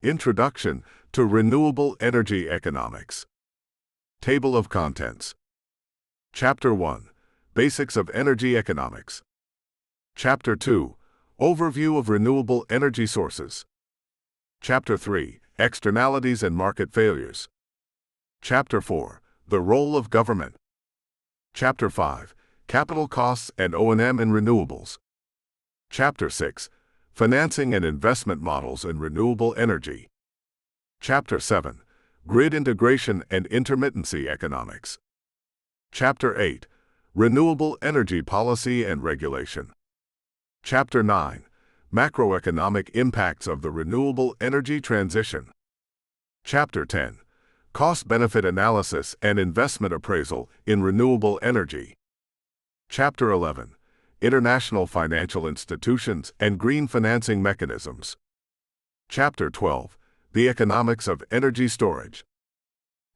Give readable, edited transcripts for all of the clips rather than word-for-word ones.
Introduction to Renewable Energy Economics. Table of Contents. Chapter 1. Basics of Energy Economics. Chapter 2. Overview of Renewable Energy Sources. Chapter 3. Externalities and Market Failures. Chapter 4. The Role of Government. Chapter 5. Capital Costs and O&M in Renewables. Chapter 6. Financing and Investment Models in Renewable Energy. Chapter 7. Grid Integration and Intermittency Economics. Chapter 8. Renewable Energy Policy and Regulation. Chapter 9. Macroeconomic Impacts of the Renewable Energy Transition. Chapter 10. Cost-Benefit Analysis and Investment Appraisal in Renewable Energy. Chapter 11. International Financial Institutions and Green Financing Mechanisms. Chapter 12. The Economics of Energy Storage.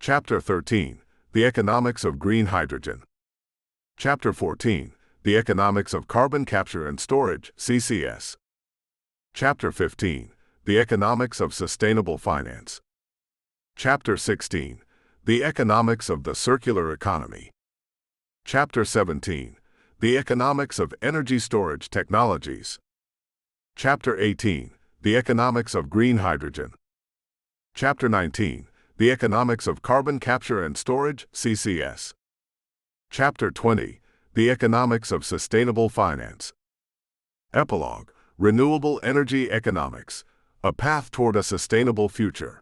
Chapter 13. The Economics of Green Hydrogen. Chapter 14. The Economics of Carbon Capture and Storage, CCS. Chapter 15. The Economics of Sustainable Finance. Chapter 16. The Economics of the Circular Economy. Chapter 17. The Economics of Energy Storage Technologies. Chapter 18. The Economics of Green Hydrogen. Chapter 19. The Economics of Carbon Capture and Storage, CCS. Chapter 20. The Economics of Sustainable Finance. Epilogue. Renewable Energy Economics. A Path Toward a Sustainable Future.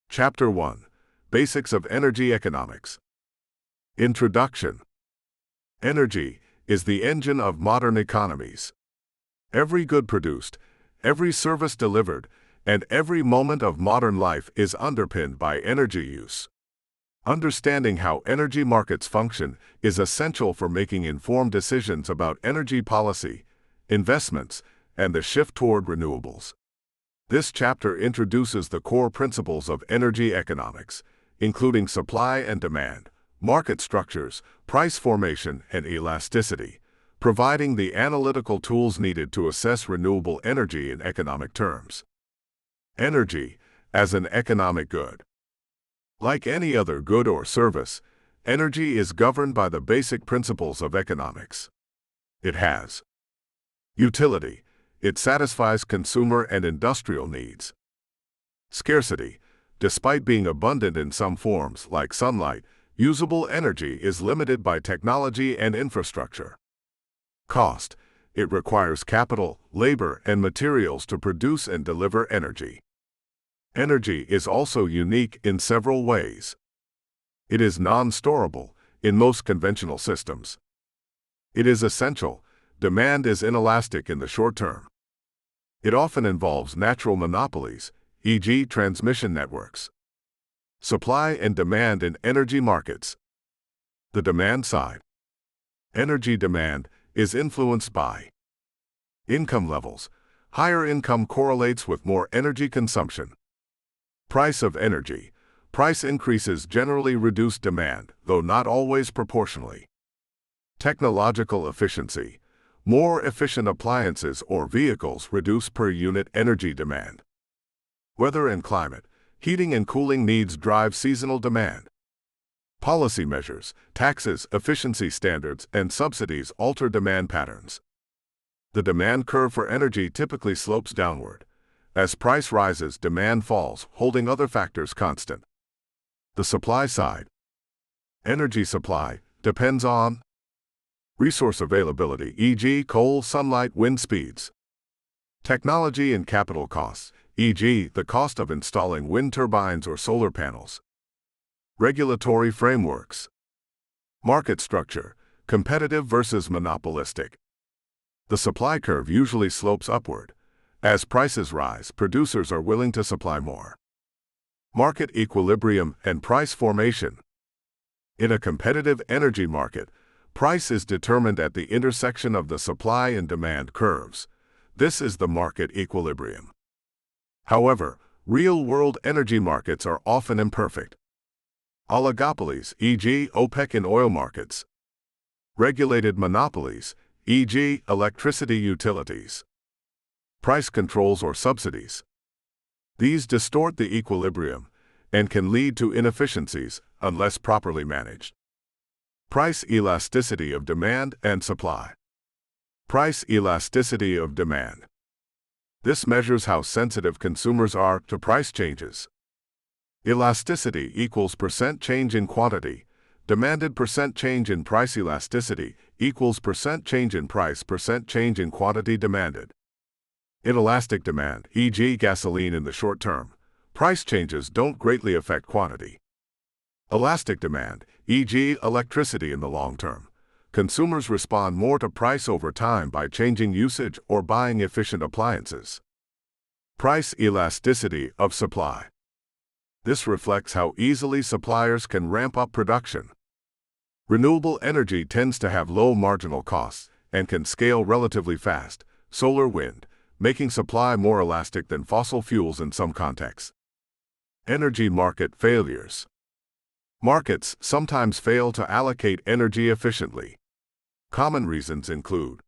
Chapter 1. Basics of Energy Economics. Introduction. Energy is the engine of modern economies. Every good produced, every service delivered, and every moment of modern life is underpinned by energy use. Understanding how energy markets function is essential for making informed decisions about energy policy, investments, and the shift toward renewables. This chapter introduces the core principles of energy economics, including supply and demand, market structures, price formation, and elasticity, providing the analytical tools needed to assess renewable energy in economic terms. Energy as an economic good. Like any other good or service, energy is governed by the basic principles of economics. It has utility. It satisfies consumer and industrial needs. Scarcity. Despite being abundant in some forms, like sunlight, usable energy is limited by technology and infrastructure. Cost. It requires capital, labor, and materials to produce and deliver energy. Energy is also unique in several ways. It is non-storable in most conventional systems. It is essential. Demand is inelastic in the short term. It often involves natural monopolies, e.g., transmission networks. Supply and demand in energy markets. The demand side. Energy demand is influenced by income levels. Higher income correlates with more energy consumption. Price of energy. Price increases generally reduce demand, though not always proportionally. Technological efficiency. More efficient appliances or vehicles reduce per unit energy demand. Weather and climate. Heating and cooling needs drive seasonal demand. Policy measures, taxes, efficiency standards, and subsidies alter demand patterns. The demand curve for energy typically slopes downward. As price rises, demand falls, holding other factors constant. The supply side. Energy supply depends on resource availability, e.g., coal, sunlight, wind speeds. Technology and capital costs, e.g., the cost of installing wind turbines or solar panels. Regulatory frameworks. Market structure, competitive versus monopolistic. The supply curve usually slopes upward. As prices rise, producers are willing to supply more. Market equilibrium and price formation. In a competitive energy market, price is determined at the intersection of the supply and demand curves. This is the market equilibrium. However, real-world energy markets are often imperfect. Oligopolies, e.g., OPEC in oil markets. Regulated monopolies, e.g., electricity utilities. Price controls or subsidies. These distort the equilibrium and can lead to inefficiencies unless properly managed. Price elasticity of demand and supply. Price elasticity of demand. This measures how sensitive consumers are to price changes. Elasticity equals percent change in quantity. Demanded percent change in price elasticity equals percent change in price percent change in quantity demanded. Inelastic demand, e.g. gasoline in the short term, price changes don't greatly affect quantity. Elastic demand, e.g. electricity in the long term, consumers respond more to price over time by changing usage or buying efficient appliances. Price elasticity of supply. This reflects how easily suppliers can ramp up production. Renewable energy tends to have low marginal costs and can scale relatively fast, solar, wind, making supply more elastic than fossil fuels in some contexts. Energy market failures. Markets sometimes fail to allocate energy efficiently. Common reasons include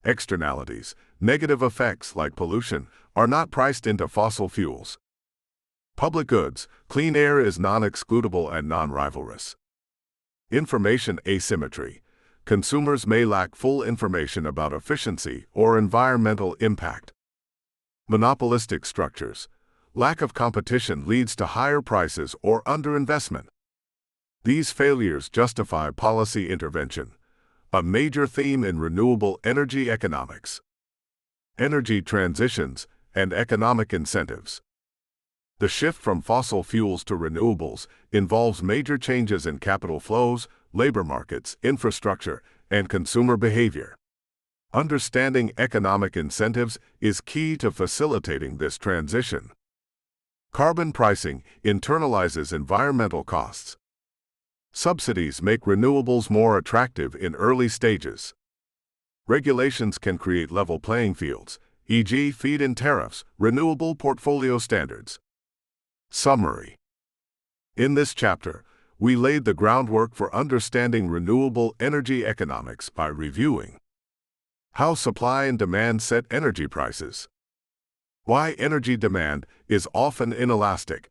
externalities. Negative effects like pollution are not priced into fossil fuels. Public goods. Clean air is non-excludable and non-rivalrous. Information asymmetry. Consumers may lack full information about efficiency or environmental impact. Monopolistic structures. Lack of competition leads to higher prices or underinvestment. These failures justify policy intervention, a major theme in renewable energy economics. Energy transitions and economic incentives. The shift from fossil fuels to renewables involves major changes in capital flows, labor markets, infrastructure, and consumer behavior. Understanding economic incentives is key to facilitating this transition. Carbon pricing internalizes environmental costs. Subsidies make renewables more attractive in early stages. Regulations can create level playing fields, e.g. feed-in tariffs, renewable portfolio standards. Summary. In this chapter, we laid the groundwork for understanding renewable energy economics by reviewing how supply and demand set energy prices, why energy demand is often inelastic,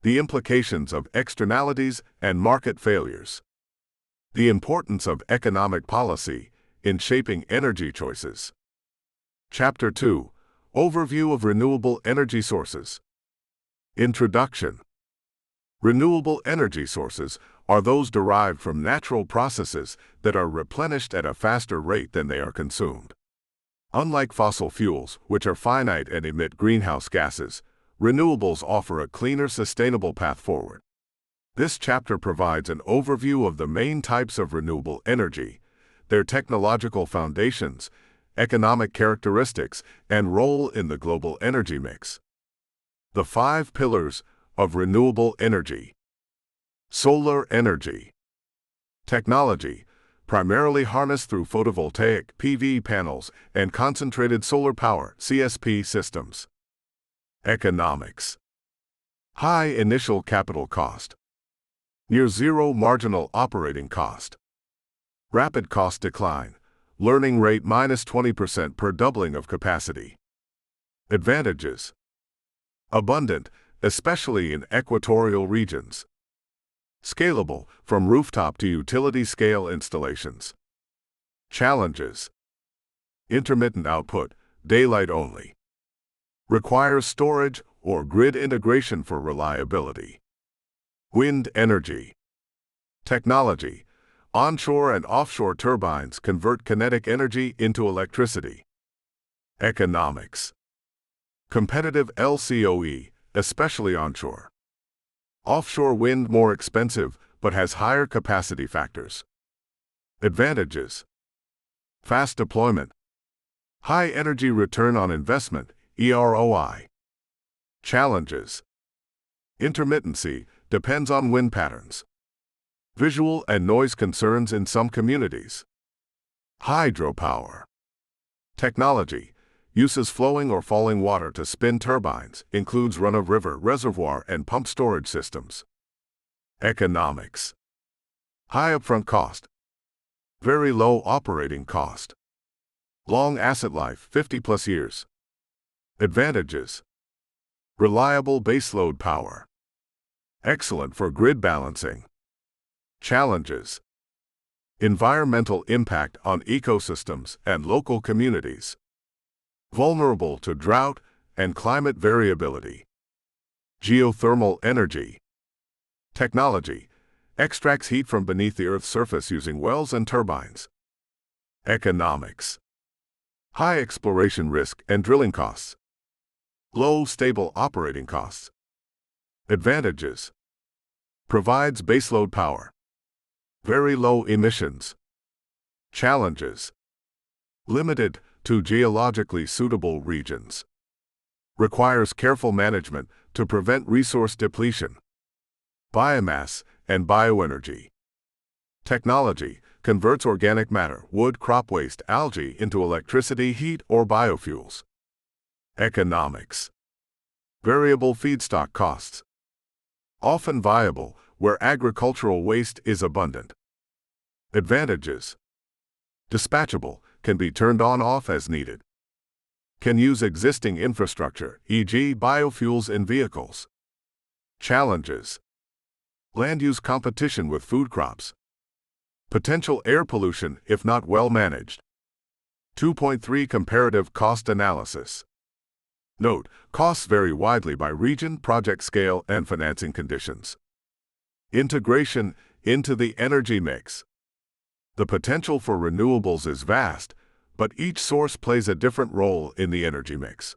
the implications of externalities and market failures, the importance of economic policy in shaping energy choices. Chapter 2. Overview of renewable energy sources. Introduction. Renewable energy sources are those derived from natural processes that are replenished at a faster rate than they are consumed. Unlike fossil fuels, which are finite and emit greenhouse gases, renewables offer a cleaner, sustainable path forward. This chapter provides an overview of the main types of renewable energy, their technological foundations, economic characteristics, and role in the global energy mix. The 5 pillars of renewable energy. Solar energy. Technology, primarily harnessed through photovoltaic (PV) panels and concentrated solar power (CSP) systems. Economics. High initial capital cost. Near zero marginal operating cost. Rapid cost decline. Learning rate -20% per doubling of capacity. Advantages. Abundant, especially in equatorial regions. Scalable, from rooftop to utility-scale installations. Challenges. Intermittent output, daylight only. Requires storage or grid integration for reliability. Wind energy. Technology. Onshore and offshore turbines convert kinetic energy into electricity. Economics. Competitive LCOE, especially onshore. Offshore wind more expensive, but has higher capacity factors. Advantages. Fast deployment. High energy return on investment, EROI. Challenges. Intermittency, depends on wind patterns. Visual and noise concerns in some communities. Hydropower. Technology. Uses flowing or falling water to spin turbines, includes run-of-river, reservoir, and pump storage systems. Economics. High upfront cost. Very low operating cost. Long asset life, 50+ years. Advantages. Reliable baseload power. Excellent for grid balancing. Challenges. Environmental impact on ecosystems and local communities. Vulnerable to drought and climate variability. Geothermal energy. Technology. Extracts heat from beneath the Earth's surface using wells and turbines. Economics. High exploration risk and drilling costs. Low stable operating costs. Advantages. Provides baseload power. Very low emissions. Challenges. Limited to geologically suitable regions. Requires careful management to prevent resource depletion. Biomass and bioenergy. Technology converts organic matter, wood, crop waste, algae into electricity, heat, or biofuels. Economics. Variable feedstock costs. Often viable where agricultural waste is abundant. Advantages. Dispatchable, can be turned on/off as needed. Can use existing infrastructure, e.g. biofuels in vehicles. Challenges. Land use competition with food crops. Potential air pollution if not well managed. 2.3 Comparative cost analysis. Note, costs vary widely by region, project scale, and financing conditions. Integration into the energy mix. The potential for renewables is vast, but each source plays a different role in the energy mix.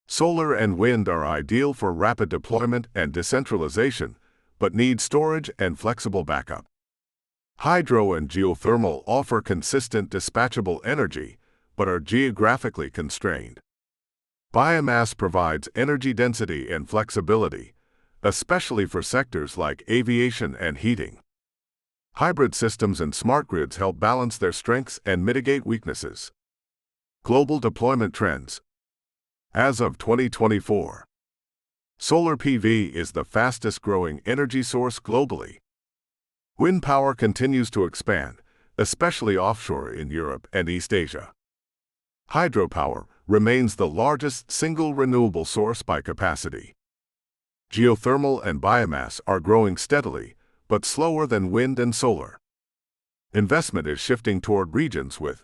Solar and wind are ideal for rapid deployment and decentralization, but need storage and flexible backup. Hydro and geothermal offer consistent dispatchable energy, but are geographically constrained. Biomass provides energy density and flexibility, especially for sectors like aviation and heating. Hybrid systems and smart grids help balance their strengths and mitigate weaknesses. Global deployment trends. As of 2024, solar PV is the fastest-growing energy source globally. Wind power continues to expand, especially offshore in Europe and East Asia. Hydropower remains the largest single renewable source by capacity. Geothermal and biomass are growing steadily, but slower than wind and solar. Investment is shifting toward regions with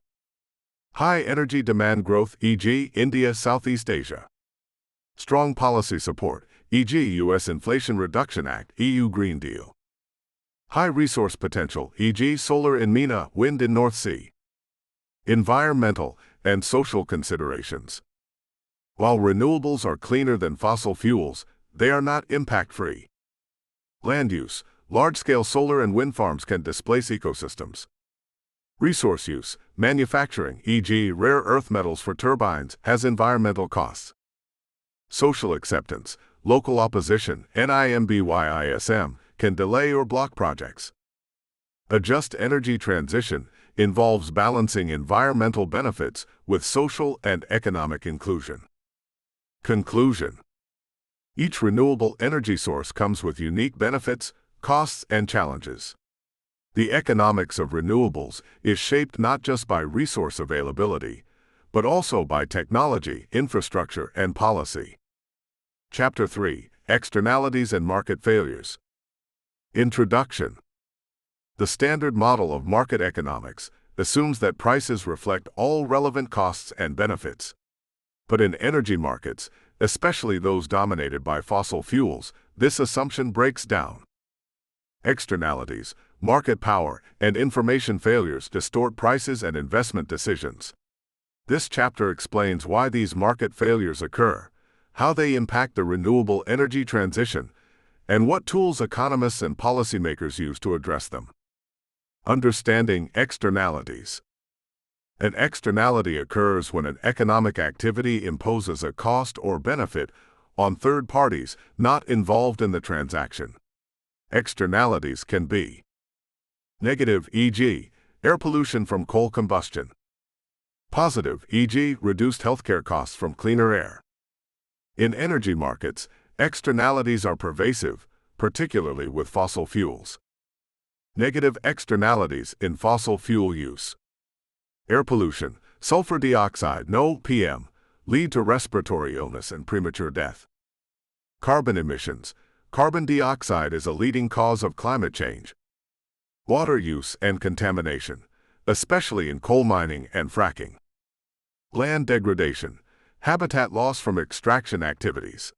high energy demand growth, e.g. India, Southeast Asia. Strong policy support, e.g. U.S. Inflation Reduction Act, EU Green Deal. High resource potential, e.g. solar in MENA, wind in North Sea. Environmental and social considerations. While renewables are cleaner than fossil fuels, they are not impact-free. Land use. Large-scale solar and wind farms can displace ecosystems. Resource use. Manufacturing, e.g. rare earth metals for turbines, has environmental costs. Social acceptance. Local opposition, NIMBYISM, can delay or block projects. A just energy transition involves balancing environmental benefits with social and economic inclusion. Conclusion. Each renewable energy source comes with unique benefits, costs, and challenges. The economics of renewables is shaped not just by resource availability, but also by technology, infrastructure, and policy. Chapter 3: Externalities and Market Failures. Introduction. The standard model of market economics assumes that prices reflect all relevant costs and benefits. But in energy markets, especially those dominated by fossil fuels, this assumption breaks down. Externalities, market power, and information failures distort prices and investment decisions. This chapter explains why these market failures occur, how they impact the renewable energy transition, and what tools economists and policymakers use to address them. Understanding externalities. An externality occurs when an economic activity imposes a cost or benefit on third parties not involved in the transaction. Externalities can be negative, e.g., air pollution from coal combustion. Positive, e.g., reduced healthcare costs from cleaner air. In energy markets, externalities are pervasive, particularly with fossil fuels. Negative externalities in fossil fuel use. Air pollution, sulfur dioxide, NO, PM, lead to respiratory illness and premature death. Carbon emissions. Carbon dioxide is a leading cause of climate change. Water use and contamination, especially in coal mining and fracking. Land degradation. Habitat loss from extraction activities.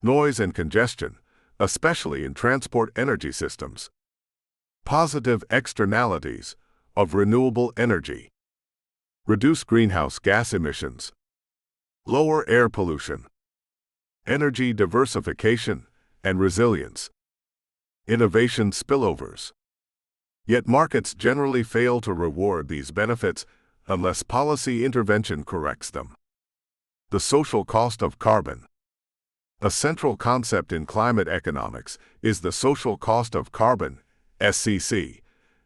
Noise and congestion, especially in transport energy systems. Positive externalities of renewable energy. Reduce greenhouse gas emissions. Lower air pollution. Energy diversification and resilience. Innovation spillovers. Yet markets generally fail to reward these benefits unless policy intervention corrects them. The social cost of carbon. A central concept in climate economics is the social cost of carbon, SCC,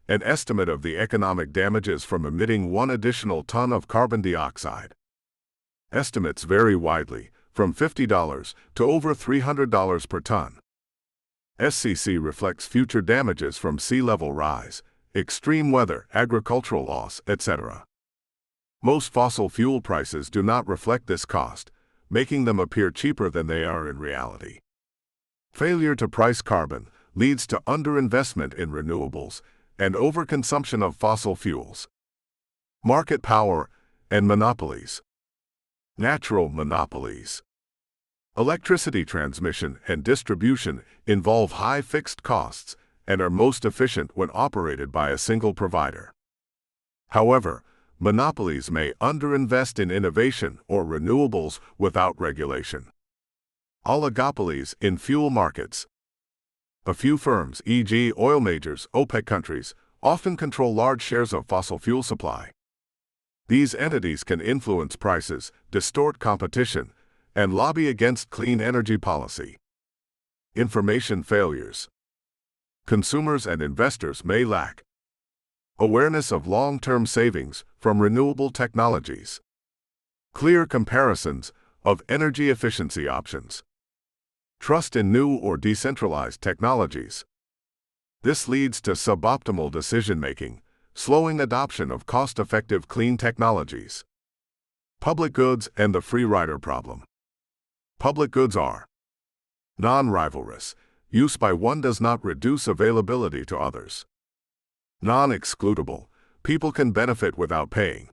an estimate of the economic damages from emitting 1 additional ton of carbon dioxide. Estimates vary widely, from $50 to over $300 per ton. SCC reflects future damages from sea level rise, extreme weather, agricultural loss, etc. Most fossil fuel prices do not reflect this cost, making them appear cheaper than they are in reality. Failure to price carbon leads to underinvestment in renewables and overconsumption of fossil fuels. Market power and monopolies. Natural monopolies. Electricity transmission and distribution involve high fixed costs and are most efficient when operated by a single provider. However, monopolies may underinvest in innovation or renewables without regulation. Oligopolies in fuel markets. A few firms, e.g., oil majors, OPEC countries, often control large shares of fossil fuel supply. These entities can influence prices, distort competition, and lobby against clean energy policy. Information failures. Consumers and investors may lack awareness of long-term savings from renewable technologies. Clear comparisons of energy efficiency options. Trust in new or decentralized technologies. This leads to suboptimal decision-making, slowing adoption of cost-effective clean technologies. Public goods and the free rider problem. Public goods are non-rivalrous. Use by one does not reduce availability to others. Non-excludable. People can benefit without paying.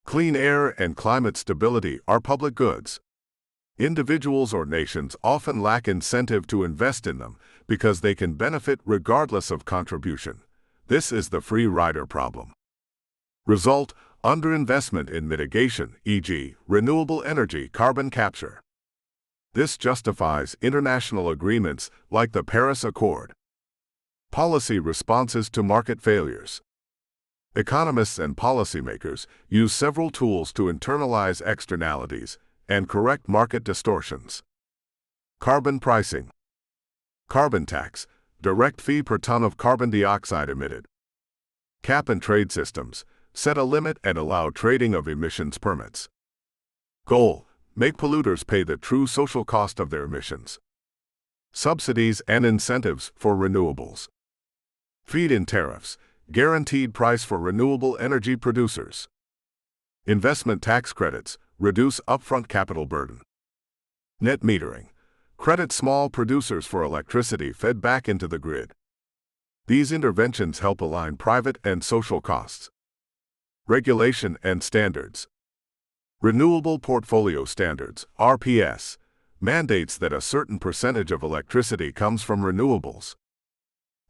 Clean air and climate stability are public goods. Individuals or nations often lack incentive to invest in them because they can benefit regardless of contribution. This is the free rider problem. Result: underinvestment in mitigation, e.g., renewable energy, carbon capture. This justifies international agreements like the Paris Accord. Policy responses to market failures. Economists and policymakers use several tools to internalize externalities and correct market distortions. Carbon pricing. Carbon tax, direct fee per ton of carbon dioxide emitted. Cap and trade systems, set a limit and allow trading of emissions permits. Goal: make polluters pay the true social cost of their emissions. Subsidies and incentives for renewables. Feed-in tariffs, guaranteed price for renewable energy producers. Investment tax credits, reduce upfront capital burden. Net metering, credit small producers for electricity fed back into the grid. These interventions help align private and social costs. Regulation and standards. Renewable Portfolio Standards, RPS, mandates that a certain percentage of electricity comes from renewables.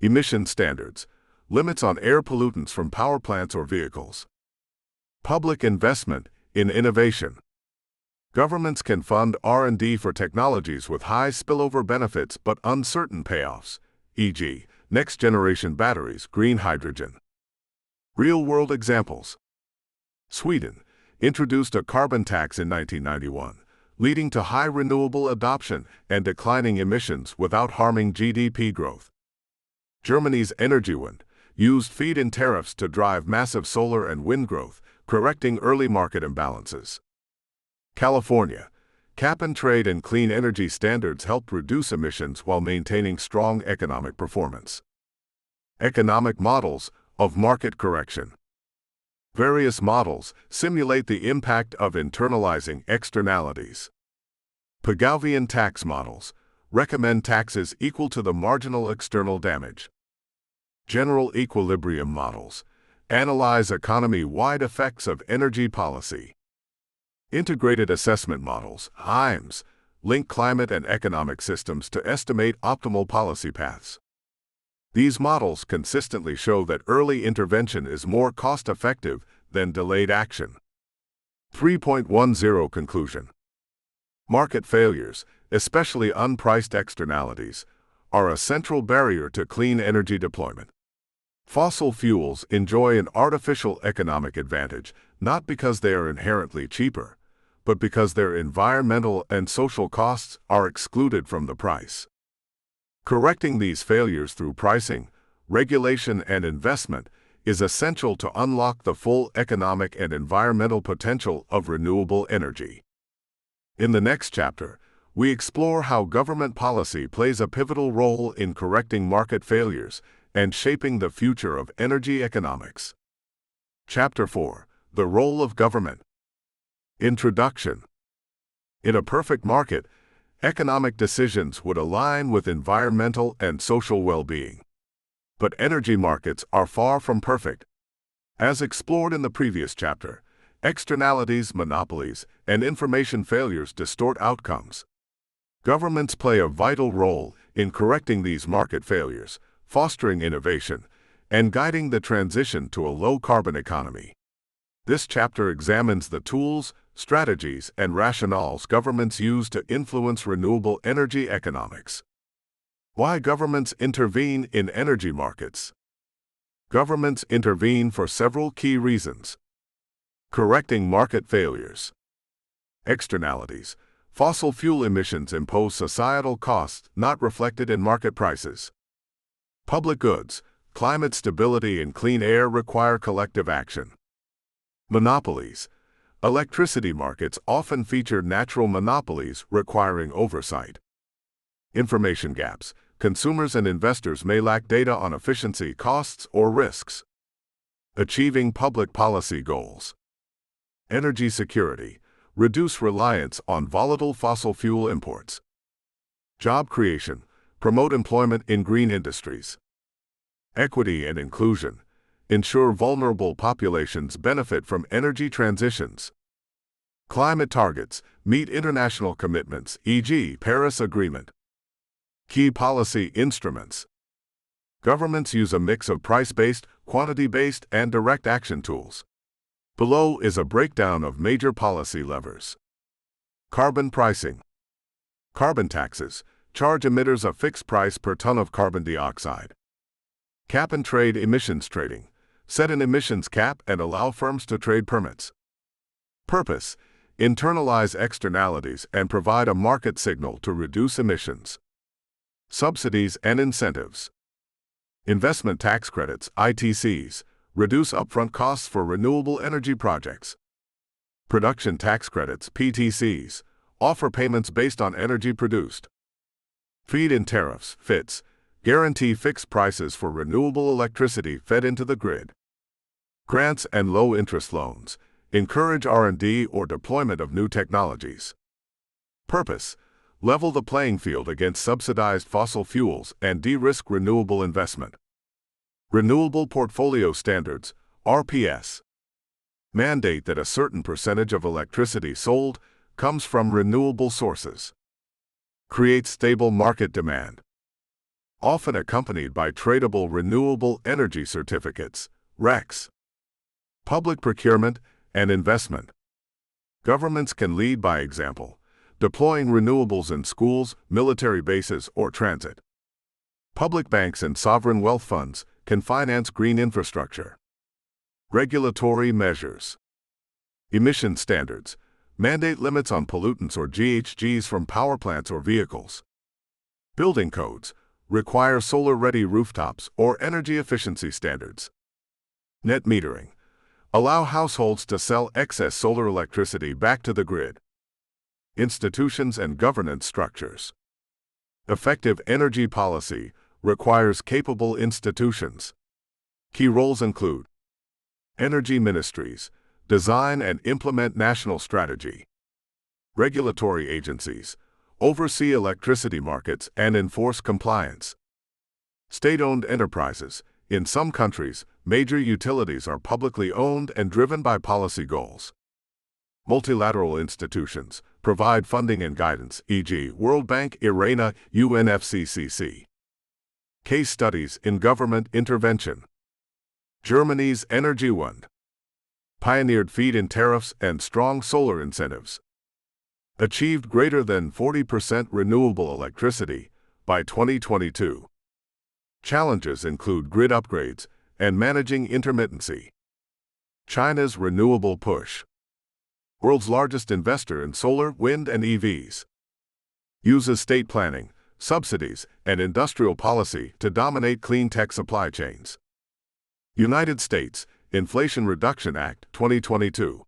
Emission standards, limits on air pollutants from power plants or vehicles. Public investment in innovation. Governments can fund R&D for technologies with high spillover benefits but uncertain payoffs, e.g., next-generation batteries, green hydrogen. Real-world examples. Sweden introduced a carbon tax in 1991, leading to high renewable adoption and declining emissions without harming GDP growth. Germany's Energiewende used feed-in tariffs to drive massive solar and wind growth, correcting early market imbalances. California, cap-and-trade and clean energy standards helped reduce emissions while maintaining strong economic performance. Economic models of market correction. Various models simulate the impact of internalizing externalities. Pigouvian tax models recommend taxes equal to the marginal external damage. General equilibrium models analyze economy-wide effects of energy policy. Integrated assessment models, IAMS, link climate and economic systems to estimate optimal policy paths. These models consistently show that early intervention is more cost-effective than delayed action. 3.10 Conclusion. Market failures, especially unpriced externalities, are a central barrier to clean energy deployment. Fossil fuels enjoy an artificial economic advantage not because they are inherently cheaper, but because their environmental and social costs are excluded from the price. Correcting these failures through pricing, regulation, and investment is essential to unlock the full economic and environmental potential of renewable energy. In the next chapter, we explore how government policy plays a pivotal role in correcting market failures and shaping the future of energy economics. Chapter 4: The Role of Government. Introduction. In a perfect market, economic decisions would align with environmental and social well-being. But energy markets are far from perfect. As explored in the previous chapter, externalities, monopolies, and information failures distort outcomes. Governments play a vital role in correcting these market failures, fostering innovation, and guiding the transition to a low-carbon economy. This chapter examines the tools, strategies, and rationales governments use to influence renewable energy economics. Why governments intervene in energy markets. Governments intervene for several key reasons. Correcting market failures. Externalities. Fossil fuel emissions impose societal costs not reflected in market prices. Public goods. Climate stability and clean air require collective action. Monopolies. Electricity markets often feature natural monopolies requiring oversight. Information gaps. Consumers and investors may lack data on efficiency, costs, or risks. Achieving public policy goals. Energy security. Reduce reliance on volatile fossil fuel imports. Job creation. Promote employment in green industries. Equity and inclusion. Ensure vulnerable populations benefit from energy transitions. Climate targets. Meet international commitments, e.g., Paris Agreement. Key policy instruments. Governments use a mix of price-based, quantity-based, and direct action tools. Below is a breakdown of major policy levers. Carbon pricing. Carbon taxes charge emitters a fixed price per ton of carbon dioxide. Cap-and-trade emissions trading. Set an emissions cap and allow firms to trade permits. Purpose. Internalize externalities and provide a market signal to reduce emissions. Subsidies and incentives. Investment tax credits, ITCs, reduce upfront costs for renewable energy projects. Production tax credits, PTCs, offer payments based on energy produced. Feed-in tariffs, FITs, guarantee fixed prices for renewable electricity fed into the grid. Grants and low-interest loans encourage R&D or deployment of new technologies. Purpose. Level the playing field against subsidized fossil fuels and de-risk renewable investment. Renewable Portfolio Standards, RPS. Mandate that a certain percentage of electricity sold comes from renewable sources. Create stable market demand. Often accompanied by tradable renewable energy certificates, RECs. Public procurement and investment. Governments can lead by example, deploying renewables in schools, military bases, or transit. Public banks and sovereign wealth funds can finance green infrastructure. Regulatory measures. Emission standards. Mandate limits on pollutants or GHGs from power plants or vehicles. Building codes. Require solar-ready rooftops or energy efficiency standards. Net metering. Allow households to sell excess solar electricity back to the grid. Institutions and governance structures. Effective energy policy requires capable institutions. Key roles include energy ministries, design and implement national strategy. Regulatory agencies, oversee electricity markets and enforce compliance. State-owned enterprises. In some countries, major utilities are publicly owned and driven by policy goals. Multilateral institutions provide funding and guidance, e.g., World Bank, IRENA, UNFCCC. Case studies in government intervention. Germany's Energiewende pioneered feed-in tariffs and strong solar incentives. Achieved greater than 40% renewable electricity by 2022. Challenges include grid upgrades and managing intermittency. China's renewable push. World's largest investor in solar, wind, and EVs. Uses state planning, subsidies, and industrial policy to dominate clean tech supply chains. United States Inflation Reduction Act 2022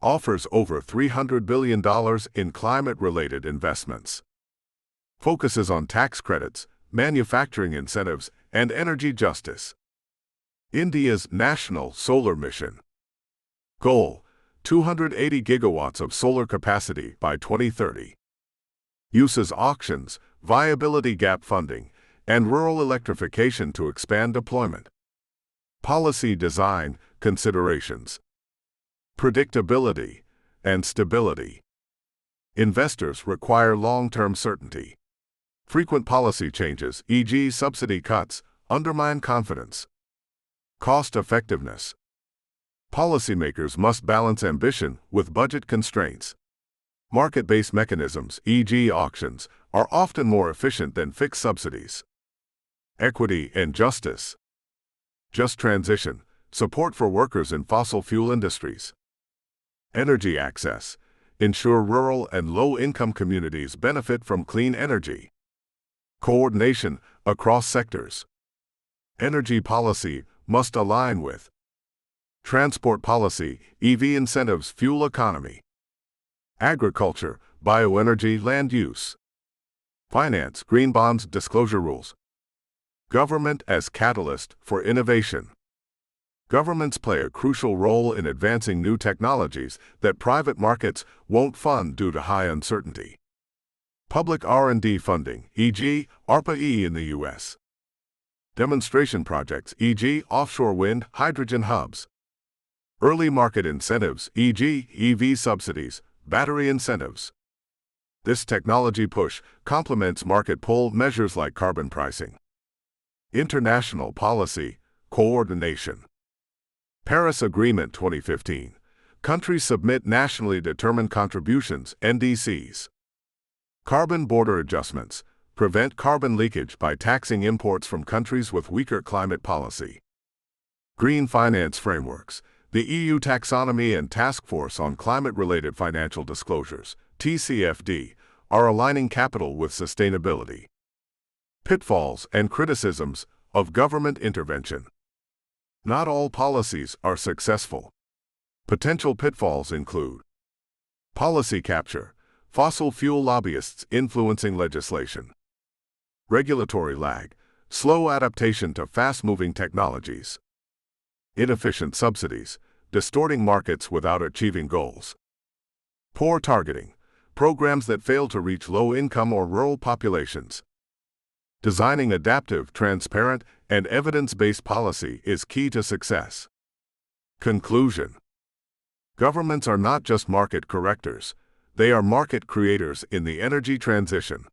offers over $300 billion in climate-related investments. Focuses on tax credits, manufacturing incentives, and energy justice. India's National Solar Mission. Goal: 280 gigawatts of solar capacity by 2030. Uses auctions, viability gap funding, and rural electrification to expand deployment. Policy design considerations. Predictability and stability. Investors require long-term certainty. Frequent policy changes, e.g., subsidy cuts, undermine confidence. Cost-effectiveness. Policymakers must balance ambition with budget constraints. Market-based mechanisms, e.g., auctions, are often more efficient than fixed subsidies. Equity and justice. Just transition, support for workers in fossil fuel industries. Energy access. Ensure rural and low-income communities benefit from clean energy. Coordination across sectors. Energy policy must align with transport policy, EV incentives, fuel economy. Agriculture, bioenergy, land use. Finance, green bonds, disclosure rules. Government as catalyst for innovation. Governments play a crucial role in advancing new technologies that private markets won't fund due to high uncertainty. Public R&D funding, e.g., ARPA-E in the U.S. Demonstration projects, e.g., offshore wind, hydrogen hubs. Early market incentives, e.g., EV subsidies, battery incentives. This technology push complements market pull measures like carbon pricing. International policy coordination. Paris Agreement 2015. Countries submit nationally determined contributions, NDCs. Carbon border adjustments. Prevent carbon leakage by taxing imports from countries with weaker climate policy. Green finance frameworks. The EU Taxonomy and Task Force on Climate-Related Financial Disclosures, TCFD, are aligning capital with sustainability. Pitfalls and criticisms of government intervention. Not all policies are successful. Potential pitfalls include policy capture, fossil fuel lobbyists influencing legislation. Regulatory lag, slow adaptation to fast-moving technologies. Inefficient subsidies, distorting markets without achieving goals. Poor targeting, programs that fail to reach low-income or rural populations. Designing adaptive, transparent, and evidence-based policy is key to success. Conclusion. Governments are not just market correctors, they are market creators in the energy transition.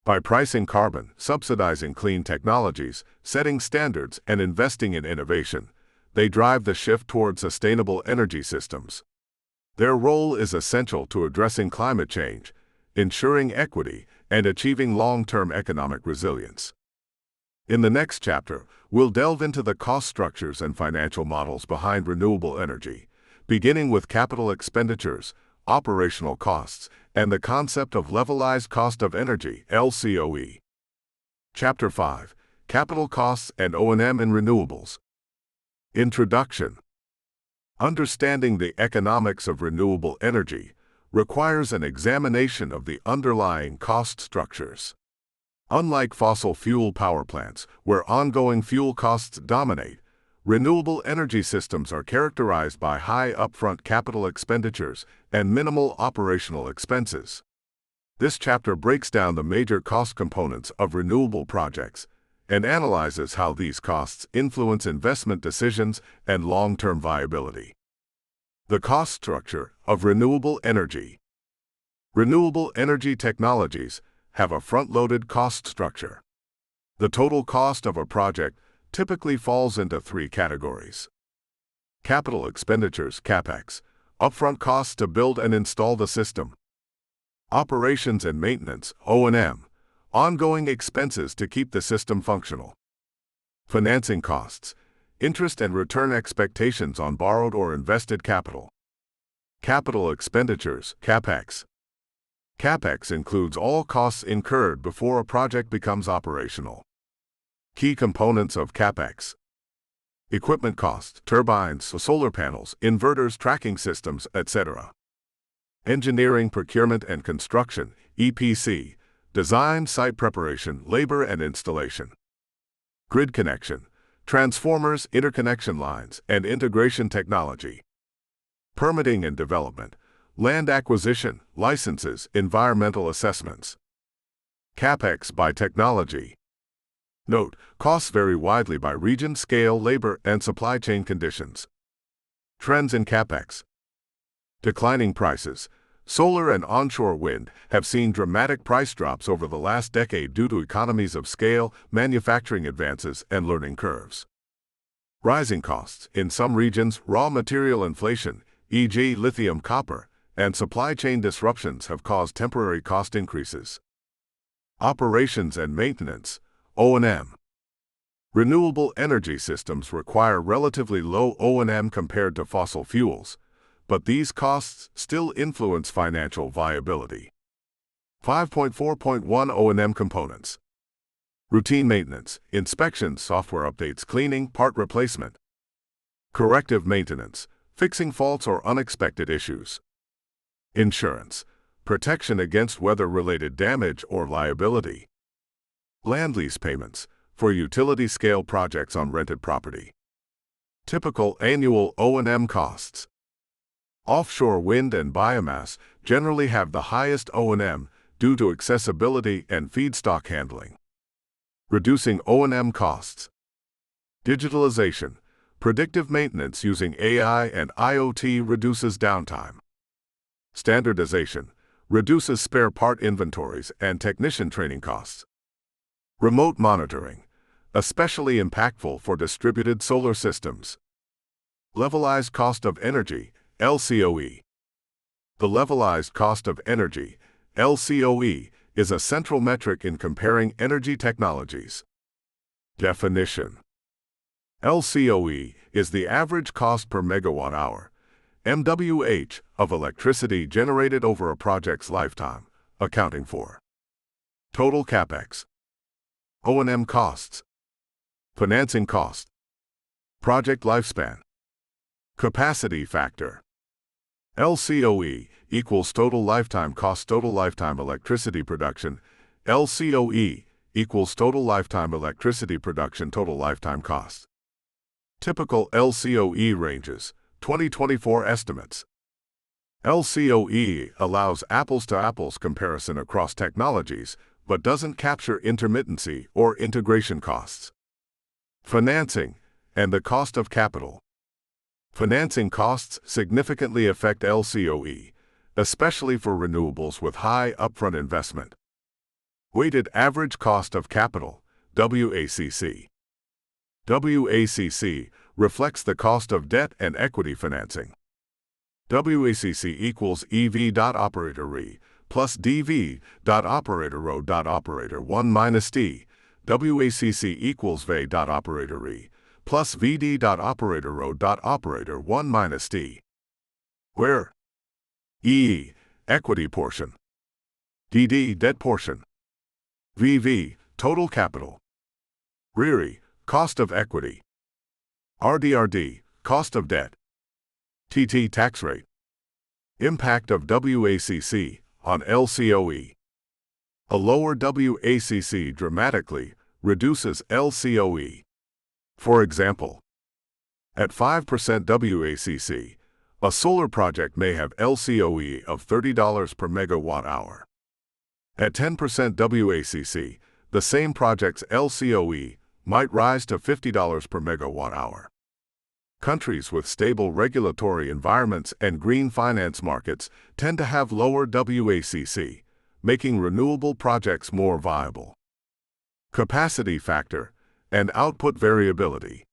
By pricing carbon, subsidizing clean technologies, setting standards, and investing in innovation, they drive the shift toward sustainable energy systems. Their role is essential to addressing climate change, ensuring equity, and achieving long-term economic resilience. In the next chapter, we'll delve into the cost structures and financial models behind renewable energy, beginning with capital expenditures, operational costs, and the concept of levelized cost of energy, LCOE. Chapter 5: Capital Costs and O&M in Renewables. Introduction. Understanding the economics of renewable energy requires an examination of the underlying cost structures. Unlike fossil fuel power plants, where ongoing fuel costs dominate, renewable energy systems are characterized by high upfront capital expenditures and minimal operational expenses. This chapter breaks down the major cost components of renewable projects and analyzes how these costs influence investment decisions and long-term viability. The cost structure of renewable energy. Renewable energy technologies have a front-loaded cost structure. The total cost of a project typically falls into three categories. Capital expenditures, CapEx, upfront costs to build and install the system. Operations and maintenance, O&M, ongoing expenses to keep the system functional. Financing costs, interest and return expectations on borrowed or invested capital. Capital expenditures, CapEx. CapEx includes all costs incurred before a project becomes operational. Key components of CapEx. Equipment costs, turbines, solar panels, inverters, tracking systems, etc. Engineering, procurement and construction, EPC, design, site preparation, labor and installation. Grid connection, transformers, interconnection lines, and integration technology. Permitting and development, land acquisition, licenses, environmental assessments. CapEx by technology. Note, costs vary widely by region, scale, labor, and supply chain conditions. Trends in CapEx. Declining prices. Solar and onshore wind have seen dramatic price drops over the last decade due to economies of scale, manufacturing advances, and learning curves. Rising costs. In some regions, raw material inflation, e.g. lithium, copper, and supply chain disruptions have caused temporary cost increases. Operations and maintenance, O&M. Renewable energy systems require relatively low O&M compared to fossil fuels, but these costs still influence financial viability. 5.4.1 O&M components. Routine maintenance, inspections, software updates, cleaning, part replacement. Corrective maintenance, fixing faults or unexpected issues. Insurance, protection against weather-related damage or liability. Land lease payments, for utility-scale projects on rented property. Typical annual O&M costs. Offshore wind and biomass generally have the highest O&M due to accessibility and feedstock handling. Reducing O&M costs. Digitalization, predictive maintenance using AI and IoT reduces downtime. Standardization, reduces spare part inventories and technician training costs. Remote monitoring, especially impactful for distributed solar systems. Levelized cost of energy, LCOE. The levelized cost of energy, LCOE, is a central metric in comparing energy technologies. Definition. LCOE is the average cost per megawatt hour, MWH, of electricity generated over a project's lifetime, accounting for total CapEx, O&M costs, financing cost, project lifespan, capacity factor. LCOE equals total lifetime cost, total lifetime electricity production. LCOE equals total lifetime electricity production, total lifetime cost. Typical LCOE ranges. 2024 estimates. LCOE allows apples-to-apples comparison across technologies, but doesn't capture intermittency or integration costs. Financing and the cost of capital. Financing costs significantly affect LCOE, especially for renewables with high upfront investment. Weighted average cost of capital, WACC. WACC reflects the cost of debt and equity financing. WACC equals EV.operator RE plus DV.operator RO.operator 1 minus D. WACC equals VE.operator RE plus VD.operator RO.operator 1 minus D. Where E, equity portion. DD, debt portion. VV, total capital. RERE, cost of equity. RDRD, cost of debt. TT, tax rate. Impact of WACC on LCOE. A lower WACC dramatically reduces LCOE. For example, at 5% WACC, a solar project may have LCOE of $30 per megawatt hour. At 10% WACC, the same project's LCOE might rise to $50 per megawatt-hour. Countries with stable regulatory environments and green finance markets tend to have lower WACC, making renewable projects more viable. Capacity factor and output variability.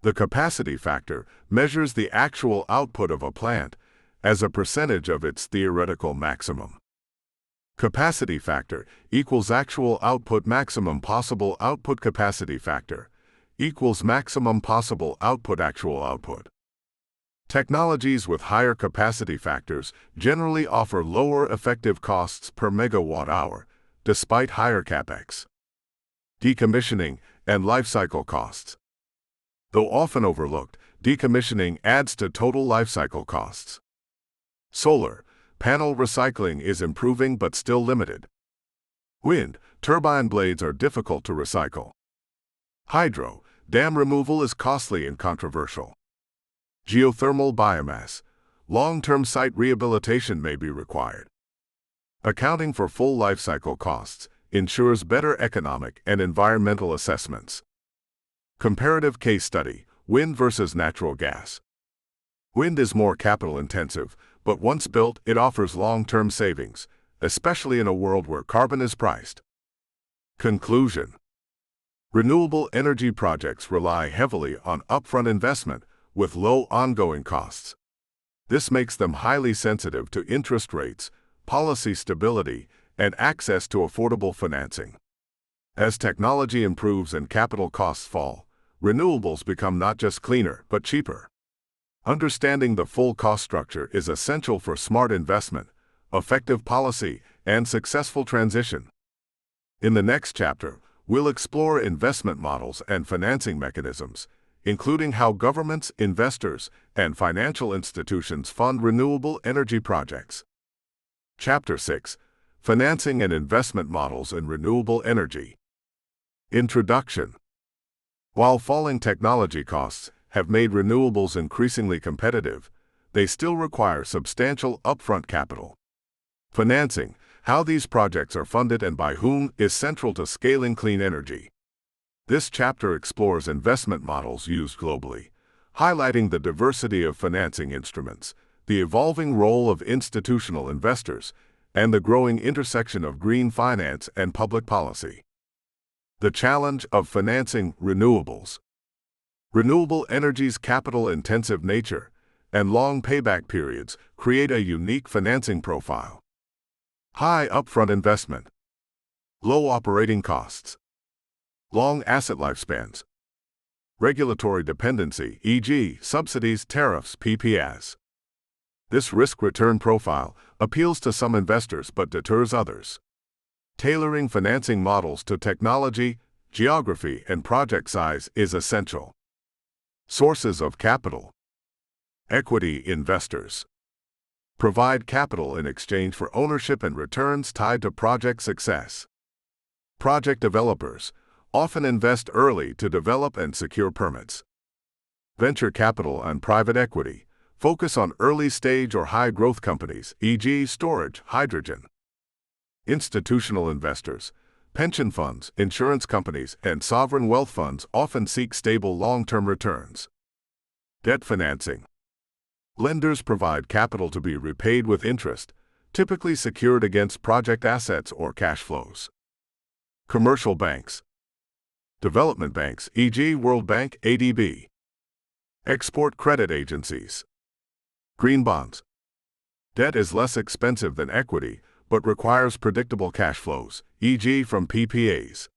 The capacity factor measures the actual output of a plant as a percentage of its theoretical maximum. Capacity factor equals actual output maximum possible output capacity factor equals maximum possible output actual output. Technologies with higher capacity factors generally offer lower effective costs per megawatt-hour, despite higher capex. Decommissioning and lifecycle costs. Though often overlooked, decommissioning adds to total lifecycle costs. Solar panel recycling is improving but still limited. Wind turbine blades are difficult to recycle. Hydro dam removal is costly and controversial. Geothermal biomass long-term site rehabilitation may be required. Accounting for full life cycle costs ensures better economic and environmental assessments. Comparative case study: wind versus natural gas. Wind is more capital-intensive, but once built, it offers long-term savings, especially in a world where carbon is priced. Conclusion: renewable energy projects rely heavily on upfront investment with low ongoing costs. This makes them highly sensitive to interest rates, policy stability, and access to affordable financing. As technology improves and capital costs fall, renewables become not just cleaner but cheaper. Understanding the full cost structure is essential for smart investment, effective policy, and successful transition. In the next chapter, we'll explore investment models and financing mechanisms, including how governments, investors, and financial institutions fund renewable energy projects. Chapter 6: Financing and Investment Models in Renewable Energy. Introduction. While falling technology costs have made renewables increasingly competitive, they still require substantial upfront capital. Financing, how these projects are funded and by whom, is central to scaling clean energy. This chapter explores investment models used globally, highlighting the diversity of financing instruments, the evolving role of institutional investors, and the growing intersection of green finance and public policy. The challenge of financing renewables. Renewable energy's capital-intensive nature and long payback periods create a unique financing profile. High upfront investment, low operating costs, long asset lifespans, regulatory dependency, e.g., subsidies, tariffs, PPAs. This risk-return profile appeals to some investors but deters others. Tailoring financing models to technology, geography, and project size is essential. Sources of capital. Equity investors provide capital in exchange for ownership and returns tied to project success. Project developers often invest early to develop and secure permits. Venture capital and private equity focus on early-stage or high-growth companies, e.g., storage, hydrogen. Institutional investors, pension funds, insurance companies, and sovereign wealth funds often seek stable long-term returns. Debt financing. Lenders provide capital to be repaid with interest, typically secured against project assets or cash flows. Commercial banks. Development banks, e.g., World Bank, ADB. Export credit agencies. Green bonds. Debt is less expensive than equity, but requires predictable cash flows, e.g., from PPAs.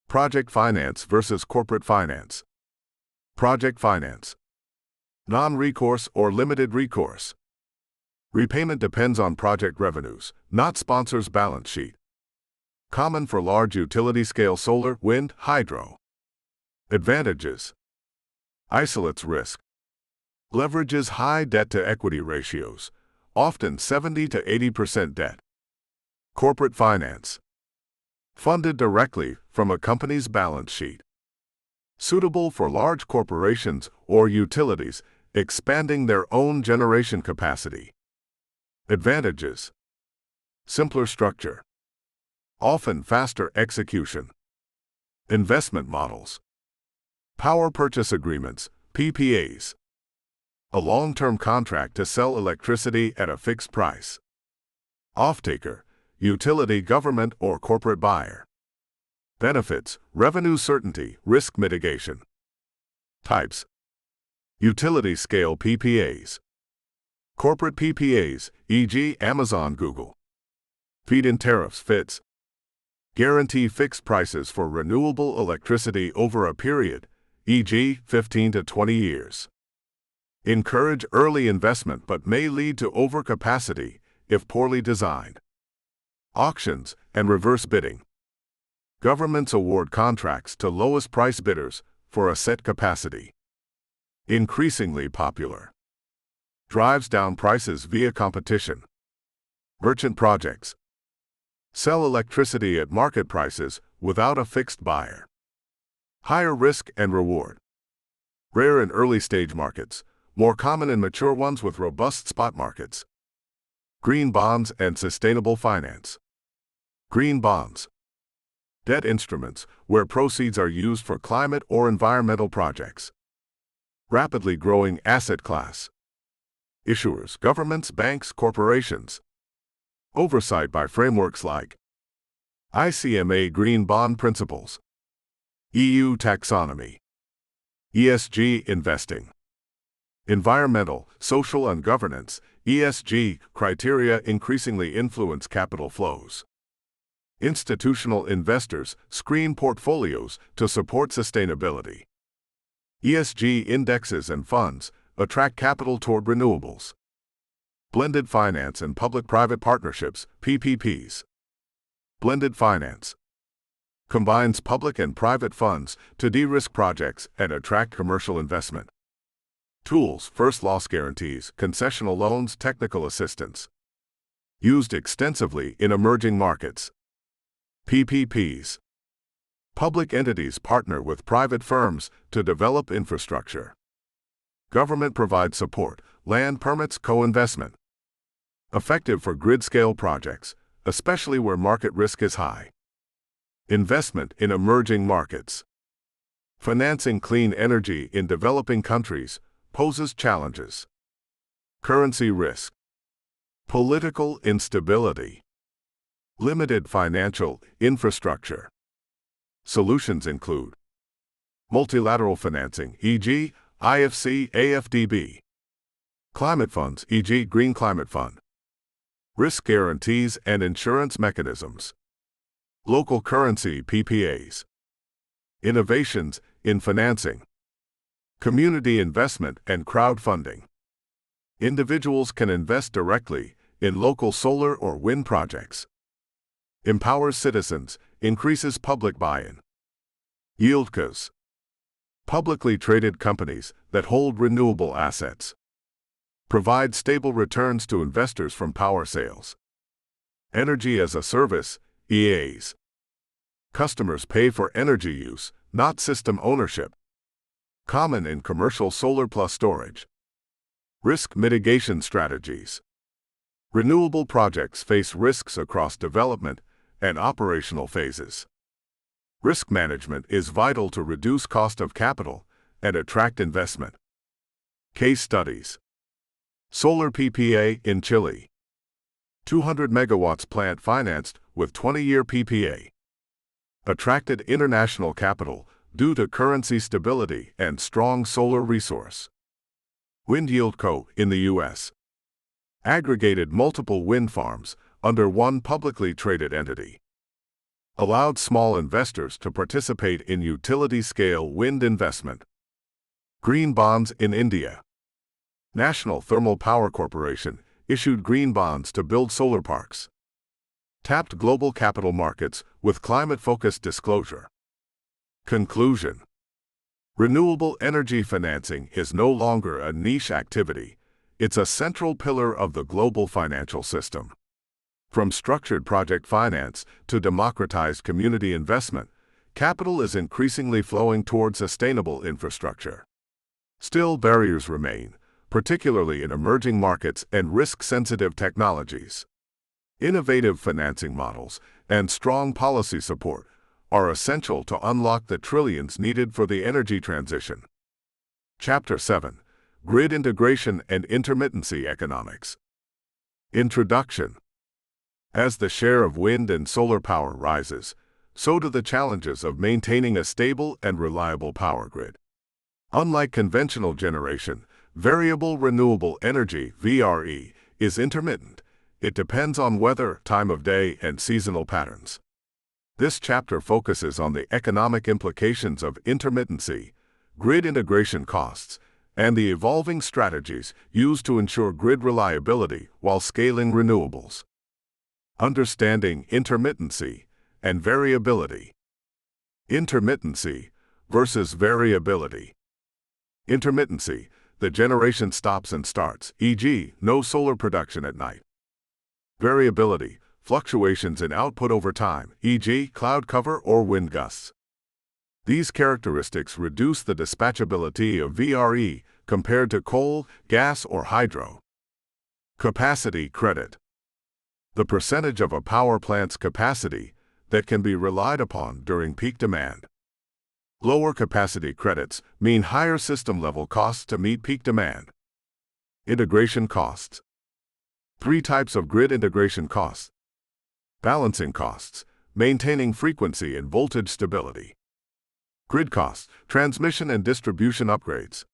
Project finance versus corporate finance. Project finance. Non-recourse or limited recourse. Repayment depends on project revenues, not sponsor's balance sheet. Common for large utility-scale solar, wind, hydro. Advantages. Isolates risk. Leverages high debt-to-equity ratios, often 70 to 80% debt. Corporate finance. Funded directly from a company's balance sheet. Suitable for large corporations or utilities expanding their own generation capacity. Advantages. Simpler structure. often faster execution. Investment models. Power purchase agreements, PPAs. A long-term contract to sell electricity at a fixed price. Off-taker, utility, government, or corporate buyer. Benefits, revenue certainty, risk mitigation. Types. Utility scale PPAs. Corporate PPAs, e.g. Amazon, Google. Feed-in tariffs, FITs. Guarantee fixed prices for renewable electricity over a period, e.g. 15 to 20 years. Encourage early investment but may lead to overcapacity if poorly designed. Auctions and reverse bidding. Governments award contracts to lowest price bidders for a set capacity. Increasingly popular. Drives down prices via competition. Merchant projects. Sell electricity at market prices without a fixed buyer. Higher risk and reward. Rare in early-stage markets, more common in mature ones with robust spot markets. Green bonds and sustainable finance. Green bonds. Debt instruments where proceeds are used for climate or environmental projects. Rapidly growing asset class. Issuers, governments, banks, corporations. Oversight by frameworks like ICMA Green Bond Principles, EU Taxonomy, ESG investing. Environmental, social and governance, ESG, criteria increasingly influence capital flows. Institutional investors screen portfolios to support sustainability. ESG indexes and funds attract capital toward renewables. Blended finance and public-private partnerships, PPPs. Blended finance combines public and private funds to de-risk projects and attract commercial investment. Tools, first loss guarantees, concessional loans, technical assistance. Used extensively in emerging markets. PPPs. Public entities partner with private firms to develop infrastructure. Government provides support, land permits, co-investment. Effective for grid-scale projects, especially where market risk is high. Investment in emerging markets. Financing clean energy in developing countries poses challenges. Currency risk. Political instability. Limited financial infrastructure. Solutions include multilateral financing, e.g., IFC, AFDB. Climate funds, e.g., Green Climate Fund. Risk guarantees and insurance mechanisms. Local currency, PPAs. Innovations in financing. Community investment and crowdfunding. Individuals can invest directly in local solar or wind projects. Empowers citizens, increases public buy-in. Yieldcos. Publicly traded companies that hold renewable assets. Provide stable returns to investors from power sales. Energy as a service, EAs. Customers pay for energy use, not system ownership. Common in commercial solar plus storage. Risk mitigation strategies. Renewable projects face risks across development and operational phases. Risk management is vital to reduce cost of capital and attract investment. Case studies. Solar PPA in Chile. 200 megawatts plant financed with 20-year PPA. Attracted international capital due to currency stability and strong solar resource. Wind Yieldco in the U.S. Aggregated multiple wind farms under one publicly traded entity. Allowed small investors to participate in utility-scale wind investment. Green bonds in India. National Thermal Power Corporation issued green bonds to build solar parks. Tapped global capital markets with climate-focused disclosure. Conclusion. Renewable energy financing is no longer a niche activity. It's a central pillar of the global financial system. From structured project finance to democratized community investment, capital is increasingly flowing toward sustainable infrastructure. Still, barriers remain, particularly in emerging markets and risk-sensitive technologies. Innovative financing models and strong policy support are essential to unlock the trillions needed for the energy transition. Chapter 7: Grid Integration and Intermittency Economics. Introduction. As the share of wind and solar power rises, so do the challenges of maintaining a stable and reliable power grid. Unlike conventional generation, variable renewable energy (VRE) is intermittent. It depends on weather, time of day, and seasonal patterns. This chapter focuses on the economic implications of intermittency, grid integration costs, and the evolving strategies used to ensure grid reliability while scaling renewables. Understanding intermittency and variability. Intermittency versus variability. Intermittency: the generation stops and starts, e.g., no solar production at night. Variability: fluctuations in output over time, e.g., cloud cover or wind gusts. These characteristics reduce the dispatchability of VRE compared to coal, gas, or hydro. Capacity credit: the percentage of a power plant's capacity that can be relied upon during peak demand. Lower capacity credits mean higher system-level costs to meet peak demand. Integration costs. 3 types of grid integration costs. Balancing costs, maintaining frequency and voltage stability. Grid costs, transmission and distribution upgrades.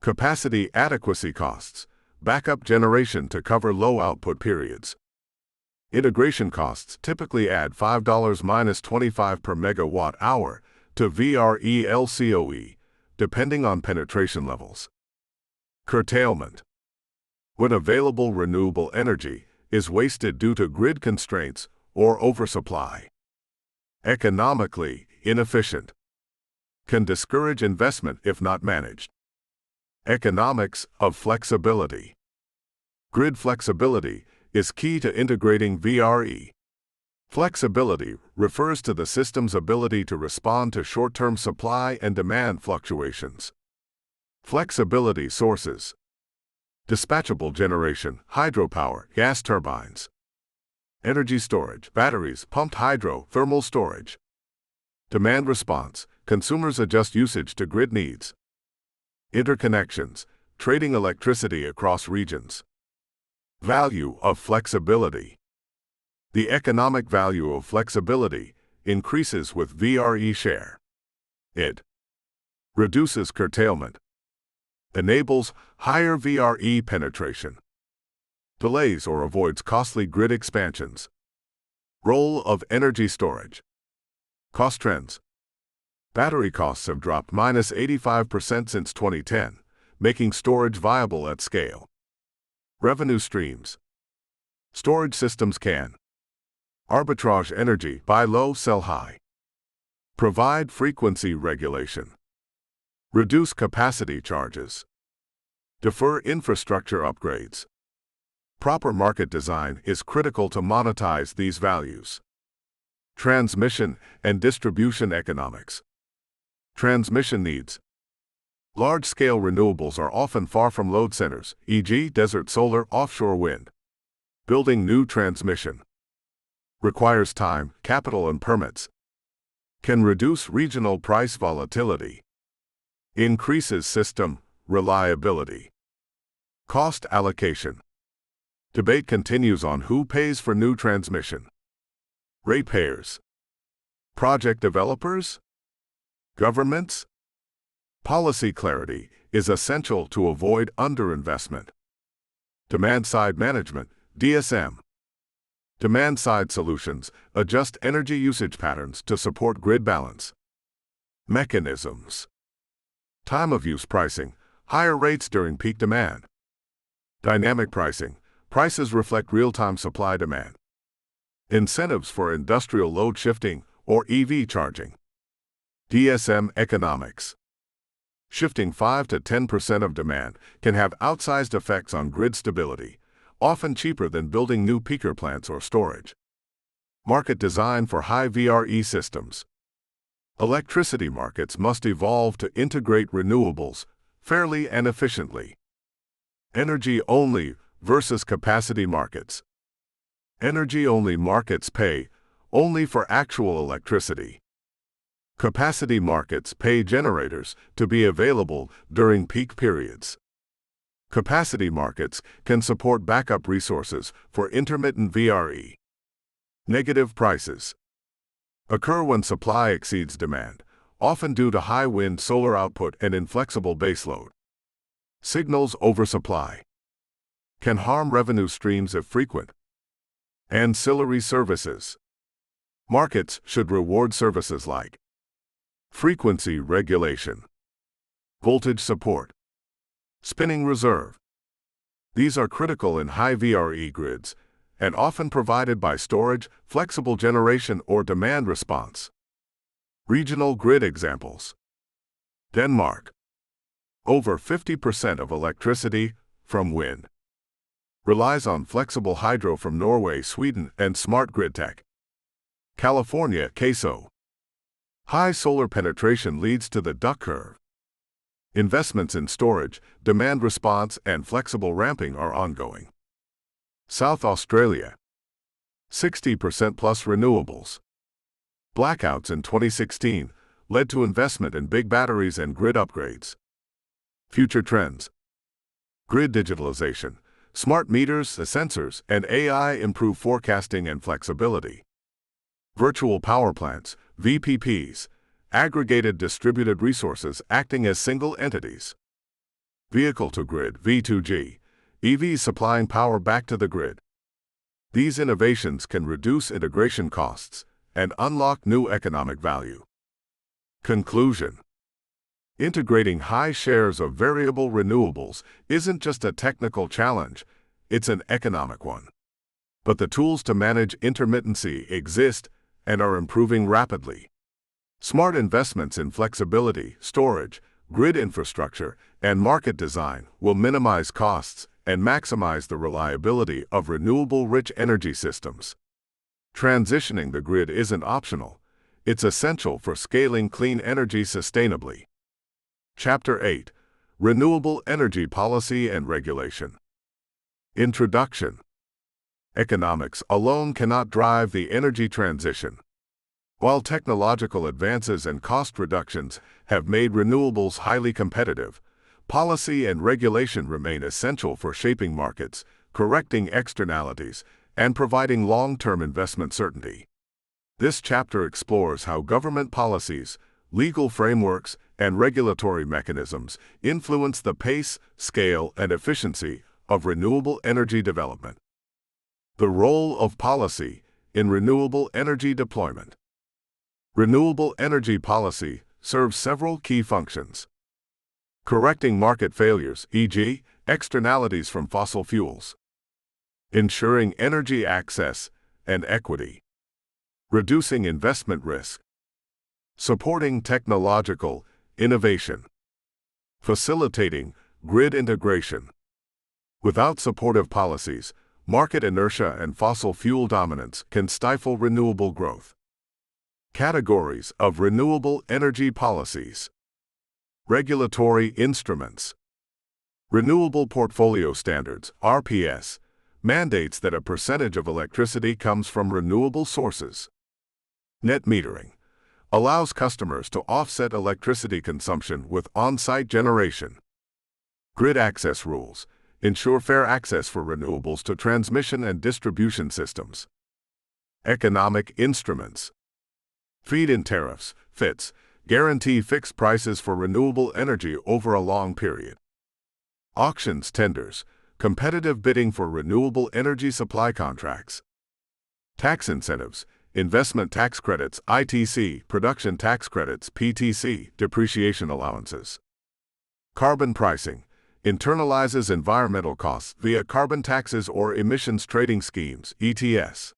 Capacity adequacy costs, backup generation to cover low output periods. Integration costs typically add $5-25 per megawatt hour to VRE LCOE, depending on penetration levels. Curtailment: when available renewable energy is wasted due to grid constraints or oversupply. Economically inefficient. Can discourage investment if not managed. Economics of flexibility. Grid flexibility is key to integrating VRE. Flexibility refers to the system's ability to respond to short-term supply and demand fluctuations. Flexibility sources. Dispatchable generation, hydropower, gas turbines. Energy storage, batteries, pumped hydro, thermal storage. Demand response, consumers adjust usage to grid needs. Interconnections, trading electricity across regions. Value of flexibility. The economic value of flexibility increases with VRE share. It reduces curtailment. Enables higher VRE penetration. Delays or avoids costly grid expansions. Role of energy storage. Cost trends. Battery costs have dropped -85% since 2010, making storage viable at scale. Revenue streams. Storage systems can arbitrage energy, buy low, sell high. Provide frequency regulation. Reduce capacity charges. Defer infrastructure upgrades. Proper market design is critical to monetize these values. Transmission and distribution economics. Transmission needs. Large-scale renewables are often far from load centers, e.g., desert solar, offshore wind. Building new transmission requires time, capital, and permits. Can reduce regional price volatility. Increases system reliability. Cost allocation. Debate continues on who pays for new transmission. Ratepayers. Project developers. Governments. Policy clarity is essential to avoid underinvestment. Demand-side management, DSM. Demand-side solutions adjust energy usage patterns to support grid balance. Mechanisms. Time of use pricing, higher rates during peak demand. Dynamic pricing, prices reflect real-time supply demand. Incentives for industrial load shifting or EV charging. DSM economics. Shifting 5 to 10% of demand can have outsized effects on grid stability, often cheaper than building new peaker plants or storage. Market design for high VRE systems. Electricity markets must evolve to integrate renewables fairly and efficiently. Energy-only versus capacity markets. Energy-only markets pay only for actual electricity. Capacity markets pay generators to be available during peak periods. Capacity markets can support backup resources for intermittent VRE. Negative prices occur when supply exceeds demand, often due to high wind solar output and inflexible baseload. Signals oversupply can harm revenue streams if frequent. Ancillary services. Markets should reward services like frequency regulation, voltage support, spinning reserve. These are critical in high VRE grids and often provided by storage, flexible generation, or demand response. Regional grid examples. Denmark. Over 50% of electricity from wind relies on flexible hydro from Norway, Sweden, and smart grid tech. California, CAISO. High solar penetration leads to the duck curve. Investments in storage, demand response, and flexible ramping are ongoing. South Australia. 60% plus renewables. Blackouts in 2016 led to investment in big batteries and grid upgrades. Future trends. Grid digitalization, smart meters, sensors, and AI improve forecasting and flexibility. Virtual power plants, VPPs, aggregated distributed resources acting as single entities. Vehicle-to-grid, V2G, EVs supplying power back to the grid. These innovations can reduce integration costs and unlock new economic value. Conclusion. Integrating high shares of variable renewables isn't just a technical challenge, it's an economic one. But the tools to manage intermittency exist and are improving rapidly. Smart investments in flexibility, storage, grid infrastructure, and market design will minimize costs and maximize the reliability of renewable-rich energy systems. Transitioning the grid isn't optional, it's essential for scaling clean energy sustainably. Chapter 8. Renewable Energy Policy and Regulation. Introduction. Economics alone cannot drive the energy transition. While technological advances and cost reductions have made renewables highly competitive, policy and regulation remain essential for shaping markets, correcting externalities, and providing long-term investment certainty. This chapter explores how government policies, legal frameworks, and regulatory mechanisms influence the pace, scale, and efficiency of renewable energy development. The role of policy in renewable energy deployment. Renewable energy policy serves several key functions. Correcting market failures, e.g., externalities from fossil fuels. Ensuring energy access and equity. Reducing investment risk. Supporting technological innovation. Facilitating grid integration. Without supportive policies, market inertia and fossil fuel dominance can stifle renewable growth. Categories of renewable energy policies. Regulatory instruments. Renewable Portfolio Standards, RPS, mandates that a percentage of electricity comes from renewable sources. Net metering allows customers to offset electricity consumption with on-site generation. Grid access rules ensure fair access for renewables to transmission and distribution systems. Economic instruments. Feed-in tariffs, FITs, guarantee fixed prices for renewable energy over a long period. Auctions, tenders, competitive bidding for renewable energy supply contracts. Tax incentives, investment tax credits, ITC, production tax credits, PTC, depreciation allowances. Carbon pricing internalizes environmental costs via carbon taxes or emissions trading schemes, ETS.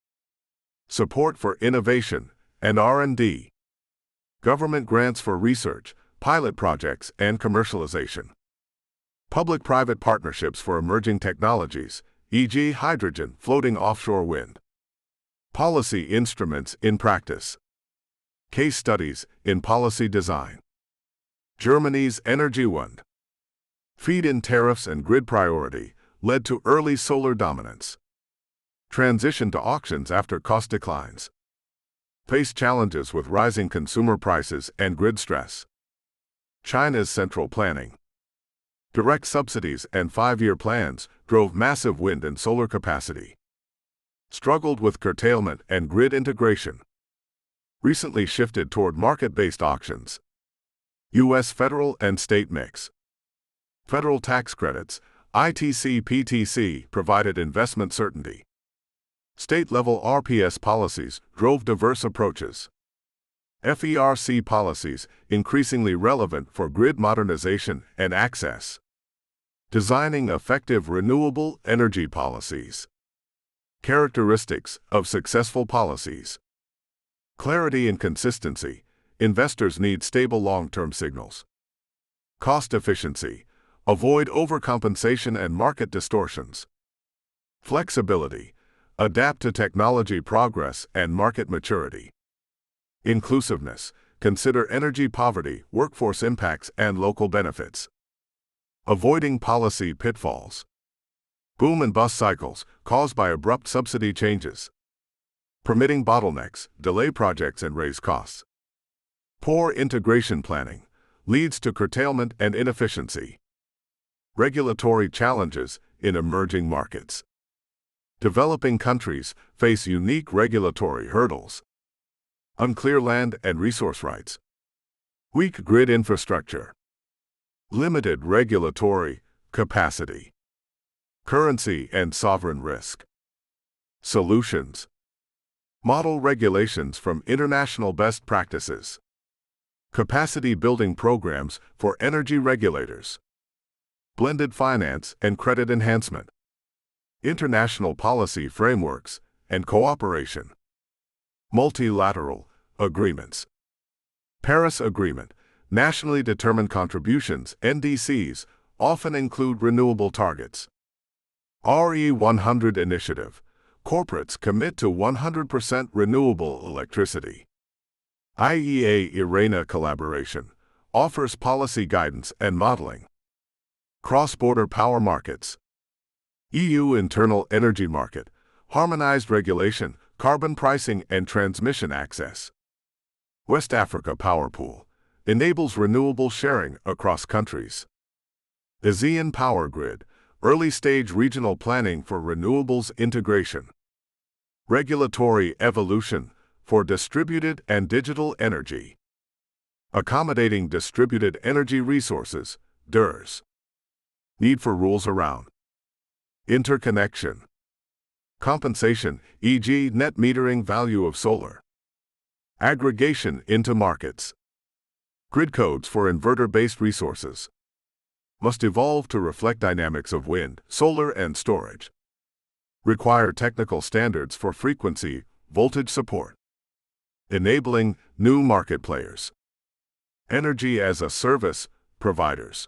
Support for innovation and R&D. Government grants for research, pilot projects, and commercialization. Public-private partnerships for emerging technologies, e.g., hydrogen, floating offshore wind. Policy instruments in practice. Case studies in policy design. Germany's Energiewende. Feed-in tariffs and grid priority led to early solar dominance. Transition to auctions after cost declines. face challenges with rising consumer prices and grid stress. China's central planning, direct subsidies and 5-year plans drove massive wind and solar capacity. Struggled with curtailment and grid integration. Recently shifted toward market-based auctions. U.S. federal and state mix. Federal tax credits, ITC/PTC, provided investment certainty. State-level RPS policies drove diverse approaches. FERC policies increasingly relevant for grid modernization and access. Designing effective renewable energy policies. Characteristics of successful policies. Clarity and consistency. Investors need stable long-term signals. Cost efficiency. Avoid overcompensation and market distortions. Flexibility. Adapt to technology progress and market maturity. Inclusiveness. Consider energy poverty, workforce impacts, and local benefits. Avoiding policy pitfalls. Boom and bust cycles caused by abrupt subsidy changes. Permitting bottlenecks, delay projects, and raise costs. Poor integration planning leads to curtailment and inefficiency. Regulatory challenges in emerging markets. Developing countries face unique regulatory hurdles. Unclear land and resource rights. Weak grid infrastructure. Limited regulatory capacity. Currency and sovereign risk. Solutions. Model regulations from international best practices. Capacity building programs for energy regulators. Blended finance and credit enhancement. International policy frameworks and cooperation. Multilateral agreements. Paris Agreement, nationally determined contributions, NDCs, often include renewable targets. RE100 initiative, corporates commit to 100% renewable electricity. IEA-IRENA collaboration offers policy guidance and modeling. Cross-border power markets. EU internal energy market, harmonized regulation, carbon pricing, and transmission access. West Africa Power Pool enables renewable sharing across countries. ASEAN Power Grid, early-stage regional planning for renewables integration. Regulatory evolution for distributed and digital energy. Accommodating distributed energy resources, DERs. Need for rules around interconnection. Compensation, e.g., net metering value of solar. Aggregation into markets. Grid codes for inverter-based resources must evolve to reflect dynamics of wind, solar, and storage. Require technical standards for frequency, voltage support. Enabling new market players. Energy as a service providers.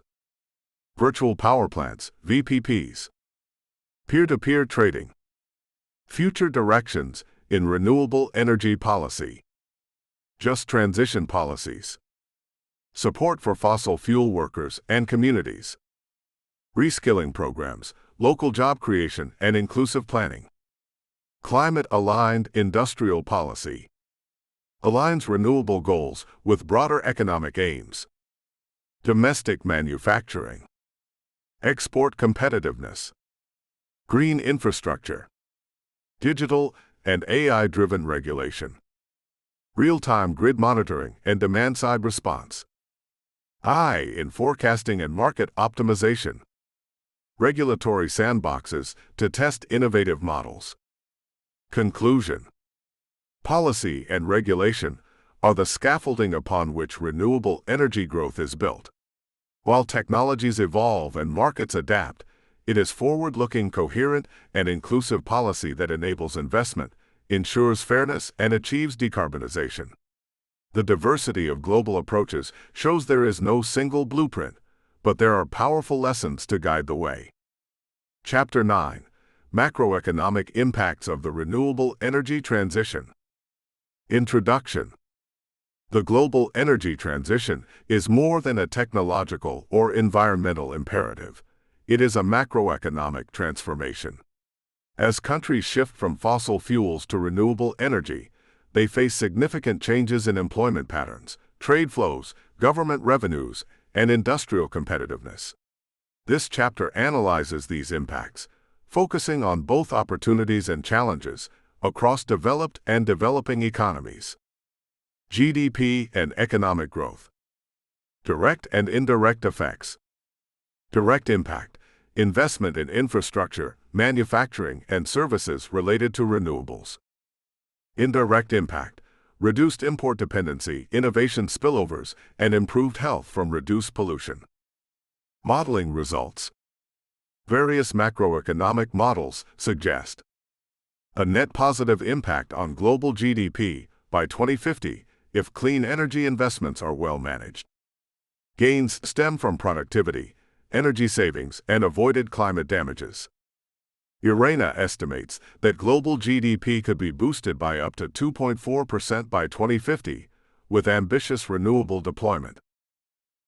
Virtual power plants, VPPs. Peer-to-peer trading. Future directions in renewable energy policy. Just transition policies. Support for fossil fuel workers and communities. Reskilling programs, local job creation, and inclusive planning. Climate-aligned industrial policy. Aligns renewable goals with broader economic aims. Domestic manufacturing. Export competitiveness. Green infrastructure. Digital and AI-driven regulation. Real-time grid monitoring and demand-side response. I in forecasting and market optimization. Regulatory sandboxes to test innovative models. Conclusion. Policy and regulation are the scaffolding upon which renewable energy growth is built. While technologies evolve and markets adapt, it is forward-looking, coherent, and inclusive policy that enables investment, ensures fairness, and achieves decarbonization. The diversity of global approaches shows there is no single blueprint, but there are powerful lessons to guide the way. Chapter 9. Macroeconomic Impacts of the Renewable Energy Transition. Introduction. The global energy transition is more than a technological or environmental imperative. It is a macroeconomic transformation. As countries shift from fossil fuels to renewable energy, they face significant changes in employment patterns, trade flows, government revenues, and industrial competitiveness. This chapter analyzes these impacts, focusing on both opportunities and challenges across developed and developing economies. GDP and economic growth. Direct and indirect effects. Direct impact: investment in infrastructure, manufacturing, and services related to renewables. Indirect impact: reduced import dependency, innovation spillovers, and improved health from reduced pollution. Modeling results. Various macroeconomic models suggest a net positive impact on global GDP by 2050 if clean energy investments are well managed. Gains stem from productivity, energy savings, and avoided climate damages. IRENA estimates that global GDP could be boosted by up to 2.4% by 2050 with ambitious renewable deployment.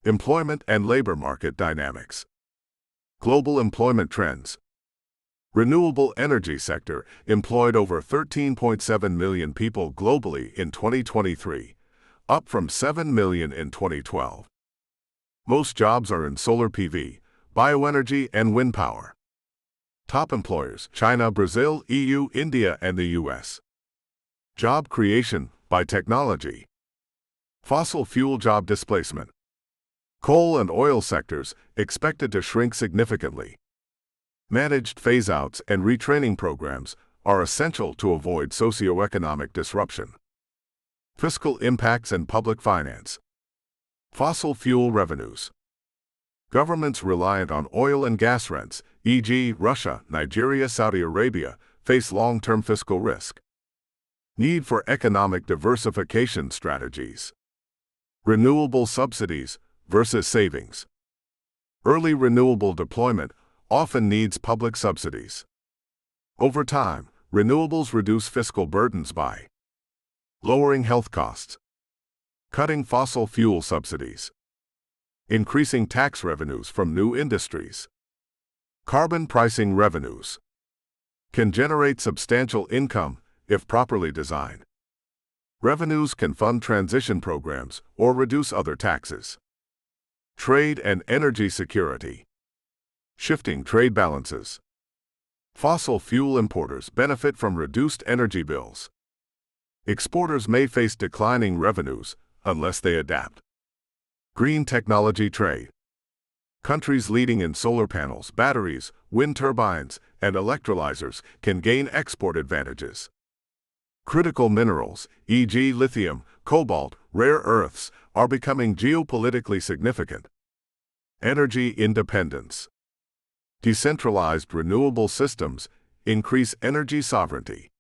Employment and labor market dynamics. Global employment trends. Renewable energy sector employed over 13.7 million people globally in 2023, up from 7 million in 2012. Most jobs are in solar PV, bioenergy, and wind power. Top employers: China, Brazil, EU, India, and the US. Job creation by technology. Fossil fuel job displacement. Coal and oil sectors expected to shrink significantly. Managed phase-outs and retraining programs are essential to avoid socioeconomic disruption. Fiscal impacts and public finance. Fossil fuel revenues. Governments reliant on oil and gas rents, e.g., Russia, Nigeria, Saudi Arabia, face long-term fiscal risk. Need for economic diversification strategies. Renewable subsidies versus savings. Early renewable deployment often needs public subsidies. Over time, renewables reduce fiscal burdens by lowering health costs, cutting fossil fuel subsidies, increasing tax revenues from new industries. Carbon pricing revenues can generate substantial income if properly designed. Revenues can fund transition programs or reduce other taxes. Trade and energy security. Shifting trade balances. Fossil fuel importers benefit from reduced energy bills. Exporters may face declining revenues unless they adapt. Green technology trade. Countries leading in solar panels, batteries, wind turbines, and electrolyzers can gain export advantages. Critical minerals, e.g., lithium, cobalt, rare earths, are becoming geopolitically significant. Energy independence. Decentralized renewable systems increase energy sovereignty.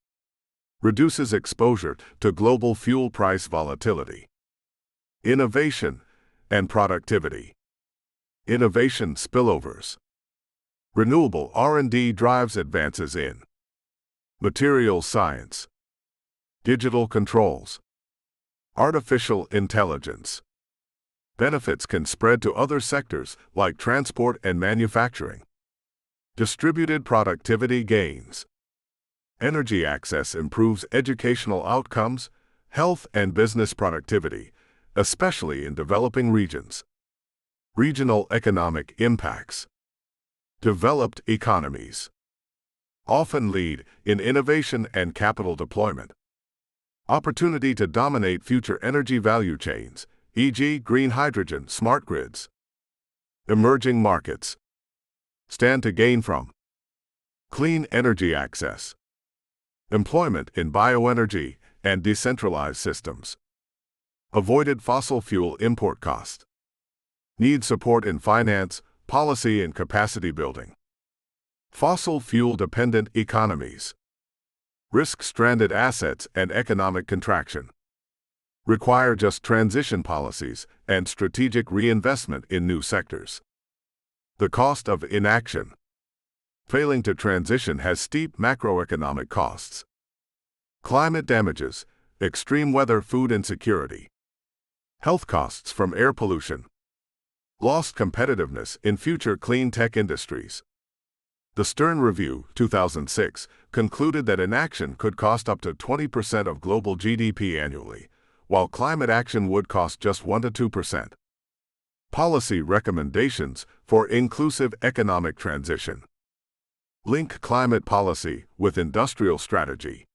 Reduces exposure to global fuel price volatility. Innovation and productivity. Innovation spillovers. Renewable R&D drives advances in materials science, digital controls, artificial intelligence. Benefits can spread to other sectors like transport and manufacturing. Distributed productivity gains. Energy access improves educational outcomes, health, and business productivity, especially in developing regions. Regional economic impacts. Developed economies often lead in innovation and capital deployment. Opportunity to dominate future energy value chains, e.g., green hydrogen, smart grids. Emerging markets stand to gain from clean energy access, employment in bioenergy and decentralized systems, avoided fossil fuel import costs, need support in finance, policy, and capacity building. Fossil fuel-dependent economies risk stranded assets and economic contraction. Require just transition policies and strategic reinvestment in new sectors. The cost of inaction. Failing to transition has steep macroeconomic costs. Climate damages, extreme weather, food insecurity. Health costs from air pollution. Lost competitiveness in future clean tech industries. The Stern Review, 2006, concluded that inaction could cost up to 20% of global GDP annually, while climate action would cost just 1 to 2%. Policy recommendations for inclusive economic transition. Link climate policy with industrial strategy.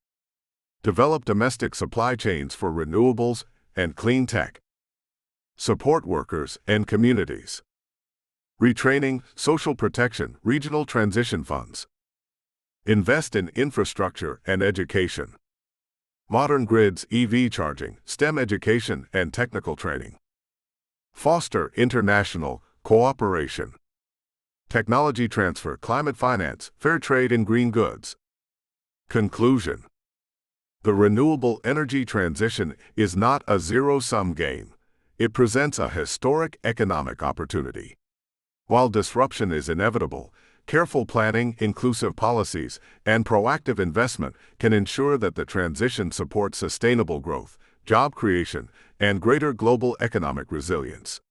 Develop domestic supply chains for renewables and clean tech. Support workers and communities. Retraining, social protection, regional transition funds. Invest in infrastructure and education. Modern grids, EV charging, STEM education and technical training. Foster international cooperation. Technology transfer, climate finance, fair trade and green goods. Conclusion. The renewable energy transition is not a zero-sum game. It presents a historic economic opportunity. While disruption is inevitable, careful planning, inclusive policies, and proactive investment can ensure that the transition supports sustainable growth, job creation, and greater global economic resilience.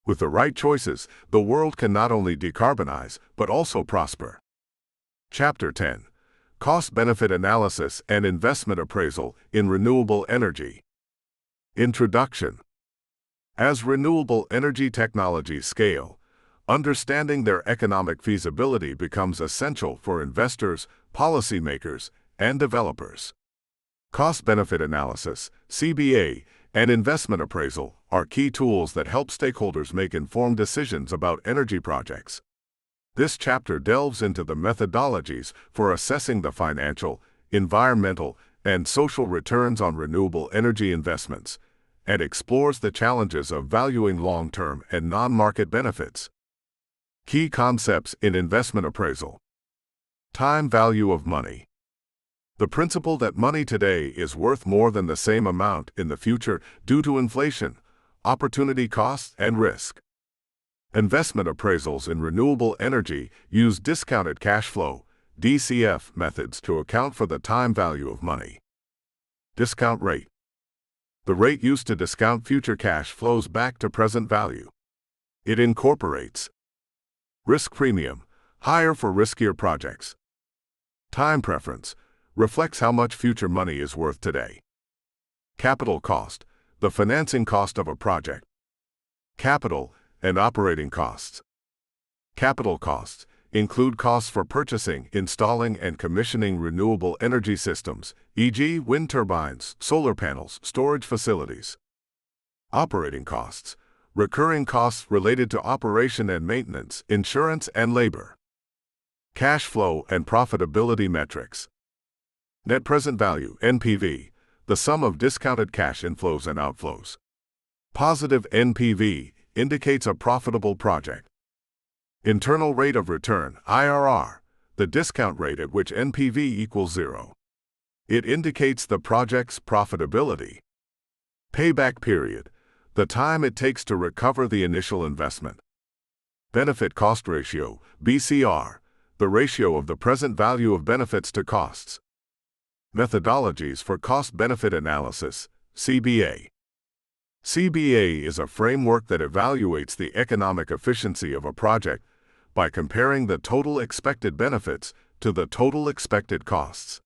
With the right choices, the world can not only decarbonize, but also prosper. Chapter 10. Cost-benefit analysis and investment appraisal in renewable energy. Introduction. As renewable energy technologies scale, understanding their economic feasibility becomes essential for investors, policymakers, and developers. Cost-benefit analysis, CBA, and investment appraisal are key tools that help stakeholders make informed decisions about energy projects. This chapter delves into the methodologies for assessing the financial, environmental, and social returns on renewable energy investments, and explores the challenges of valuing long-term and non-market benefits. Key concepts in investment appraisal. Time value of money. The principle that money today is worth more than the same amount in the future due to inflation, opportunity cost, and risk. Investment appraisals in renewable energy use discounted cash flow, DCF, methods to account for the time value of money. Discount rate. The rate used to discount future cash flows back to present value. It incorporates risk premium, higher for riskier projects. Time preference, reflects how much future money is worth today. Capital cost, the financing cost of a project. Capital and operating costs. Capital costs include costs for purchasing, installing, and commissioning renewable energy systems, e.g., wind turbines, solar panels, storage facilities. Operating costs, recurring costs related to operation and maintenance, insurance, and labor. Cash flow and profitability metrics. Net present value, NPV, the sum of discounted cash inflows and outflows. Positive NPV indicates a profitable project. Internal rate of return, IRR, the discount rate at which NPV equals 0. It indicates the project's profitability. Payback period, the time it takes to recover the initial investment. Benefit cost ratio, BCR, the ratio of the present value of benefits to costs. Methodologies for cost-benefit analysis, CBA. CBA is a framework that evaluates the economic efficiency of a project by comparing the total expected benefits to the total expected costs.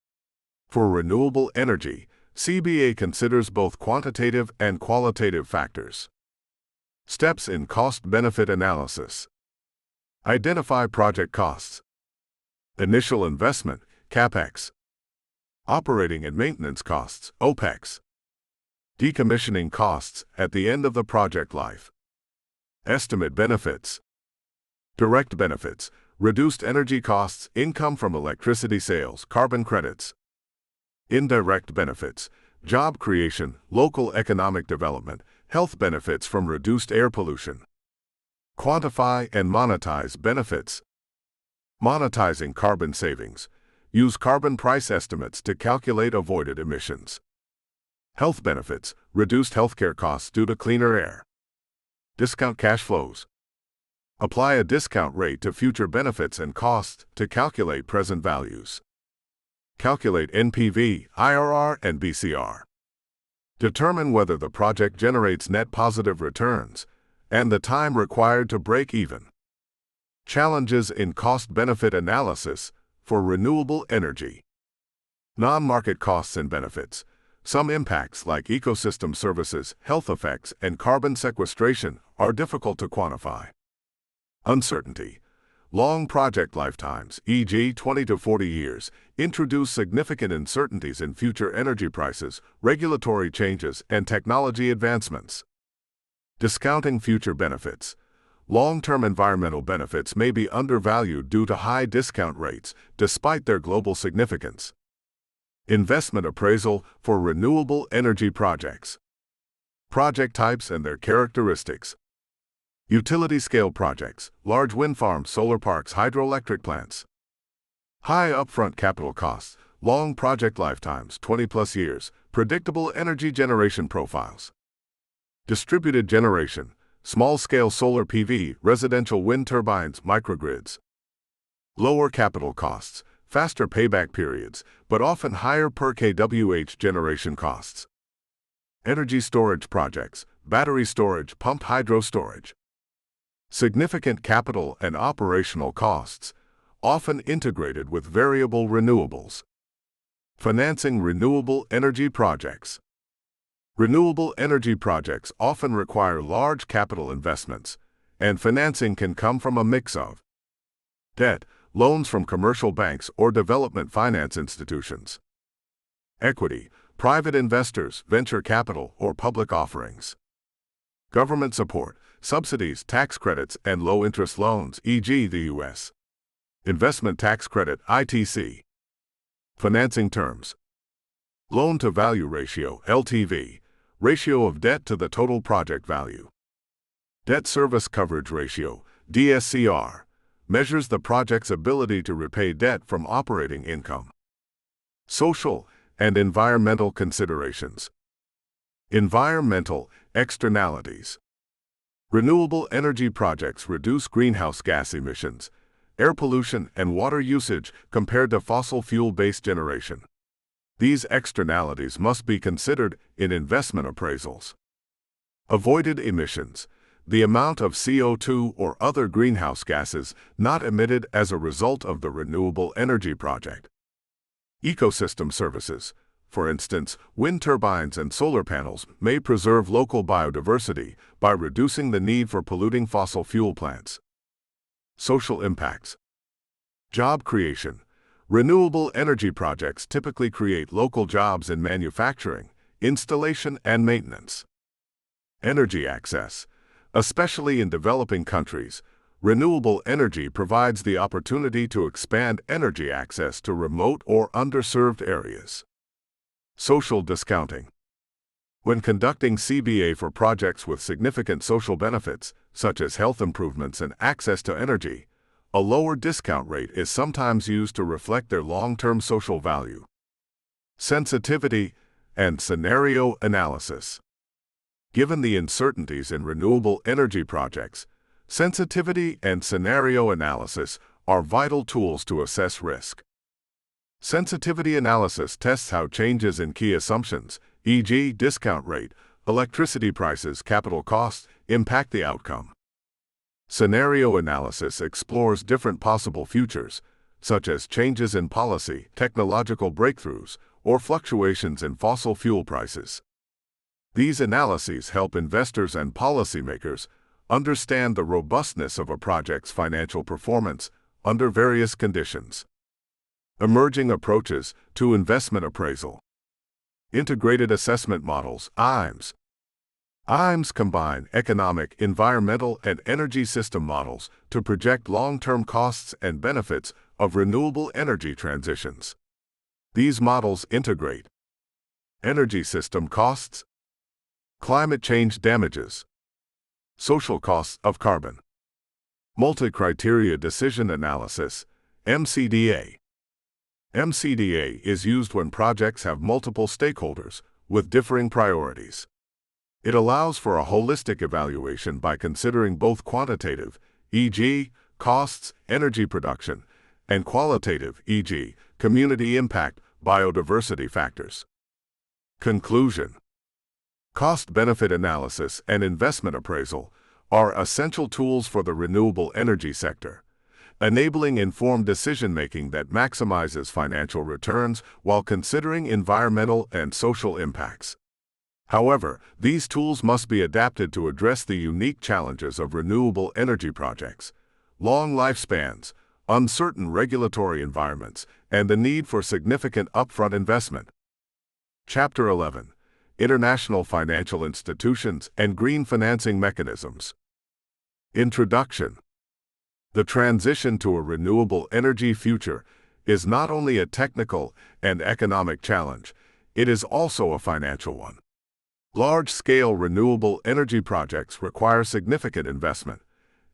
For renewable energy, CBA considers both quantitative and qualitative factors. Steps in cost-benefit analysis. Identify project costs. Initial investment, CapEx. Operating and maintenance costs, OpEx. Decommissioning costs at the end of the project life. Estimate benefits. Direct benefits, reduced energy costs, income from electricity sales, carbon credits. Indirect benefits, job creation, local economic development, health benefits from reduced air pollution. Quantify and monetize benefits. Monetizing carbon savings. Use carbon price estimates to calculate avoided emissions. Health benefits, reduced healthcare costs due to cleaner air. Discount cash flows. Apply a discount rate to future benefits and costs to calculate present values. Calculate NPV, IRR, and BCR. Determine whether the project generates net positive returns and the time required to break even. Challenges in cost-benefit analysis for renewable energy. Non-market costs and benefits. Some impacts like ecosystem services, health effects, and carbon sequestration are difficult to quantify. Uncertainty. Long project lifetimes, e.g. 20 to 40 years, introduce significant uncertainties in future energy prices, regulatory changes, and technology advancements. Discounting future benefits. Long-term environmental benefits may be undervalued due to high discount rates, despite their global significance. Investment appraisal for renewable energy projects. Project types and their characteristics. Utility-scale projects, large wind farms, solar parks, hydroelectric plants. High upfront capital costs, long project lifetimes, 20+ years, predictable energy generation profiles. Distributed generation, small-scale solar PV, residential wind turbines, microgrids. Lower capital costs, faster payback periods, but often higher per kWh generation costs. Energy storage projects, battery storage, pumped hydro storage. Significant capital and operational costs, often integrated with variable renewables. Financing renewable energy projects. Renewable energy projects often require large capital investments, and financing can come from a mix of debt, loans from commercial banks or development finance institutions. Equity, private investors, venture capital, or public offerings. Government support, subsidies, tax credits, and low-interest loans, e.g. the U.S. Investment Tax Credit, ITC. Financing terms. Loan-to-value ratio, LTV, ratio of debt to the total project value. Debt service coverage ratio, DSCR, measures the project's ability to repay debt from operating income. Social and environmental considerations. Environmental externalities. Renewable energy projects reduce greenhouse gas emissions, air pollution, and water usage compared to fossil fuel-based generation. These externalities must be considered in investment appraisals. Avoided emissions, the amount of CO2 or other greenhouse gases not emitted as a result of the renewable energy project. Ecosystem services. For instance, wind turbines and solar panels may preserve local biodiversity by reducing the need for polluting fossil fuel plants. Social impacts. Job creation. Renewable energy projects typically create local jobs in manufacturing, installation, and maintenance. Energy access. Especially in developing countries, renewable energy provides the opportunity to expand energy access to remote or underserved areas. Social discounting. When conducting CBA for projects with significant social benefits, such as health improvements and access to energy, a lower discount rate is sometimes used to reflect their long-term social value. Sensitivity and scenario analysis. Given the uncertainties in renewable energy projects, sensitivity and scenario analysis are vital tools to assess risk. Sensitivity analysis tests how changes in key assumptions, e.g. discount rate, electricity prices, capital costs, impact the outcome. Scenario analysis explores different possible futures, such as changes in policy, technological breakthroughs, or fluctuations in fossil fuel prices. These analyses help investors and policymakers understand the robustness of a project's financial performance under various conditions. Emerging approaches to investment appraisal. Integrated assessment models, IAMs. IAMs combine economic, environmental, and energy system models to project long-term costs and benefits of renewable energy transitions. These models integrate energy system costs, climate change damages, social costs of carbon, multi-criteria decision analysis, MCDA. MCDA is used when projects have multiple stakeholders with differing priorities. It allows for a holistic evaluation by considering both quantitative, e.g., costs, energy production, and qualitative, e.g., community impact, biodiversity factors. Conclusion. Cost-benefit analysis and investment appraisal are essential tools for the renewable energy sector, enabling informed decision-making that maximizes financial returns while considering environmental and social impacts. However, these tools must be adapted to address the unique challenges of renewable energy projects: long lifespans, uncertain regulatory environments, and the need for significant upfront investment. Chapter 11: International Financial Institutions and Green Financing Mechanisms. Introduction. The transition to a renewable energy future is not only a technical and economic challenge, it is also a financial one. Large-scale renewable energy projects require significant investment,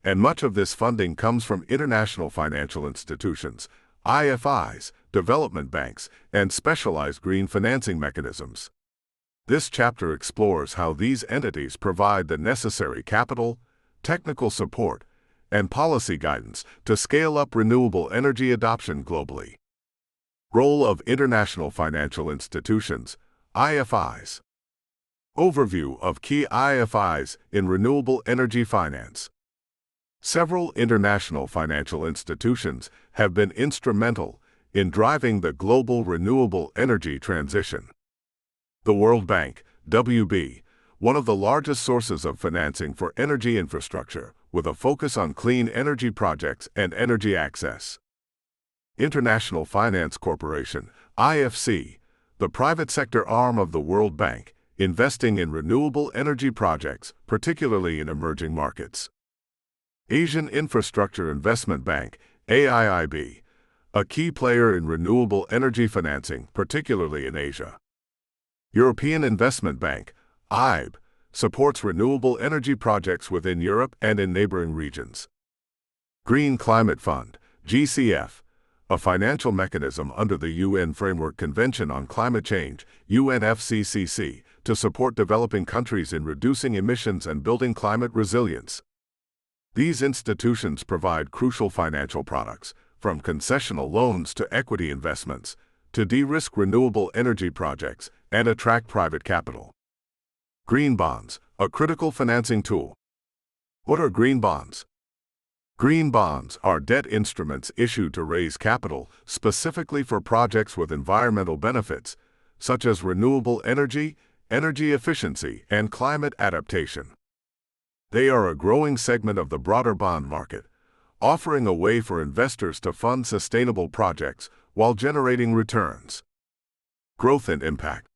and much of this funding comes from international financial institutions, IFIs, development banks, and specialized green financing mechanisms. This chapter explores how these entities provide the necessary capital, technical support, and policy guidance to scale up renewable energy adoption globally. Role of international financial institutions, IFIs. Overview of key IFIs in renewable energy finance. Several international financial institutions have been instrumental in driving the global renewable energy transition. The World Bank, WB, one of the largest sources of financing for energy infrastructure, with a focus on clean energy projects and energy access. International Finance Corporation, IFC, the private sector arm of the World Bank, investing in renewable energy projects, particularly in emerging markets. Asian Infrastructure Investment Bank, AIIB, a key player in renewable energy financing, particularly in Asia. European Investment Bank, EIB, supports renewable energy projects within Europe and in neighboring regions. Green Climate Fund, GCF, a financial mechanism under the UN Framework Convention on Climate Change, UNFCCC, to support developing countries in reducing emissions and building climate resilience. These institutions provide crucial financial products, from concessional loans to equity investments, to de-risk renewable energy projects and attract private capital. Green bonds, a critical financing tool. What are green bonds? Green bonds are debt instruments issued to raise capital specifically for projects with environmental benefits, such as renewable energy, energy efficiency, and climate adaptation. They are a growing segment of the broader bond market, offering a way for investors to fund sustainable projects while generating returns. Growth and impact.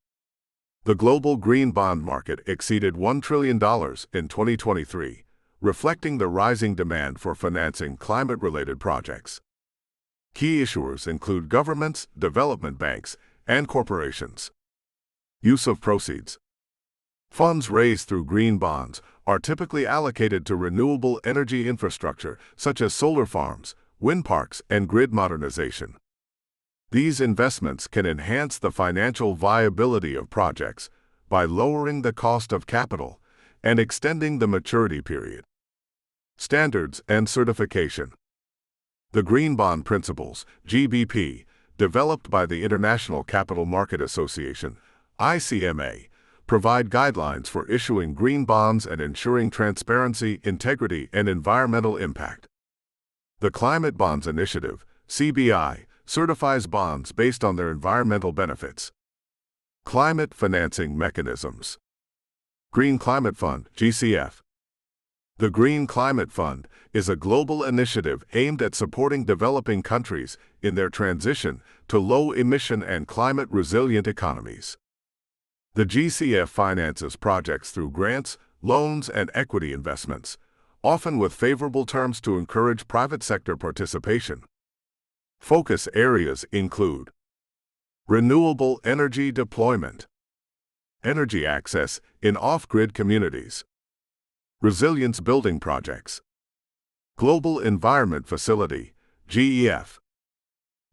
The global green bond market exceeded $1 trillion in 2023, reflecting the rising demand for financing climate-related projects. Key issuers include governments, development banks, and corporations. Use of proceeds. Funds raised through green bonds are typically allocated to renewable energy infrastructure such as solar farms, wind parks, and grid modernization. These investments can enhance the financial viability of projects by lowering the cost of capital and extending the maturity period. Standards and certification. The Green Bond Principles, GBP, developed by the International Capital Market Association, ICMA, provide guidelines for issuing green bonds and ensuring transparency, integrity, and environmental impact. The Climate Bonds Initiative, CBI, certifies bonds based on their environmental benefits. Climate financing mechanisms. Green Climate Fund, GCF. The Green Climate Fund is a global initiative aimed at supporting developing countries in their transition to low-emission and climate-resilient economies. The GCF finances projects through grants, loans, and equity investments, often with favorable terms to encourage private sector participation. Focus areas include renewable energy deployment, energy access in off-grid communities, resilience building projects, Global Environment Facility, GEF.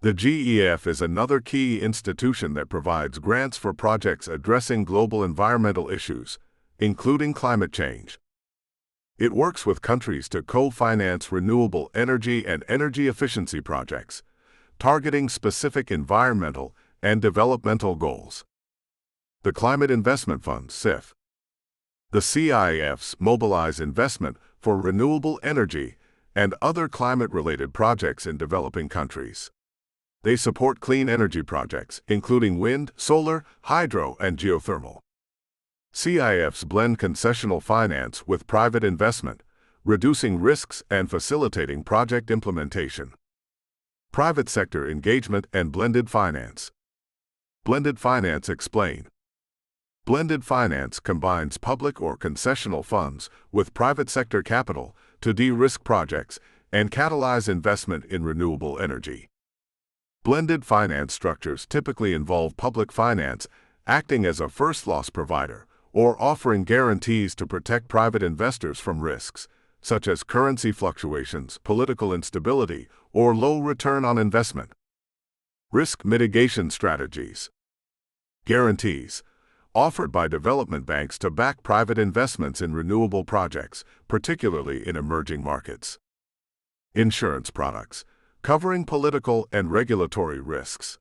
The GEF is another key institution that provides grants for projects addressing global environmental issues, including climate change. It works with countries to co-finance renewable energy and energy efficiency projects, targeting specific environmental and developmental goals. The Climate Investment Fund, CIF. The CIFs mobilize investment for renewable energy and other climate-related projects in developing countries. They support clean energy projects, including wind, solar, hydro, and geothermal. CIFs blend concessional finance with private investment, reducing risks and facilitating project implementation. Private sector engagement and blended finance. Blended finance explain. Blended finance combines public or concessional funds with private sector capital to de-risk projects and catalyze investment in renewable energy. Blended finance structures typically involve public finance acting as a first loss provider or offering guarantees to protect private investors from risks, such as currency fluctuations, political instability, or low return on investment. Risk mitigation strategies. Guarantees, offered by development banks to back private investments in renewable projects, particularly in emerging markets. Insurance products, covering political and regulatory risks.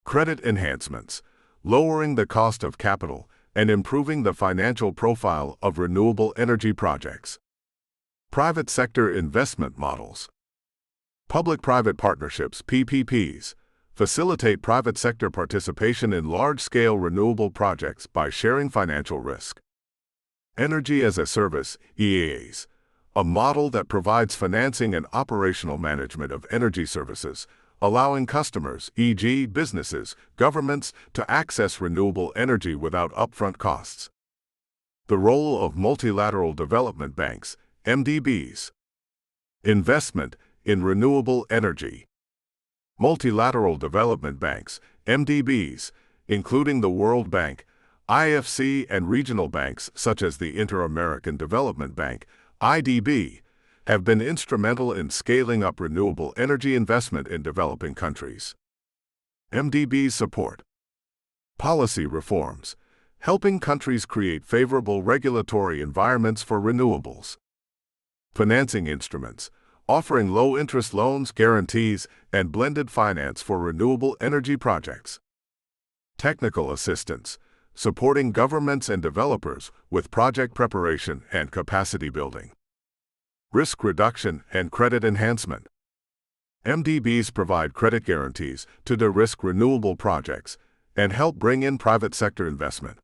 Credit enhancements, lowering the cost of capital and improving the financial profile of renewable energy projects. Private sector investment models. Public-private partnerships, PPPs, facilitate private sector participation in large-scale renewable projects by sharing financial risk. Energy as a Service, EAS, a model that provides financing and operational management of energy services, allowing customers, e.g., businesses, governments, to access renewable energy without upfront costs. The role of multilateral development banks, MDBs. Investment in renewable energy. Multilateral development banks, MDBs, including the World Bank, IFC, and regional banks such as the Inter-American Development Bank, IDB, have been instrumental in scaling up renewable energy investment in developing countries. MDBs support policy reforms, helping countries create favorable regulatory environments for renewables. Financing instruments, offering low-interest loans, guarantees, and blended finance for renewable energy projects. Technical assistance, supporting governments and developers with project preparation and capacity building. Risk reduction and credit enhancement. MDBs provide credit guarantees to de-risk renewable projects and help bring in private sector investment.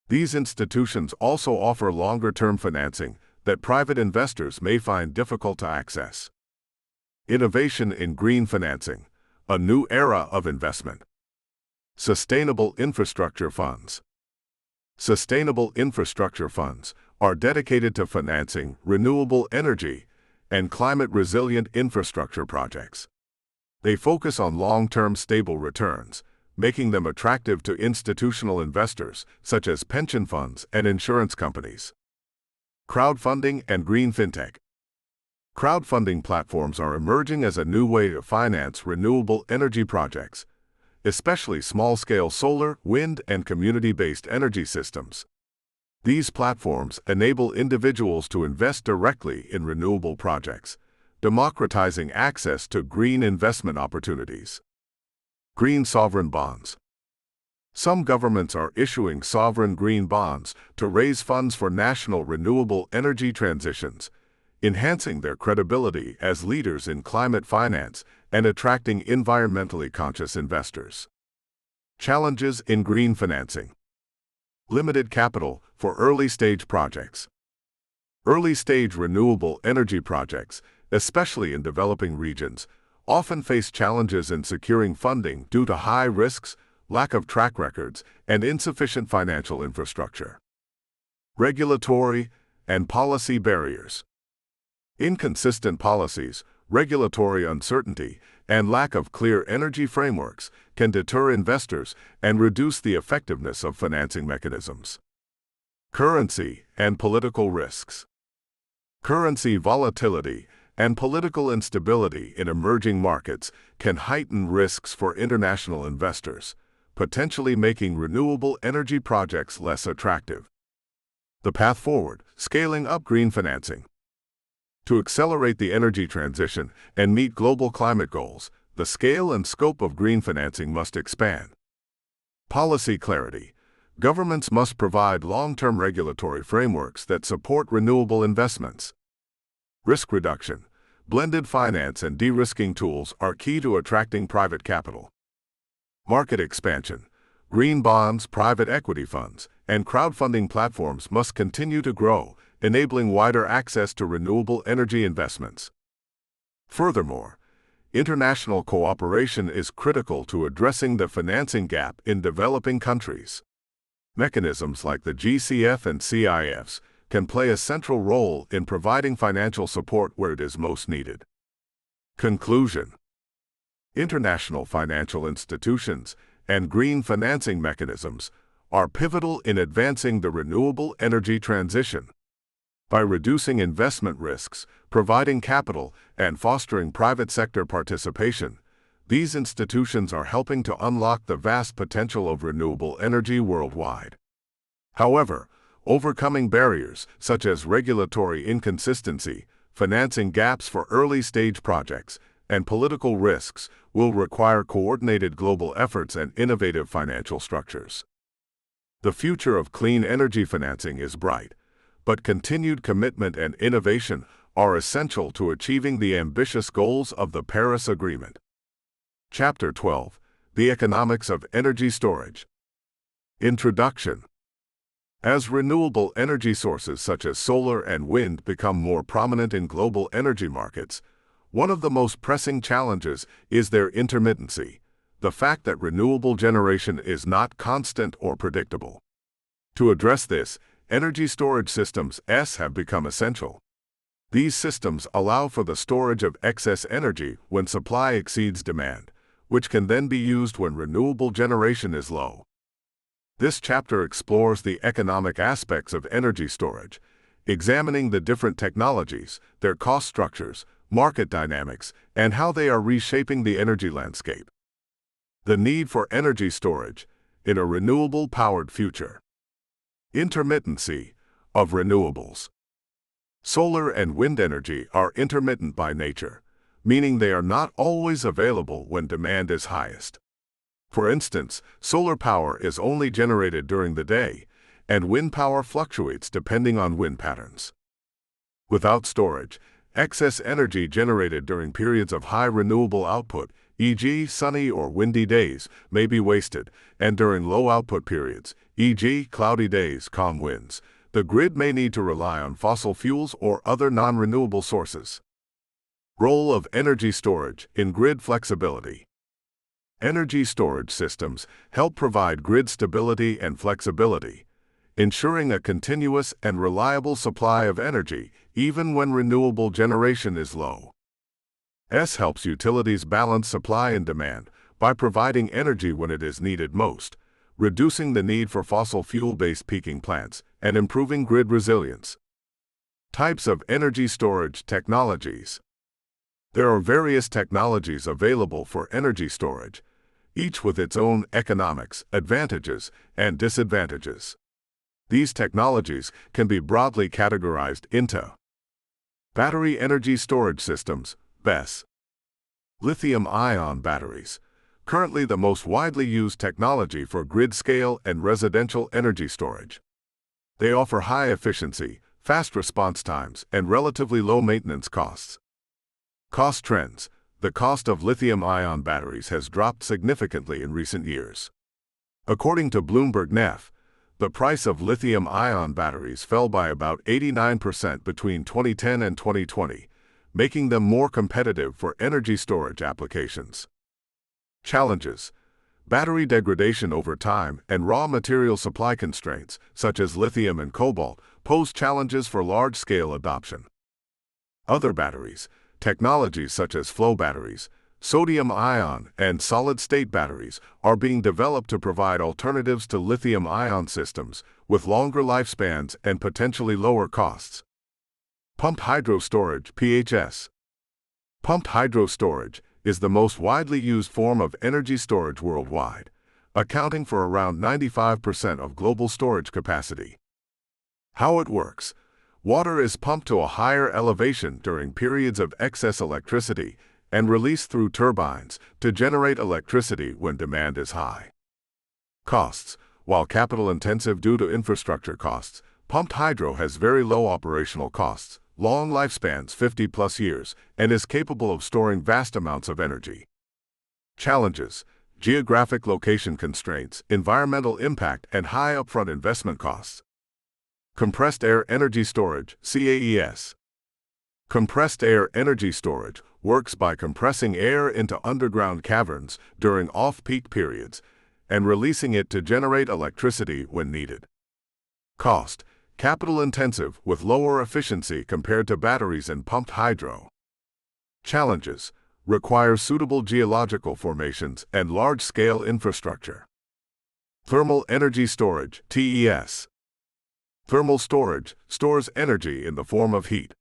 These institutions also offer longer-term financing that private investors may find difficult to access. Innovation in green financing, a new era of investment. Sustainable infrastructure funds. Sustainable infrastructure funds are dedicated to financing renewable energy and climate-resilient infrastructure projects. They focus on long-term stable returns, making them attractive to institutional investors such as pension funds and insurance companies. Crowdfunding and green fintech. Crowdfunding platforms are emerging as a new way to finance renewable energy projects, especially small-scale solar, wind, and community-based energy systems. These platforms enable individuals to invest directly in renewable projects, democratizing access to green investment opportunities. Green sovereign bonds. Some governments are issuing sovereign green bonds to raise funds for national renewable energy transitions, enhancing their credibility as leaders in climate finance and attracting environmentally conscious investors. Challenges in green financing. Limited capital for early-stage projects. Early-stage renewable energy projects, especially in developing regions, often face challenges in securing funding due to high risks, lack of track records, and insufficient financial infrastructure. Regulatory and policy barriers. Inconsistent policies, regulatory uncertainty, and lack of clear energy frameworks can deter investors and reduce the effectiveness of financing mechanisms. Currency and political risks. Currency volatility and political instability in emerging markets can heighten risks for international investors, potentially making renewable energy projects less attractive. The path forward: scaling up green financing. To accelerate the energy transition and meet global climate goals, the scale and scope of green financing must expand. Policy clarity. Governments must provide long-term regulatory frameworks that support renewable investments. Risk reduction. Blended finance and de-risking tools are key to attracting private capital. Market expansion. Green bonds, private equity funds, and crowdfunding platforms must continue to grow, enabling wider access to renewable energy investments. Furthermore, international cooperation is critical to addressing the financing gap in developing countries. Mechanisms like the GCF and CIFs can play a central role in providing financial support where it is most needed. Conclusion. International financial institutions and green financing mechanisms are pivotal in advancing the renewable energy transition. By reducing investment risks, providing capital, and fostering private sector participation, these institutions are helping to unlock the vast potential of renewable energy worldwide. However, overcoming barriers such as regulatory inconsistency, financing gaps for early-stage projects, and political risks will require coordinated global efforts and innovative financial structures. The future of clean energy financing is bright, but continued commitment and innovation are essential to achieving the ambitious goals of the Paris Agreement. Chapter 12. The Economics of Energy Storage. Introduction. As renewable energy sources such as solar and wind become more prominent in global energy markets, one of the most pressing challenges is their intermittency, the fact that renewable generation is not constant or predictable. To address this, energy storage systems have become essential. These systems allow for the storage of excess energy when supply exceeds demand, which can then be used when renewable generation is low. This chapter explores the economic aspects of energy storage, examining the different technologies, their cost structures, market dynamics, and how they are reshaping the energy landscape. The need for energy storage in a renewable-powered future. Intermittency of renewables. Solar and wind energy are intermittent by nature, meaning they are not always available when demand is highest. For instance, solar power is only generated during the day, and wind power fluctuates depending on wind patterns. Without storage, excess energy generated during periods of high renewable output, e.g. sunny or windy days, may be wasted, and during low output periods, e.g. cloudy days, calm winds, the grid may need to rely on fossil fuels or other non-renewable sources. Role of energy storage in grid flexibility. Energy storage systems help provide grid stability and flexibility, ensuring a continuous and reliable supply of energy even when renewable generation is low. S helps utilities balance supply and demand by providing energy when it is needed most, reducing the need for fossil fuel-based peaking plants, and improving grid resilience. Types of energy storage technologies. There are various technologies available for energy storage, each with its own economics, advantages, and disadvantages. These technologies can be broadly categorized into battery energy storage systems, BESS. Lithium-ion batteries, currently the most widely used technology for grid-scale and residential energy storage. They offer high efficiency, fast response times, and relatively low maintenance costs. Cost trends. The cost of lithium-ion batteries has dropped significantly in recent years. According to Bloomberg NEF, the price of lithium-ion batteries fell by about 89% between 2010 and 2020, making them more competitive for energy storage applications. Challenges. Battery degradation over time and raw material supply constraints, such as lithium and cobalt, pose challenges for large-scale adoption. Other batteries. Technologies such as flow batteries, sodium-ion, and solid-state batteries are being developed to provide alternatives to lithium-ion systems with longer lifespans and potentially lower costs. Pumped hydro storage, PHS. Pumped hydro storage is the most widely used form of energy storage worldwide, accounting for around 95% of global storage capacity. How it works. Water is pumped to a higher elevation during periods of excess electricity and released through turbines to generate electricity when demand is high. Costs. While capital-intensive due to infrastructure costs, pumped hydro has very low operational costs, long lifespans 50 plus years, and is capable of storing vast amounts of energy. Challenges: geographic location constraints, environmental impact, and high upfront investment costs. Compressed air energy storage, CAES. Compressed air energy storage works by compressing air into underground caverns during off-peak periods and releasing it to generate electricity when needed. Cost: capital-intensive with lower efficiency compared to batteries and pumped hydro. Challenges: require suitable geological formations and large-scale infrastructure. Thermal energy storage, TES. Thermal storage stores energy in the form of heat.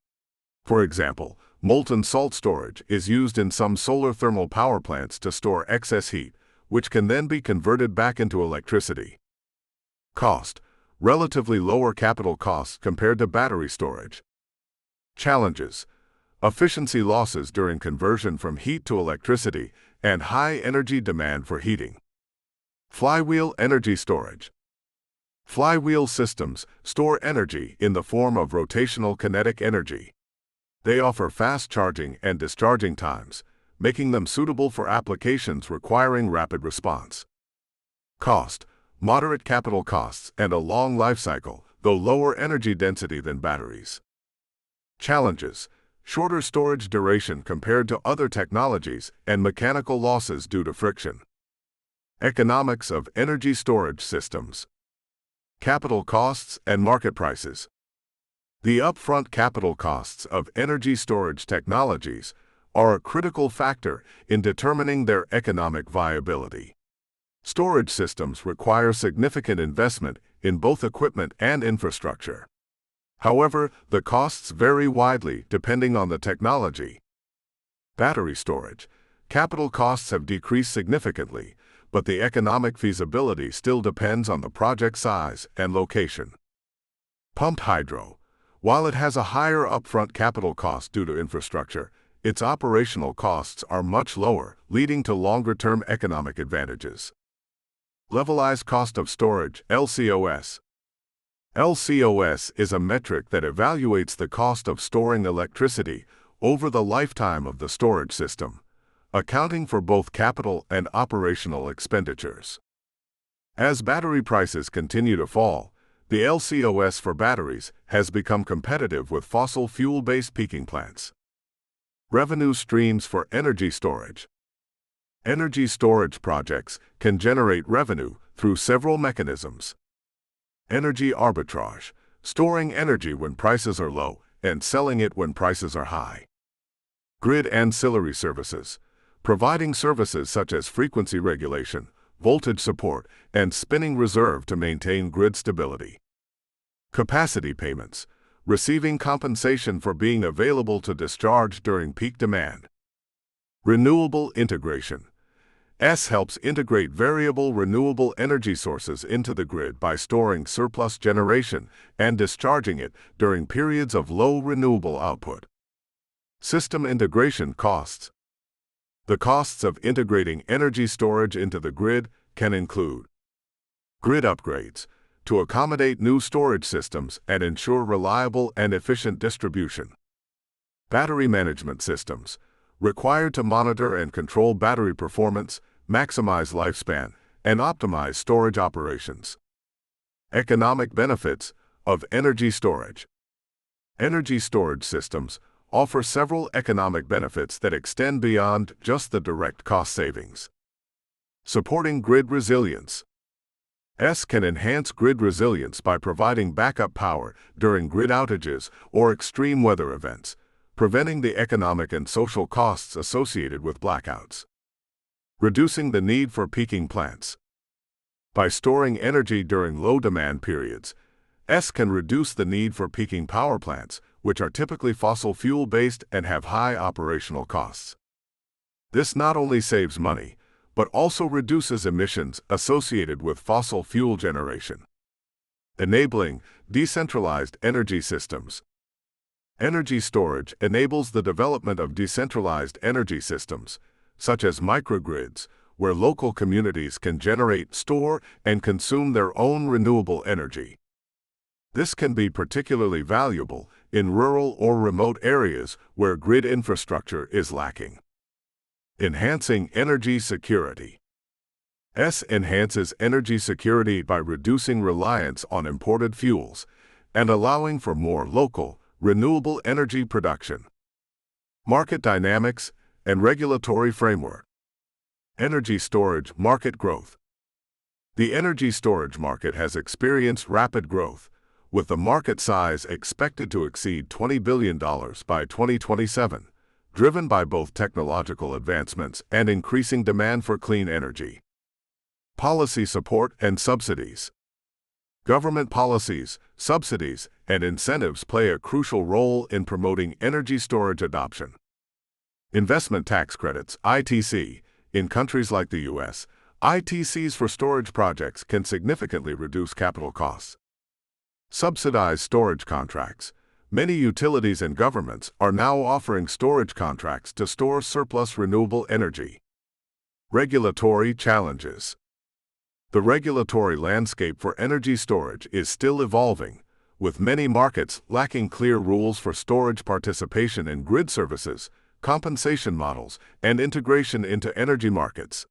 For example, molten salt storage is used in some solar thermal power plants to store excess heat, which can then be converted back into electricity. Cost: relatively lower capital costs compared to battery storage. Challenges: efficiency losses during conversion from heat to electricity and high energy demand for heating. Flywheel energy storage. Flywheel systems store energy in the form of rotational kinetic energy. They offer fast charging and discharging times, making them suitable for applications requiring rapid response. Cost: moderate capital costs and a long life cycle, though lower energy density than batteries. Challenges: shorter storage duration compared to other technologies and mechanical losses due to friction. Economics of energy storage systems. Capital costs and market prices. The upfront capital costs of energy storage technologies are a critical factor in determining their economic viability. Storage systems require significant investment in both equipment and infrastructure. However, the costs vary widely depending on the technology. Battery storage. Capital costs have decreased significantly, but the economic feasibility still depends on the project size and location. Pumped hydro. While it has a higher upfront capital cost due to infrastructure, its operational costs are much lower, leading to longer-term economic advantages. Levelized cost of storage, LCOS. LCOS is a metric that evaluates the cost of storing electricity over the lifetime of the storage system, accounting for both capital and operational expenditures. As battery prices continue to fall, the LCOS for batteries has become competitive with fossil fuel-based peaking plants. Revenue streams for energy storage. Energy storage projects can generate revenue through several mechanisms. Energy arbitrage, storing energy when prices are low and selling it when prices are high. Grid ancillary services, providing services such as frequency regulation, voltage support, and spinning reserve to maintain grid stability. Capacity payments, receiving compensation for being available to discharge during peak demand. Renewable integration. S helps integrate variable renewable energy sources into the grid by storing surplus generation and discharging it during periods of low renewable output. System integration costs. The costs of integrating energy storage into the grid can include grid upgrades to accommodate new storage systems and ensure reliable and efficient distribution. Battery management systems, required to monitor and control battery performance, maximize lifespan, and optimize storage operations. Economic benefits of energy storage. Energy storage systems offer several economic benefits that extend beyond just the direct cost savings. Supporting grid resilience. S can enhance grid resilience by providing backup power during grid outages or extreme weather events, preventing the economic and social costs associated with blackouts. Reducing the need for peaking plants. By storing energy during low demand periods, S can reduce the need for peaking power plants, which are typically fossil fuel-based and have high operational costs. This not only saves money, but also reduces emissions associated with fossil fuel generation. Enabling decentralized energy systems. Energy storage enables the development of decentralized energy systems, such as microgrids, where local communities can generate, store, and consume their own renewable energy. This can be particularly valuable in rural or remote areas where grid infrastructure is lacking. Enhancing energy security. S enhances energy security by reducing reliance on imported fuels and allowing for more local, renewable energy production. Market dynamics and regulatory framework. Energy storage market growth. The energy storage market has experienced rapid growth, with the market size expected to exceed $20 billion by 2027, driven by both technological advancements and increasing demand for clean energy. Policy support and subsidies. Government policies, subsidies, and incentives play a crucial role in promoting energy storage adoption. Investment tax credits, ITC. In countries like the U.S., ITCs for storage projects can significantly reduce capital costs. Subsidized storage contracts. Many utilities and governments are now offering storage contracts to store surplus renewable energy. Regulatory challenges. The regulatory landscape for energy storage is still evolving, with many markets lacking clear rules for storage participation in grid services, compensation models, and integration into energy markets.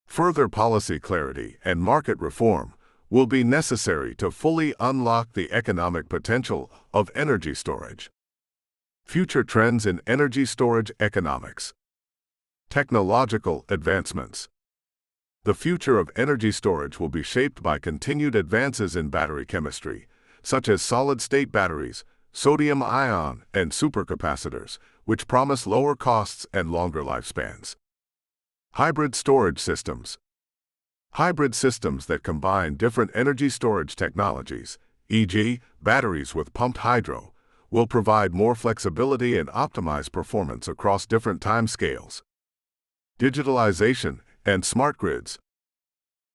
Further policy clarity and market reform will be necessary to fully unlock the economic potential of energy storage. Future trends in energy storage economics. Technological advancements. The future of energy storage will be shaped by continued advances in battery chemistry, such as solid-state batteries, sodium-ion, and supercapacitors, which promise lower costs and longer lifespans. Hybrid storage systems. Hybrid systems that combine different energy storage technologies, e.g., batteries with pumped hydro, will provide more flexibility and optimize performance across different timescales. Digitalization and smart grids.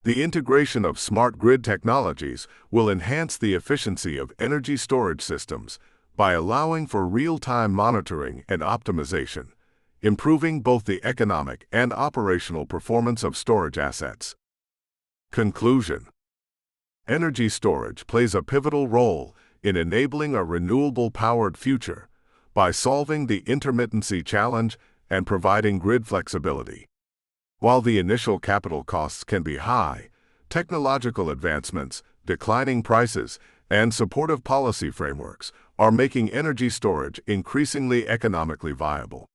The integration of smart grid technologies will enhance the efficiency of energy storage systems by allowing for real-time monitoring and optimization, improving both the economic and operational performance of storage assets. Conclusion. Energy storage plays a pivotal role in enabling a renewable-powered future by solving the intermittency challenge and providing grid flexibility. While the initial capital costs can be high, technological advancements, declining prices, and supportive policy frameworks are making energy storage increasingly economically viable.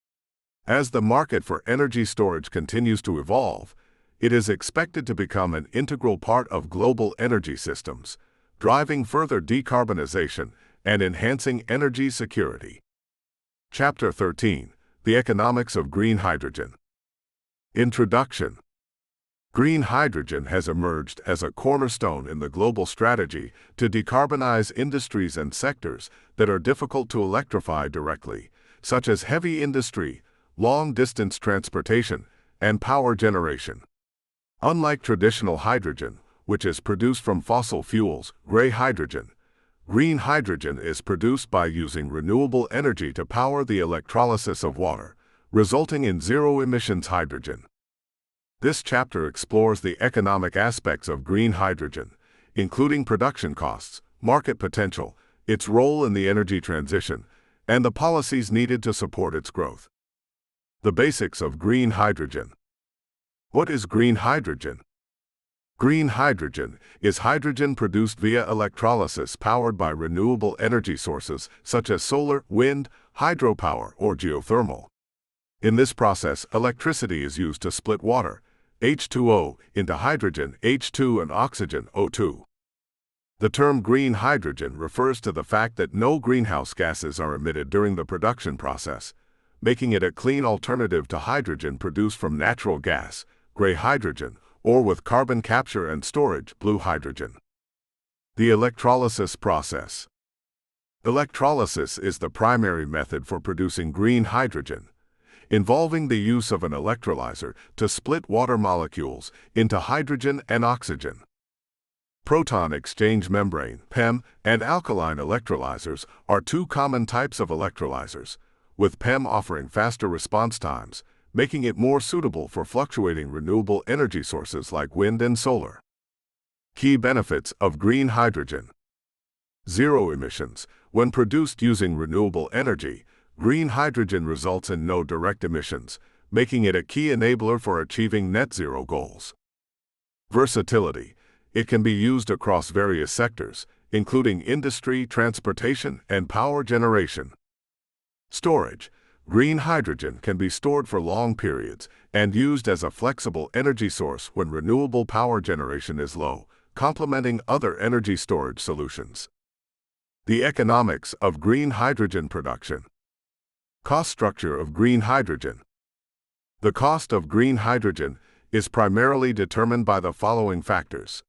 As the market for energy storage continues to evolve, it is expected to become an integral part of global energy systems, driving further decarbonization and enhancing energy security. Chapter 13. The Economics of Green Hydrogen. Introduction. Green hydrogen has emerged as a cornerstone in the global strategy to decarbonize industries and sectors that are difficult to electrify directly, such as heavy industry, long-distance transportation, and power generation. Unlike traditional hydrogen, which is produced from fossil fuels, green hydrogen is produced by using renewable energy to power the electrolysis of water, resulting in zero-emissions hydrogen. This chapter explores the economic aspects of green hydrogen, including production costs, market potential, its role in the energy transition, and the policies needed to support its growth. The basics of green hydrogen. What is green hydrogen? Green hydrogen is hydrogen produced via electrolysis powered by renewable energy sources such as solar, wind, hydropower, or geothermal. In this process, electricity is used to split water, H2O, into hydrogen, H2, and oxygen, O2. The term green hydrogen refers to the fact that no greenhouse gases are emitted during the production process, making it a clean alternative to hydrogen produced from natural gas, gray hydrogen, or with carbon capture and storage, blue hydrogen. The electrolysis process. Electrolysis is the primary method for producing green hydrogen, involving the use of an electrolyzer to split water molecules into hydrogen and oxygen. Proton exchange membrane (PEM) and alkaline electrolyzers are two common types of electrolyzers, with PEM offering faster response times, making it more suitable for fluctuating renewable energy sources like wind and solar. Key benefits of green hydrogen. zero emissions. When produced using renewable energy, green hydrogen results in no direct emissions, making it a key enabler for achieving net zero goals. Versatility. It can be used across various sectors, including industry, transportation, and power generation. Storage. Green hydrogen can be stored for long periods and used as a flexible energy source when renewable power generation is low, complementing other energy storage solutions. The economics of green hydrogen production. Cost structure of green hydrogen. The cost of green hydrogen is primarily determined by the following factors.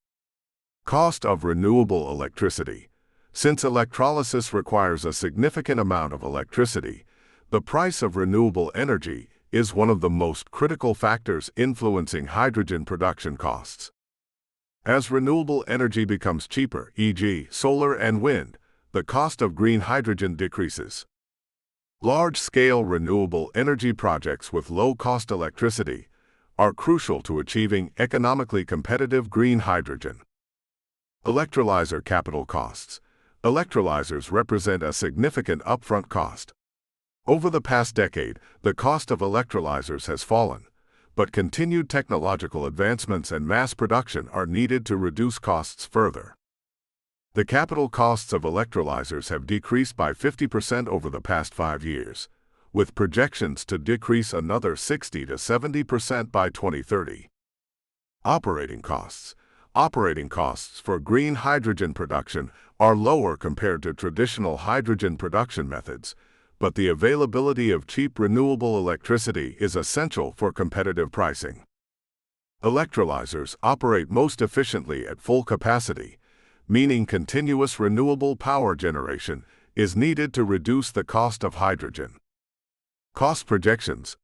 Cost of renewable electricity. Since electrolysis requires a significant amount of electricity, the price of renewable energy is one of the most critical factors influencing hydrogen production costs. As renewable energy becomes cheaper, e.g., solar and wind, the cost of green hydrogen decreases. Large-scale renewable energy projects with low-cost electricity are crucial to achieving economically competitive green hydrogen. Electrolyzer capital costs. Electrolyzers represent a significant upfront cost. Over the past decade, the cost of electrolyzers has fallen, but continued technological advancements and mass production are needed to reduce costs further. The capital costs of electrolyzers have decreased by 50% over the past 5 years, with projections to decrease another 60 to 70% by 2030. Operating costs. Operating costs for green hydrogen production are lower compared to traditional hydrogen production methods, but the availability of cheap renewable electricity is essential for competitive pricing. Electrolyzers operate most efficiently at full capacity, meaning continuous renewable power generation is needed to reduce the cost of hydrogen. Cost projections.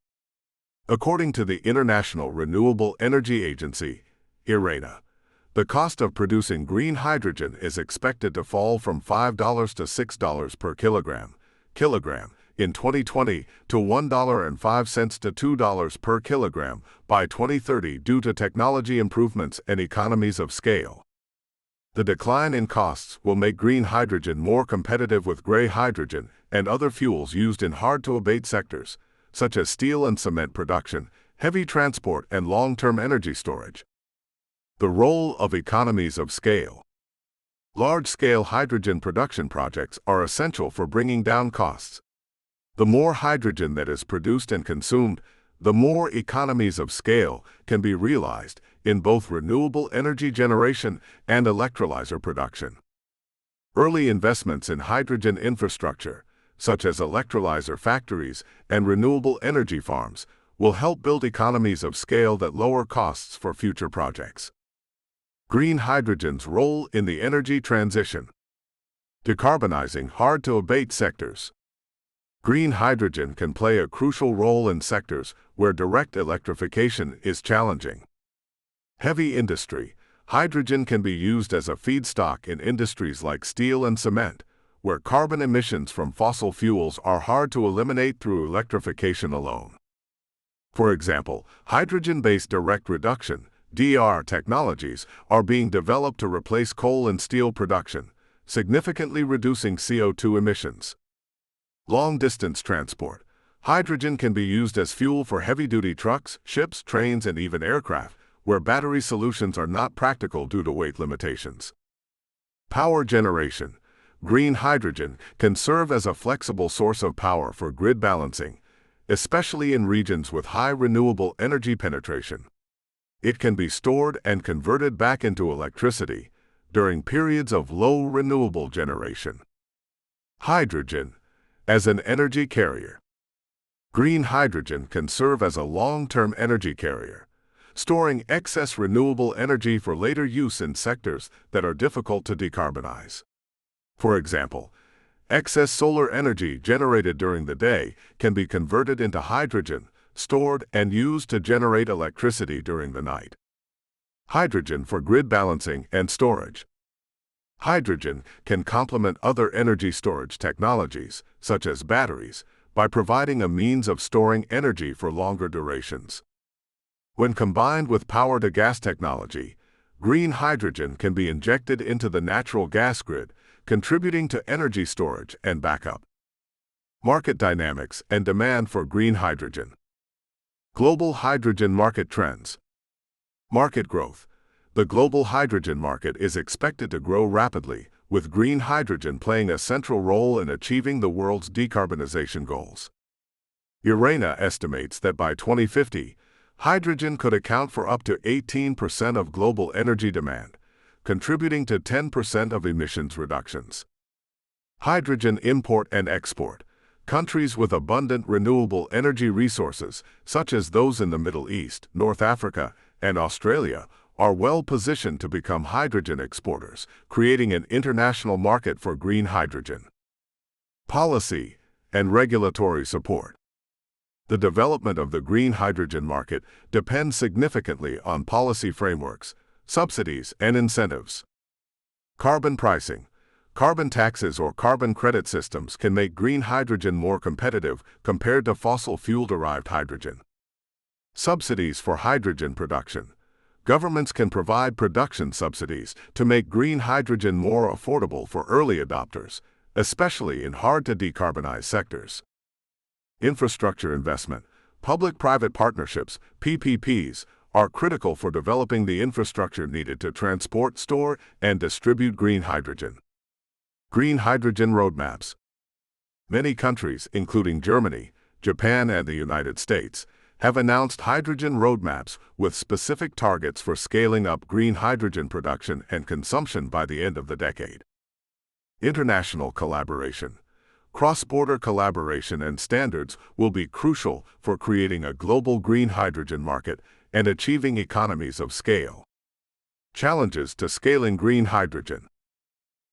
According to the International Renewable Energy Agency, IRENA, the cost of producing green hydrogen is expected to fall from $5 to $6 per kilogram in 2020 to $1.05 to $2 per kilogram by 2030 due to technology improvements and economies of scale. The decline in costs will make green hydrogen more competitive with gray hydrogen and other fuels used in hard-to-abate sectors, such as steel and cement production, heavy transport, and long-term energy storage. The role of economies of scale. Large-scale hydrogen production projects are essential for bringing down costs. The more hydrogen that is produced and consumed, the more economies of scale can be realized in both renewable energy generation and electrolyzer production. Early investments in hydrogen infrastructure, such as electrolyzer factories and renewable energy farms, will help build economies of scale that lower costs for future projects. Green hydrogen's role in the energy transition. Decarbonizing hard-to-abate sectors. Green hydrogen can play a crucial role in sectors where direct electrification is challenging. Heavy industry. Hydrogen can be used as a feedstock in industries like steel and cement, where carbon emissions from fossil fuels are hard to eliminate through electrification alone. For example, hydrogen-based direct reduction (DR) technologies are being developed to replace coal and steel production, significantly reducing CO2 emissions. Long-distance transport. Hydrogen can be used as fuel for heavy-duty trucks, ships, trains, and even aircraft, where battery solutions are not practical due to weight limitations. Power generation. Green hydrogen can serve as a flexible source of power for grid balancing, especially in regions with high renewable energy penetration. It can be stored and converted back into electricity during periods of low renewable generation. Hydrogen as an energy carrier. Green hydrogen can serve as a long-term energy carrier, storing excess renewable energy for later use in sectors that are difficult to decarbonize. For example, excess solar energy generated during the day can be converted into hydrogen, stored and used to generate electricity during the night. Hydrogen for grid balancing and storage. Hydrogen can complement other energy storage technologies, such as batteries, by providing a means of storing energy for longer durations. When combined with power-to-gas technology, green hydrogen can be injected into the natural gas grid, contributing to energy storage and backup. Market dynamics and demand for green hydrogen. Global hydrogen market trends. Market growth. The global hydrogen market is expected to grow rapidly, with green hydrogen playing a central role in achieving the world's decarbonization goals. IRENA estimates that by 2050, hydrogen could account for up to 18% of global energy demand, contributing to 10% of emissions reductions. Hydrogen import and export. Countries with abundant renewable energy resources, such as those in the Middle East, North Africa, and Australia, are well positioned to become hydrogen exporters, creating an international market for green hydrogen. Policy and regulatory support. The development of the green hydrogen market depends significantly on policy frameworks, subsidies, and incentives. Carbon pricing. Carbon taxes or carbon credit systems can make green hydrogen more competitive compared to fossil fuel-derived hydrogen. Subsidies for hydrogen production. Governments can provide production subsidies to make green hydrogen more affordable for early adopters, especially in hard-to-decarbonize sectors. Infrastructure investment. Public-private partnerships, PPPs, are critical for developing the infrastructure needed to transport, store, and distribute green hydrogen. Green hydrogen roadmaps. Many countries, including Germany, Japan, and the United States, have announced hydrogen roadmaps with specific targets for scaling up green hydrogen production and consumption by the end of the decade. International collaboration. Cross-border collaboration and standards will be crucial for creating a global green hydrogen market and achieving economies of scale. Challenges to scaling green hydrogen.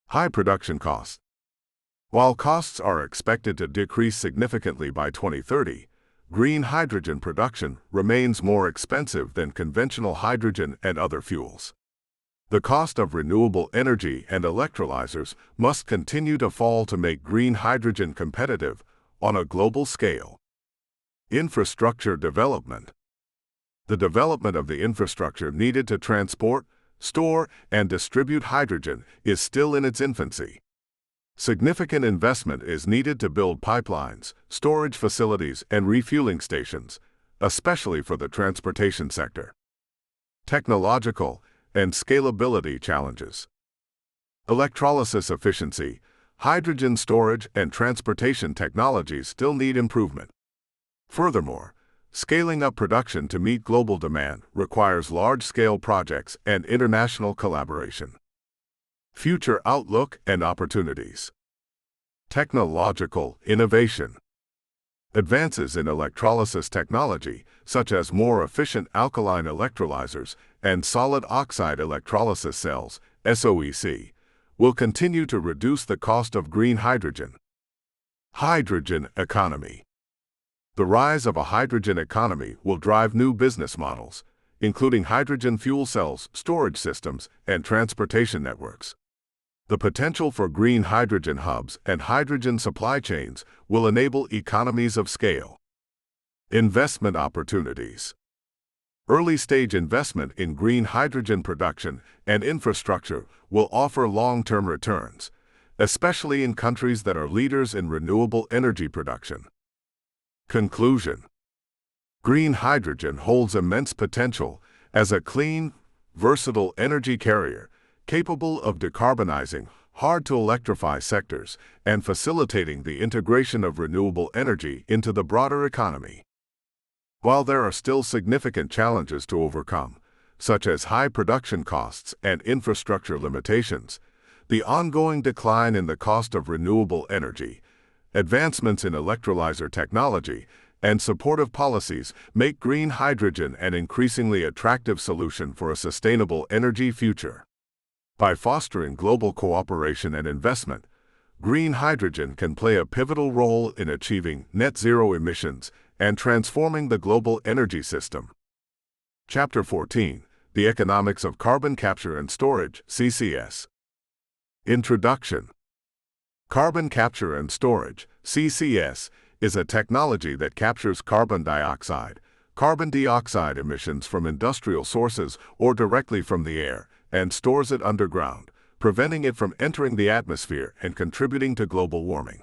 High production costs. While costs are expected to decrease significantly by 2030, green hydrogen production remains more expensive than conventional hydrogen and other fuels. The cost of renewable energy and electrolyzers must continue to fall to make green hydrogen competitive on a global scale. Infrastructure development. The development of the infrastructure needed to transport, store, and distribute hydrogen is still in its infancy. Significant investment is needed to build pipelines, storage facilities, and refueling stations, especially for the transportation sector. Technological and scalability challenges. Electrolysis efficiency. Hydrogen storage and transportation technologies still need improvement. Furthermore, scaling up production to meet global demand requires large-scale projects and international collaboration. Future outlook and opportunities. Technological innovation. Advances in electrolysis technology, such as more efficient alkaline electrolyzers and solid oxide electrolysis cells, SOEC, will continue to reduce the cost of green hydrogen. Hydrogen economy. The rise of a hydrogen economy will drive new business models, including hydrogen fuel cells, storage systems, and transportation networks. The potential for green hydrogen hubs and hydrogen supply chains will enable economies of scale. Investment opportunities. Early-stage investment in green hydrogen production and infrastructure will offer long-term returns, especially in countries that are leaders in renewable energy production. Conclusion. Green hydrogen holds immense potential as a clean, versatile energy carrier capable of decarbonizing hard-to-electrify sectors and facilitating the integration of renewable energy into the broader economy. While there are still significant challenges to overcome, such as high production costs and infrastructure limitations, the ongoing decline in the cost of renewable energy, advancements in electrolyzer technology, and supportive policies make green hydrogen an increasingly attractive solution for a sustainable energy future. By fostering global cooperation and investment, green hydrogen can play a pivotal role in achieving net zero emissions and transforming the global energy system. Chapter 14. The Economics of Carbon Capture and Storage, CCS. Introduction. Carbon capture and storage, CCS, is a technology that captures carbon dioxide emissions from industrial sources or directly from the air, and stores it underground, preventing it from entering the atmosphere and contributing to global warming.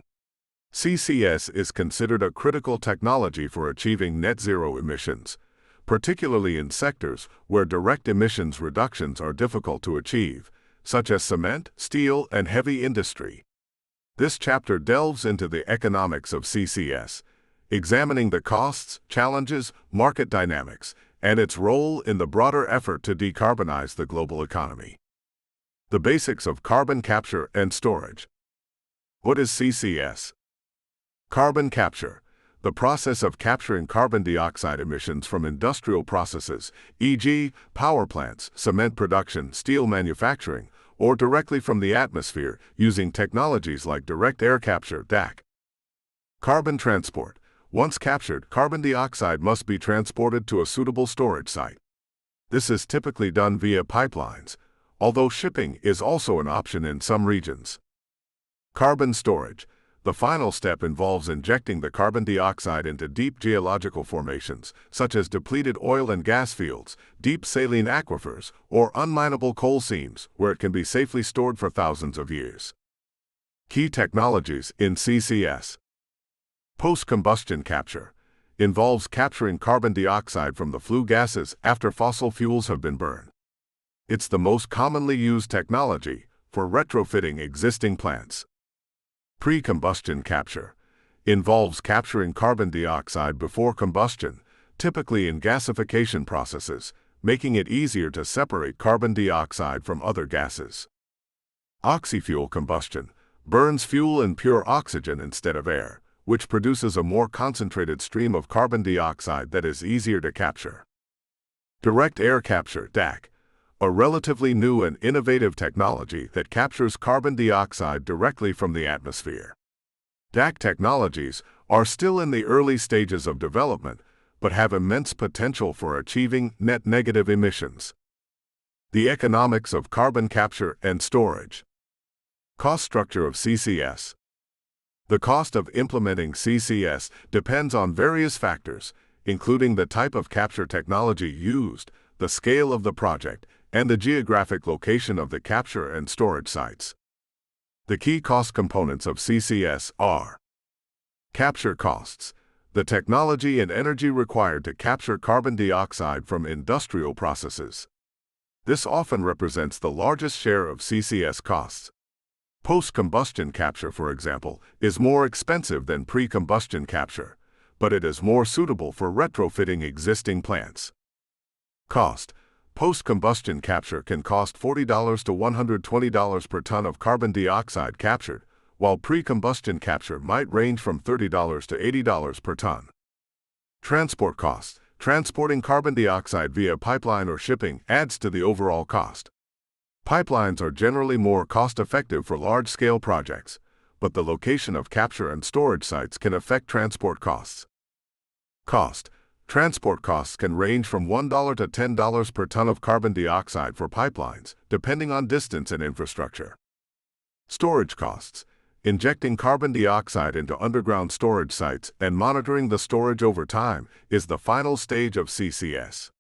CCS is considered a critical technology for achieving net zero emissions, particularly in sectors where direct emissions reductions are difficult to achieve, such as cement, steel, and heavy industry. This chapter delves into the economics of CCS, examining the costs, challenges, market dynamics, and its role in the broader effort to decarbonize the global economy. The basics of carbon capture and storage. What is CCS? Carbon capture, the process of capturing carbon dioxide emissions from industrial processes, e.g., power plants, cement production, steel manufacturing, or directly from the atmosphere using technologies like direct air capture (DAC). Carbon transport. Once captured, carbon dioxide must be transported to a suitable storage site. This is typically done via pipelines, although shipping is also an option in some regions. Carbon storage. The final step involves injecting the carbon dioxide into deep geological formations, such as depleted oil and gas fields, deep saline aquifers, or unminable coal seams, where it can be safely stored for thousands of years. Key technologies in CCS. Post-combustion capture involves capturing carbon dioxide from the flue gases after fossil fuels have been burned. It's the most commonly used technology for retrofitting existing plants. Pre-combustion capture involves capturing carbon dioxide before combustion, typically in gasification processes, making it easier to separate carbon dioxide from other gases. Oxyfuel combustion burns fuel in pure oxygen instead of air, which produces a more concentrated stream of carbon dioxide that is easier to capture. Direct air capture (DAC), a relatively new and innovative technology that captures carbon dioxide directly from the atmosphere. DAC technologies are still in the early stages of development, but have immense potential for achieving net negative emissions. The economics of carbon capture and storage. Cost structure of CCS. The cost of implementing CCS depends on various factors, including the type of capture technology used, the scale of the project, and the geographic location of the capture and storage sites. The key cost components of CCS are: capture costs, the technology and energy required to capture carbon dioxide from industrial processes. This often represents the largest share of CCS costs. Post-combustion capture, for example, is more expensive than pre-combustion capture, but it is more suitable for retrofitting existing plants. Cost. Post-combustion capture can cost $40 to $120 per ton of carbon dioxide captured, while pre-combustion capture might range from $30 to $80 per ton. Transport costs. Transporting carbon dioxide via pipeline or shipping adds to the overall cost. Pipelines are generally more cost-effective for large-scale projects, but the location of capture and storage sites can affect transport costs. Cost. Transport costs can range from $1 to $10 per ton of carbon dioxide for pipelines, depending on distance and infrastructure. Storage costs. Injecting carbon dioxide into underground storage sites and monitoring the storage over time is the final stage of CCS.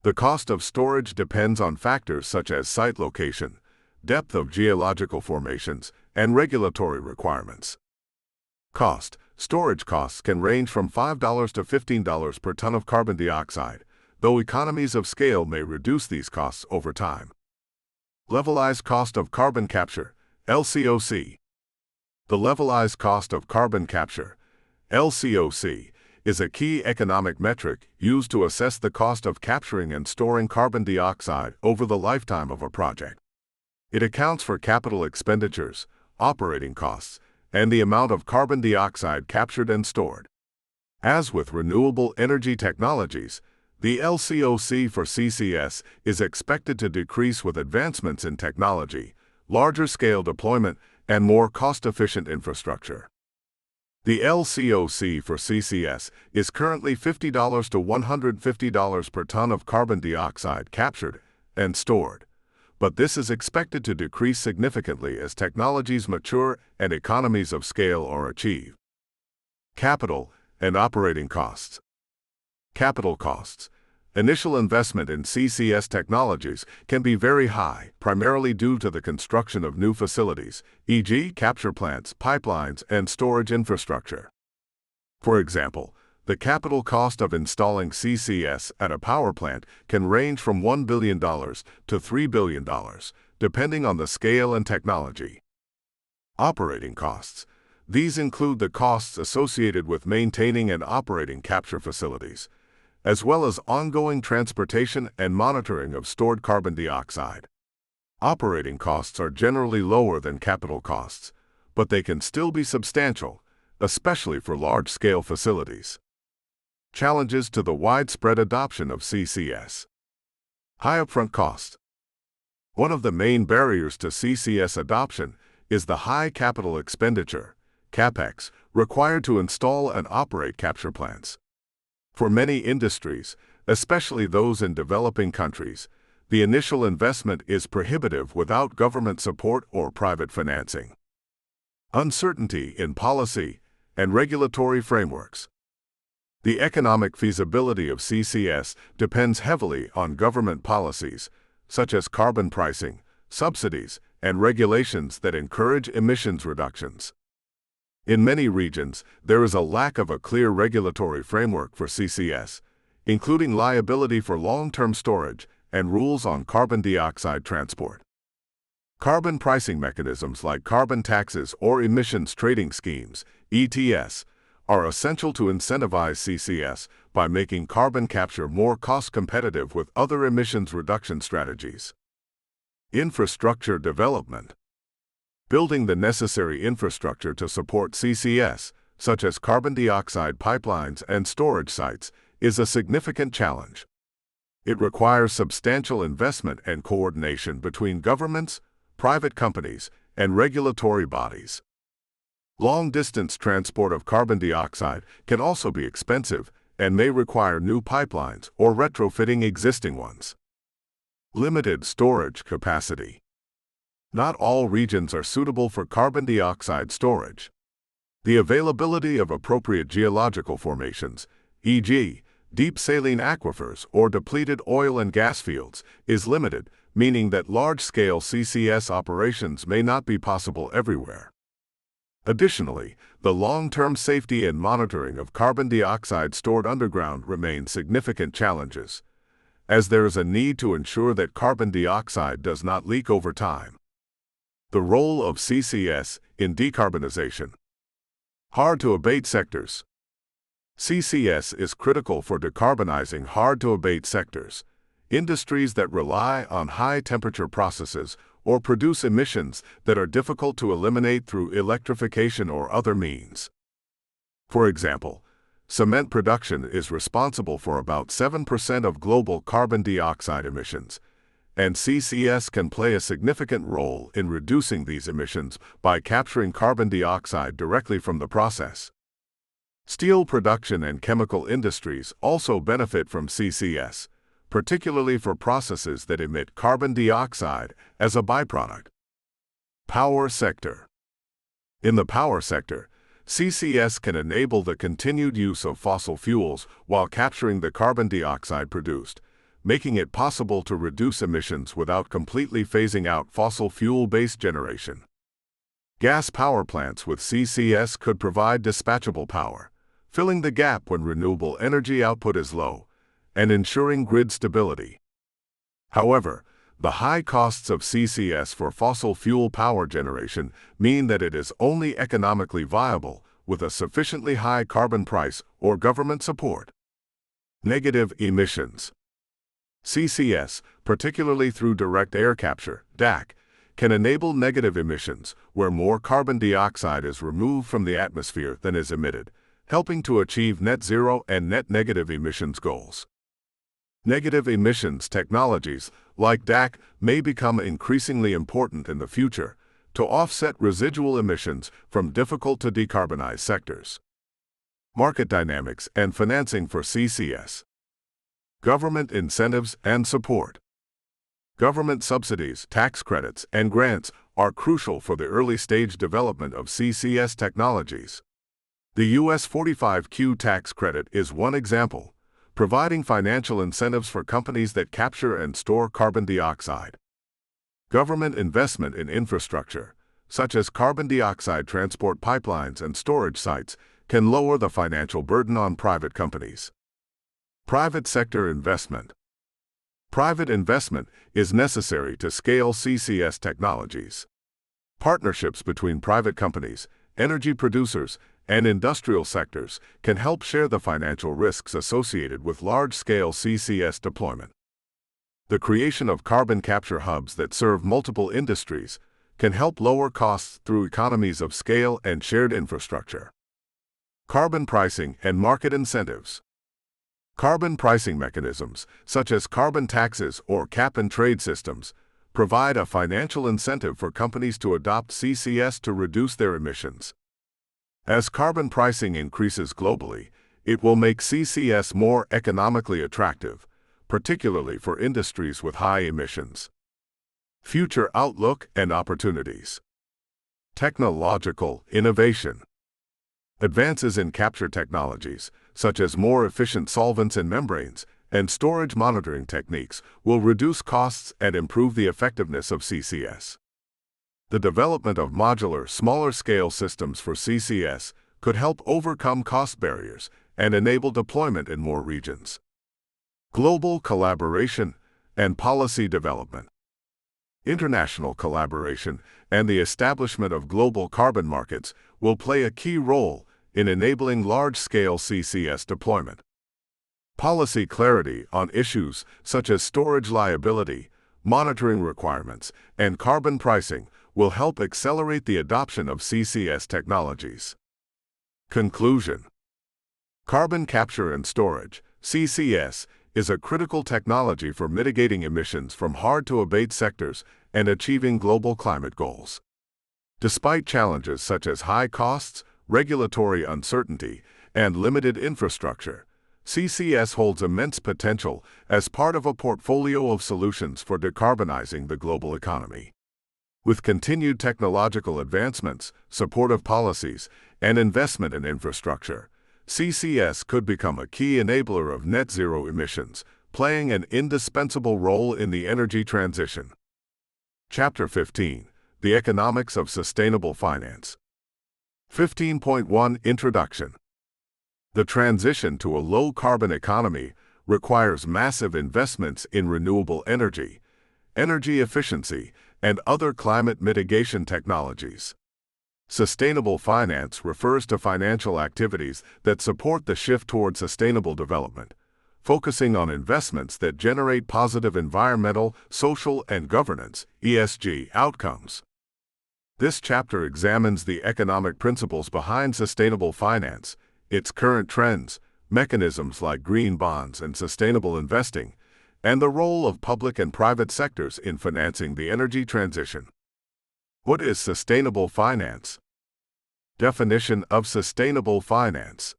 The cost of storage depends on factors such as site location, depth of geological formations, and regulatory requirements. Cost. Storage costs can range from $5 to $15 per ton of carbon dioxide, though economies of scale may reduce these costs over time. Levelized cost of carbon capture, LCOC. The levelized cost of carbon capture, LCOC, is a key economic metric used to assess the cost of capturing and storing carbon dioxide over the lifetime of a project. It accounts for capital expenditures, operating costs, and the amount of carbon dioxide captured and stored. As with renewable energy technologies, the LCOC for CCS is expected to decrease with advancements in technology, larger scale deployment, and more cost-efficient infrastructure. The LCOC for CCS is currently $50 to $150 per ton of carbon dioxide captured and stored, but this is expected to decrease significantly as technologies mature and economies of scale are achieved. Capital and operating costs. Capital costs. Initial investment in CCS technologies can be very high, primarily due to the construction of new facilities, e.g., capture plants, pipelines, and storage infrastructure. For example, the capital cost of installing CCS at a power plant can range from $1 billion to $3 billion, depending on the scale and technology. Operating costs. These include the costs associated with maintaining and operating capture facilities, as well as ongoing transportation and monitoring of stored carbon dioxide. Operating costs are generally lower than capital costs, but they can still be substantial, especially for large-scale facilities. Challenges to the widespread adoption of CCS. High upfront cost. One of the main barriers to CCS adoption is the high capital expenditure, CapEx, required to install and operate capture plants. For many industries, especially those in developing countries, the initial investment is prohibitive without government support or private financing. Uncertainty in policy and regulatory frameworks. The economic feasibility of CCS depends heavily on government policies, such as carbon pricing, subsidies, and regulations that encourage emissions reductions. In many regions, there is a lack of a clear regulatory framework for CCS, including liability for long-term storage and rules on carbon dioxide transport. Carbon pricing mechanisms like carbon taxes or emissions trading schemes, ETS, are essential to incentivize CCS by making carbon capture more cost-competitive with other emissions reduction strategies. Infrastructure development. Building the necessary infrastructure to support CCS, such as carbon dioxide pipelines and storage sites, is a significant challenge. It requires substantial investment and coordination between governments, private companies, and regulatory bodies. Long-distance transport of carbon dioxide can also be expensive and may require new pipelines or retrofitting existing ones. Limited storage capacity. Not all regions are suitable for carbon dioxide storage. The availability of appropriate geological formations, e.g., deep saline aquifers or depleted oil and gas fields, is limited, meaning that large-scale CCS operations may not be possible everywhere. Additionally, the long-term safety and monitoring of carbon dioxide stored underground remain significant challenges, as there is a need to ensure that carbon dioxide does not leak over time. The role of CCS in decarbonization. Hard-to-abate sectors. CCS is critical for decarbonizing hard-to-abate sectors, industries that rely on high-temperature processes or produce emissions that are difficult to eliminate through electrification or other means. For example, cement production is responsible for about 7% of global carbon dioxide emissions, and CCS can play a significant role in reducing these emissions by capturing carbon dioxide directly from the process. Steel production and chemical industries also benefit from CCS, particularly for processes that emit carbon dioxide as a byproduct. Power sector. In the power sector, CCS can enable the continued use of fossil fuels while capturing the carbon dioxide produced, making it possible to reduce emissions without completely phasing out fossil fuel-based generation. Gas power plants with CCS could provide dispatchable power, filling the gap when renewable energy output is low, and ensuring grid stability. However, the high costs of CCS for fossil fuel power generation mean that it is only economically viable with a sufficiently high carbon price or government support. Negative emissions. CCS, particularly through direct air capture, DAC, can enable negative emissions where more carbon dioxide is removed from the atmosphere than is emitted, helping to achieve net zero and net negative emissions goals. Negative emissions technologies like DAC may become increasingly important in the future to offset residual emissions from difficult to decarbonize sectors. Market dynamics and financing for CCS. Government incentives and support. Government subsidies, tax credits, and grants are crucial for the early-stage development of CCS technologies. The U.S. 45Q tax credit is one example, providing financial incentives for companies that capture and store carbon dioxide. Government investment in infrastructure, such as carbon dioxide transport pipelines and storage sites, can lower the financial burden on private companies. Private sector investment. Private investment is necessary to scale CCS technologies. Partnerships between private companies, energy producers, and industrial sectors can help share the financial risks associated with large-scale CCS deployment. The creation of carbon capture hubs that serve multiple industries can help lower costs through economies of scale and shared infrastructure. Carbon pricing and market incentives. Carbon pricing mechanisms, such as carbon taxes or cap-and-trade systems, provide a financial incentive for companies to adopt CCS to reduce their emissions. As carbon pricing increases globally, it will make CCS more economically attractive, particularly for industries with high emissions. Future outlook and opportunities. Technological innovation. Advances in capture technologies, such as more efficient solvents and membranes, and storage monitoring techniques, will reduce costs and improve the effectiveness of CCS. The development of modular, smaller-scale systems for CCS could help overcome cost barriers and enable deployment in more regions. Global collaboration and policy development. International collaboration and the establishment of global carbon markets will play a key role in enabling large-scale CCS deployment. Policy clarity on issues such as storage liability, monitoring requirements, and carbon pricing will help accelerate the adoption of CCS technologies. Conclusion. Carbon capture and storage, CCS, is a critical technology for mitigating emissions from hard-to-abate sectors and achieving global climate goals. Despite challenges such as high costs, regulatory uncertainty, and limited infrastructure, CCS holds immense potential as part of a portfolio of solutions for decarbonizing the global economy. With continued technological advancements, supportive policies, and investment in infrastructure, CCS could become a key enabler of net zero emissions, playing an indispensable role in the energy transition. Chapter 15. The Economics of Sustainable Finance. 15.1 Introduction. The transition to a low-carbon economy requires massive investments in renewable energy, energy efficiency, and other climate mitigation technologies. Sustainable finance refers to financial activities that support the shift toward sustainable development, focusing on investments that generate positive environmental, social, and governance (ESG) outcomes. This chapter examines the economic principles behind sustainable finance, its current trends, mechanisms like green bonds and sustainable investing, and the role of public and private sectors in financing the energy transition. What is sustainable finance? Definition of sustainable finance.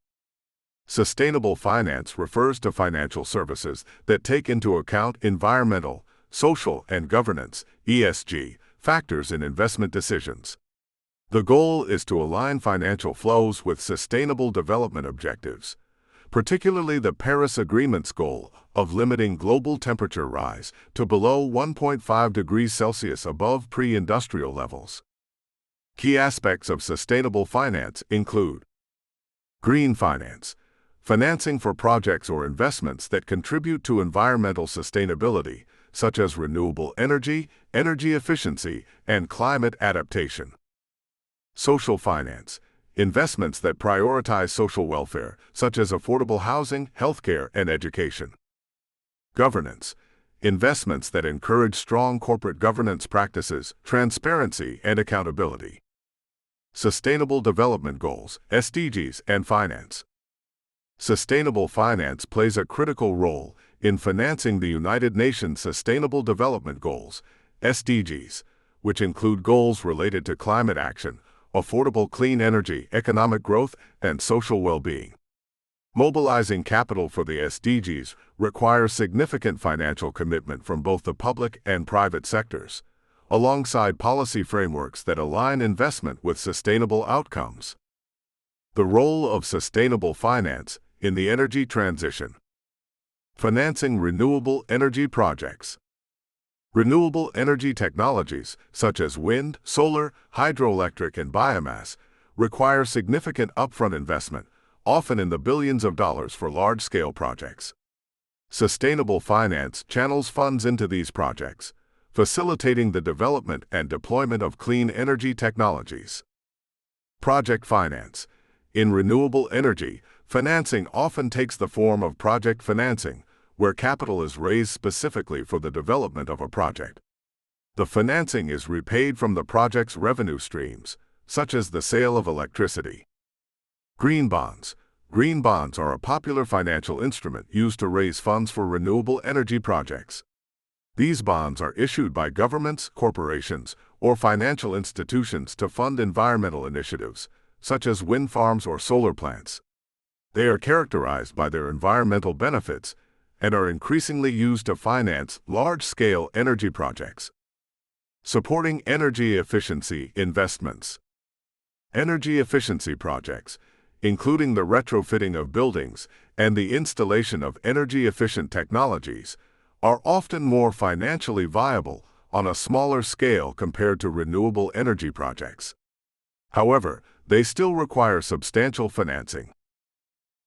Sustainable finance refers to financial services that take into account environmental, social, and governance (ESG) factors in investment decisions. The goal is to align financial flows with sustainable development objectives, particularly the Paris Agreement's goal of limiting global temperature rise to below 1.5 degrees Celsius above pre-industrial levels. Key aspects of sustainable finance include green finance, financing for projects or investments that contribute to environmental sustainability, such as renewable energy, energy efficiency, and climate adaptation. Social finance, investments that prioritize social welfare, such as affordable housing, healthcare, and education. Governance, investments that encourage strong corporate governance practices, transparency, and accountability. Sustainable Development Goals, SDGs, and finance. Sustainable finance plays a critical role in financing the United Nations Sustainable Development Goals, SDGs, which include goals related to climate action, affordable clean energy, economic growth, and social well-being. Mobilizing capital for the SDGs requires significant financial commitment from both the public and private sectors, alongside policy frameworks that align investment with sustainable outcomes. The role of sustainable finance in the energy transition. Financing renewable energy projects. Renewable energy technologies, such as wind, solar, hydroelectric, and biomass, require significant upfront investment, often in the billions of dollars for large-scale projects. Sustainable finance channels funds into these projects, facilitating the development and deployment of clean energy technologies. Project finance. In renewable energy, financing often takes the form of project financing, where capital is raised specifically for the development of a project. The financing is repaid from the project's revenue streams, such as the sale of electricity. Green bonds. Green bonds are a popular financial instrument used to raise funds for renewable energy projects. These bonds are issued by governments, corporations, or financial institutions to fund environmental initiatives, such as wind farms or solar plants. They are characterized by their environmental benefits and are increasingly used to finance large-scale energy projects. Supporting energy efficiency investments. Energy efficiency projects, including the retrofitting of buildings and the installation of energy-efficient technologies, are often more financially viable on a smaller scale compared to renewable energy projects. However, they still require substantial financing.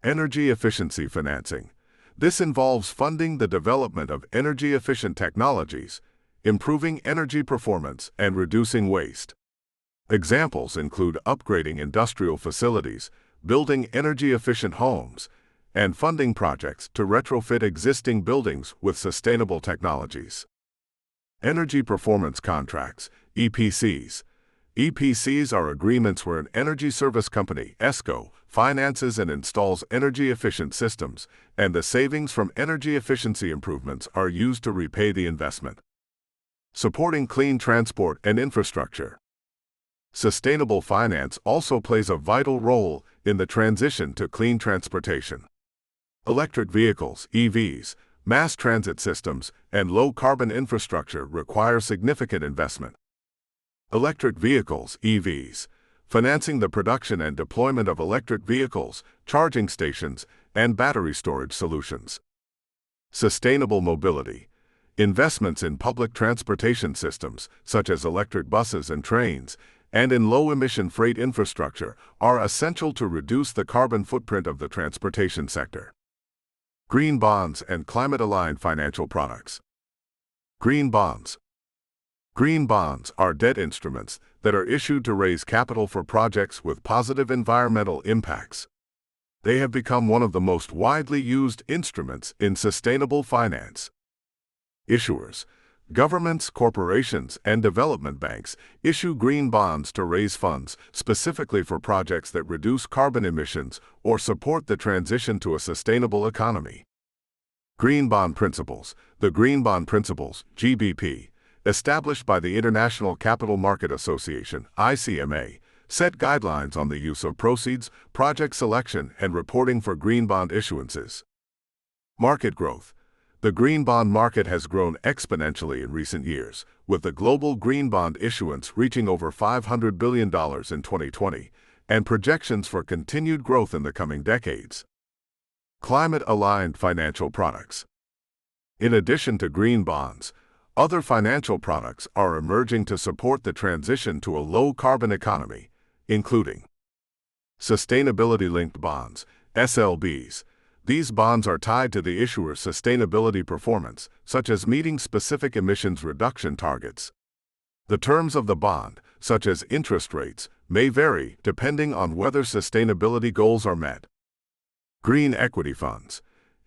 Energy efficiency financing. This involves funding the development of energy-efficient technologies, improving energy performance, and reducing waste. Examples include upgrading industrial facilities, building energy-efficient homes, and funding projects to retrofit existing buildings with sustainable technologies. Energy performance contracts, EPCs. EPCs are agreements where an energy service company, ESCO, finances and installs energy-efficient systems, and the savings from energy efficiency improvements are used to repay the investment. Supporting clean transport and infrastructure. Sustainable finance also plays a vital role in the transition to clean transportation. Electric vehicles, EVs, mass transit systems, and low-carbon infrastructure require significant investment. Electric vehicles, EVs. Financing the production and deployment of electric vehicles, charging stations, and battery storage solutions. Sustainable mobility. Investments in public transportation systems, such as electric buses and trains, and in low-emission freight infrastructure, are essential to reduce the carbon footprint of the transportation sector. Green bonds and climate-aligned financial products. Green bonds. Green bonds are debt instruments that are issued to raise capital for projects with positive environmental impacts. They have become one of the most widely used instruments in sustainable finance. Issuers. Governments, corporations, and development banks issue green bonds to raise funds specifically for projects that reduce carbon emissions or support the transition to a sustainable economy. Green Bond Principles. The Green Bond Principles, GBP, established by the International Capital Market Association, ICMA, set guidelines on the use of proceeds, project selection, and reporting for green bond issuances. Market growth. The green bond market has grown exponentially in recent years, with the global green bond issuance reaching over $500 billion in 2020, and projections for continued growth in the coming decades. Climate-aligned financial products. In addition to green bonds, other financial products are emerging to support the transition to a low-carbon economy, including sustainability-linked bonds, SLBs. These bonds are tied to the issuer's sustainability performance, such as meeting specific emissions reduction targets. The terms of the bond, such as interest rates, may vary depending on whether sustainability goals are met. Green equity funds.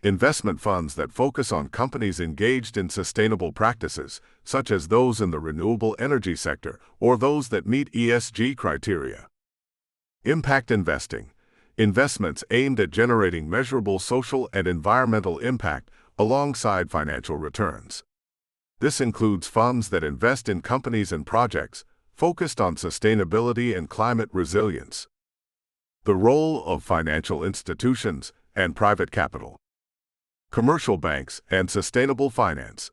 Investment funds that focus on companies engaged in sustainable practices, such as those in the renewable energy sector or those that meet ESG criteria. Impact investing. Investments aimed at generating measurable social and environmental impact alongside financial returns. This includes funds that invest in companies and projects focused on sustainability and climate resilience. The role of financial institutions and private capital. Commercial banks and sustainable finance.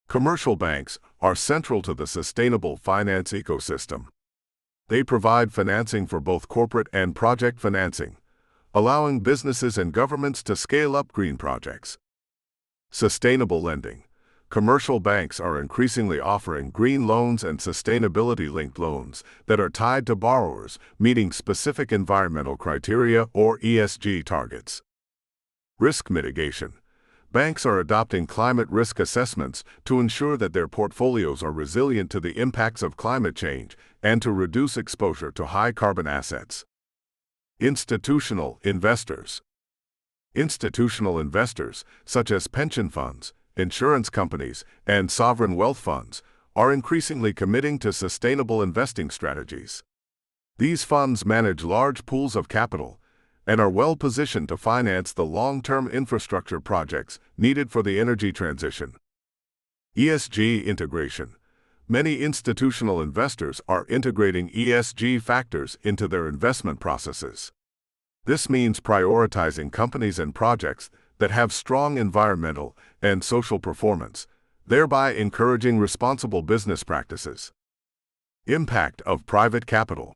Commercial banks are central to the sustainable finance ecosystem. They provide financing for both corporate and project financing, allowing businesses and governments to scale up green projects. Sustainable lending. Commercial banks are increasingly offering green loans and sustainability-linked loans that are tied to borrowers meeting specific environmental criteria or ESG targets. Risk mitigation. Banks are adopting climate risk assessments to ensure that their portfolios are resilient to the impacts of climate change and to reduce exposure to high-carbon assets. Institutional investors. Institutional investors, such as pension funds, insurance companies, and sovereign wealth funds, are increasingly committing to sustainable investing strategies. These funds manage large pools of capital and are well positioned to finance the long-term infrastructure projects needed for the energy transition. ESG integration. Many institutional investors are integrating ESG factors into their investment processes. This means prioritizing companies and projects that have strong environmental and social performance, thereby encouraging responsible business practices. Impact of private capital.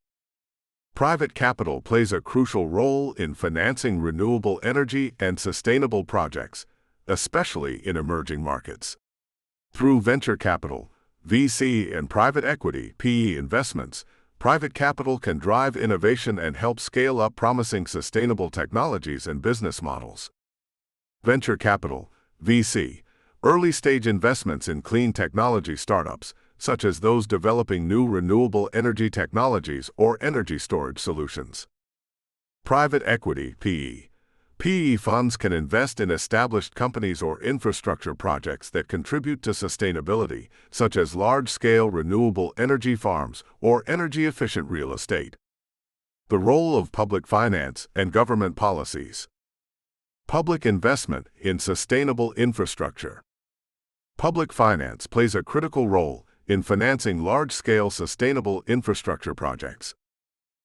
Private capital plays a crucial role in financing renewable energy and sustainable projects, especially in emerging markets. Through venture capital, VC, and private equity (PE) investments, private capital can drive innovation and help scale up promising sustainable technologies and business models. Venture capital, VC, early-stage investments in clean technology startups, such as those developing new renewable energy technologies or energy storage solutions. Private equity, PE. PE funds can invest in established companies or infrastructure projects that contribute to sustainability, such as large-scale renewable energy farms or energy-efficient real estate. The role of public finance and government policies. Public investment in sustainable infrastructure. Public finance plays a critical role in financing large-scale sustainable infrastructure projects.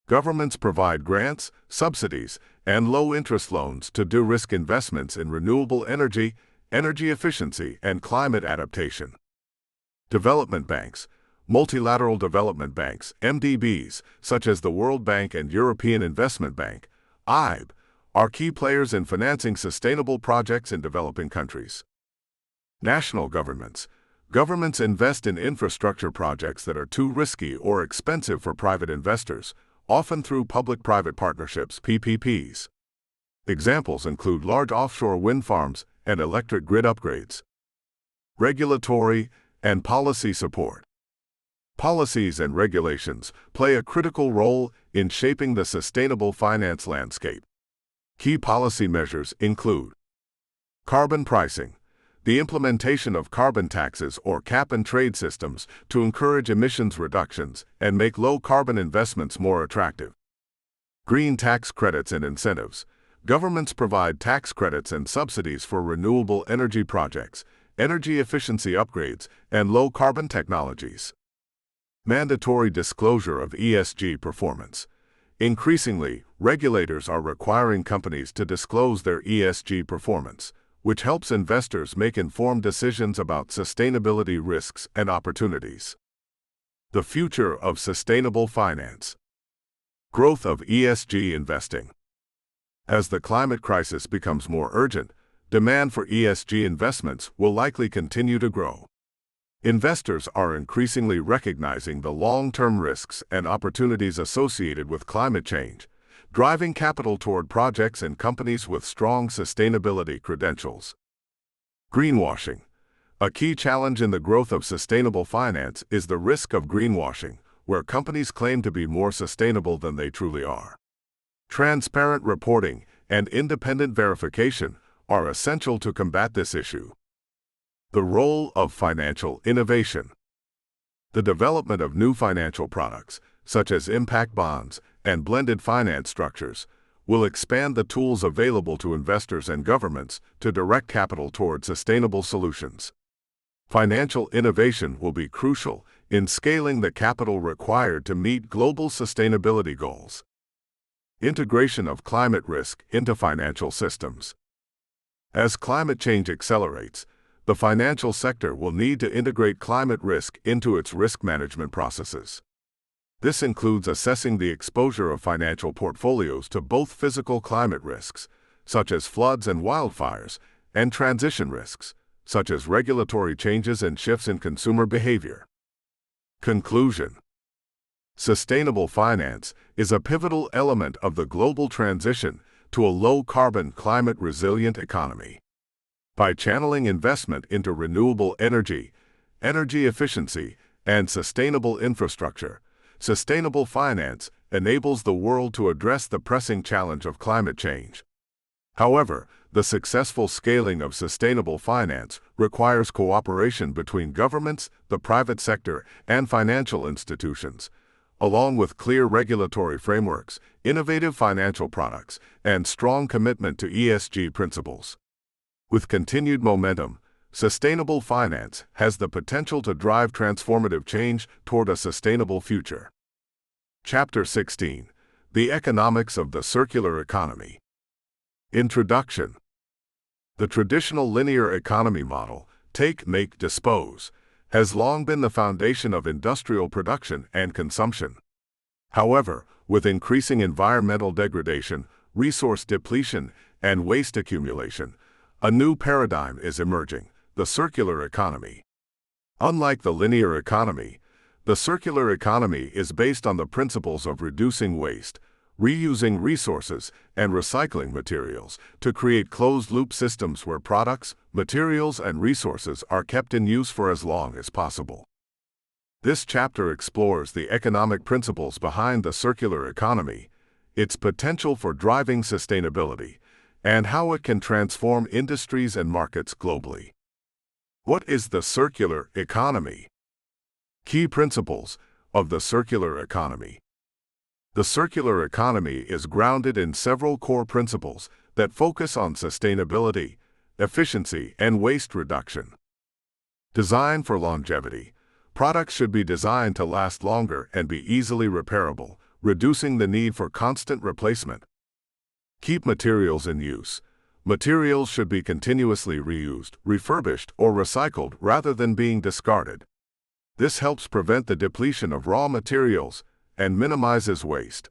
Governments provide grants, subsidies, and low-interest loans to de-risk investments in renewable energy, energy efficiency, and climate adaptation. Development banks. Multilateral development banks, MDBs, such as the World Bank and European Investment Bank, EIB, are key players in financing sustainable projects in developing countries. National governments. Governments invest in infrastructure projects that are too risky or expensive for private investors, often through public-private partnerships (PPPs). Examples include large offshore wind farms and electric grid upgrades. Regulatory and policy support. Policies and regulations play a critical role in shaping the sustainable finance landscape. Key policy measures include carbon pricing, the implementation of carbon taxes or cap-and-trade systems to encourage emissions reductions and make low-carbon investments more attractive. Green tax credits and incentives. Governments provide tax credits and subsidies for renewable energy projects, energy efficiency upgrades, and low-carbon technologies. Mandatory disclosure of ESG performance. Increasingly, regulators are requiring companies to disclose their ESG performance, which helps investors make informed decisions about sustainability risks and opportunities. The future of sustainable finance. Growth of ESG investing. As the climate crisis becomes more urgent, demand for ESG investments will likely continue to grow. Investors are increasingly recognizing the long-term risks and opportunities associated with climate change, driving capital toward projects and companies with strong sustainability credentials. Greenwashing. A key challenge in the growth of sustainable finance is the risk of greenwashing, where companies claim to be more sustainable than they truly are. Transparent reporting and independent verification are essential to combat this issue. The role of financial innovation. The development of new financial products, such as impact bonds and blended finance structures, will expand the tools available to investors and governments to direct capital toward sustainable solutions. Financial innovation will be crucial in scaling the capital required to meet global sustainability goals. Integration of climate risk into financial systems. As climate change accelerates, the financial sector will need to integrate climate risk into its risk management processes. This includes assessing the exposure of financial portfolios to both physical climate risks, such as floods and wildfires, and transition risks, such as regulatory changes and shifts in consumer behavior. Conclusion: sustainable finance is a pivotal element of the global transition to a low-carbon, climate-resilient economy. By channeling investment into renewable energy, energy efficiency, and sustainable infrastructure, sustainable finance enables the world to address the pressing challenge of climate change. However, the successful scaling of sustainable finance requires cooperation between governments, the private sector, and financial institutions, along with clear regulatory frameworks, innovative financial products, and strong commitment to ESG principles. With continued momentum, sustainable finance has the potential to drive transformative change toward a sustainable future. Chapter 16: The Economics of the Circular Economy. Introduction. The traditional linear economy model, take, make, dispose, has long been the foundation of industrial production and consumption. However, with increasing environmental degradation, resource depletion, and waste accumulation, a new paradigm is emerging: the circular economy. Unlike the linear economy, the circular economy is based on the principles of reducing waste, reusing resources, and recycling materials to create closed-loop systems where products, materials, and resources are kept in use for as long as possible. This chapter explores the economic principles behind the circular economy, its potential for driving sustainability, and how it can transform industries and markets globally. What is the circular economy? Key principles of the circular economy. The circular economy is grounded in several core principles that focus on sustainability, efficiency, and waste reduction. Design for longevity. Products should be designed to last longer and be easily repairable, reducing the need for constant replacement. Keep materials in use. Materials should be continuously reused, refurbished, or recycled rather than being discarded. This helps prevent the depletion of raw materials and minimizes waste.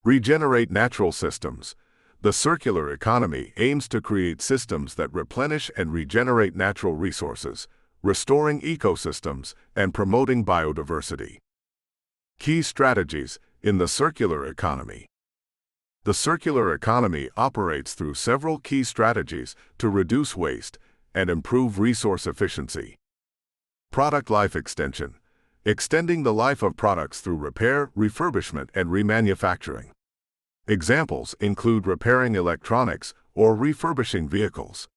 Regenerate natural systems. The circular economy aims to create systems that replenish and regenerate natural resources, restoring ecosystems and promoting biodiversity. Key strategies in the circular economy. The circular economy operates through several key strategies to reduce waste and improve resource efficiency. Product life extension. Extending the life of products through repair, refurbishment, and remanufacturing. Examples include repairing electronics or refurbishing vehicles.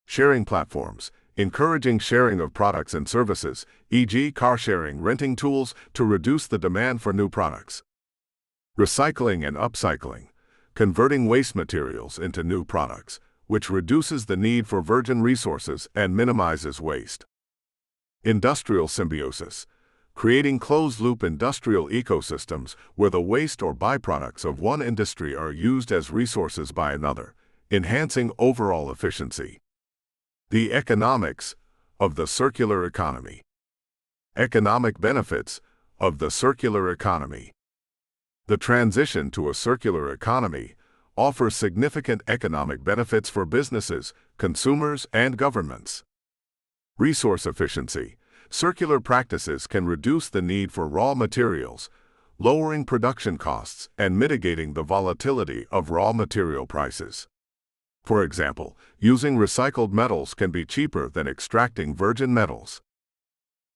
Sharing platforms. Encouraging sharing of products and services, e.g., car sharing, renting tools, to reduce the demand for new products. Recycling and upcycling. Converting waste materials into new products, which reduces the need for virgin resources and minimizes waste. Industrial symbiosis. Creating closed-loop industrial ecosystems where the waste or byproducts of one industry are used as resources by another, enhancing overall efficiency. The economics of the circular economy. Economic benefits of the circular economy. The transition to a circular economy offers significant economic benefits for businesses, consumers, and governments. Resource efficiency. Circular practices can reduce the need for raw materials, lowering production costs and mitigating the volatility of raw material prices. For example, using recycled metals can be cheaper than extracting virgin metals.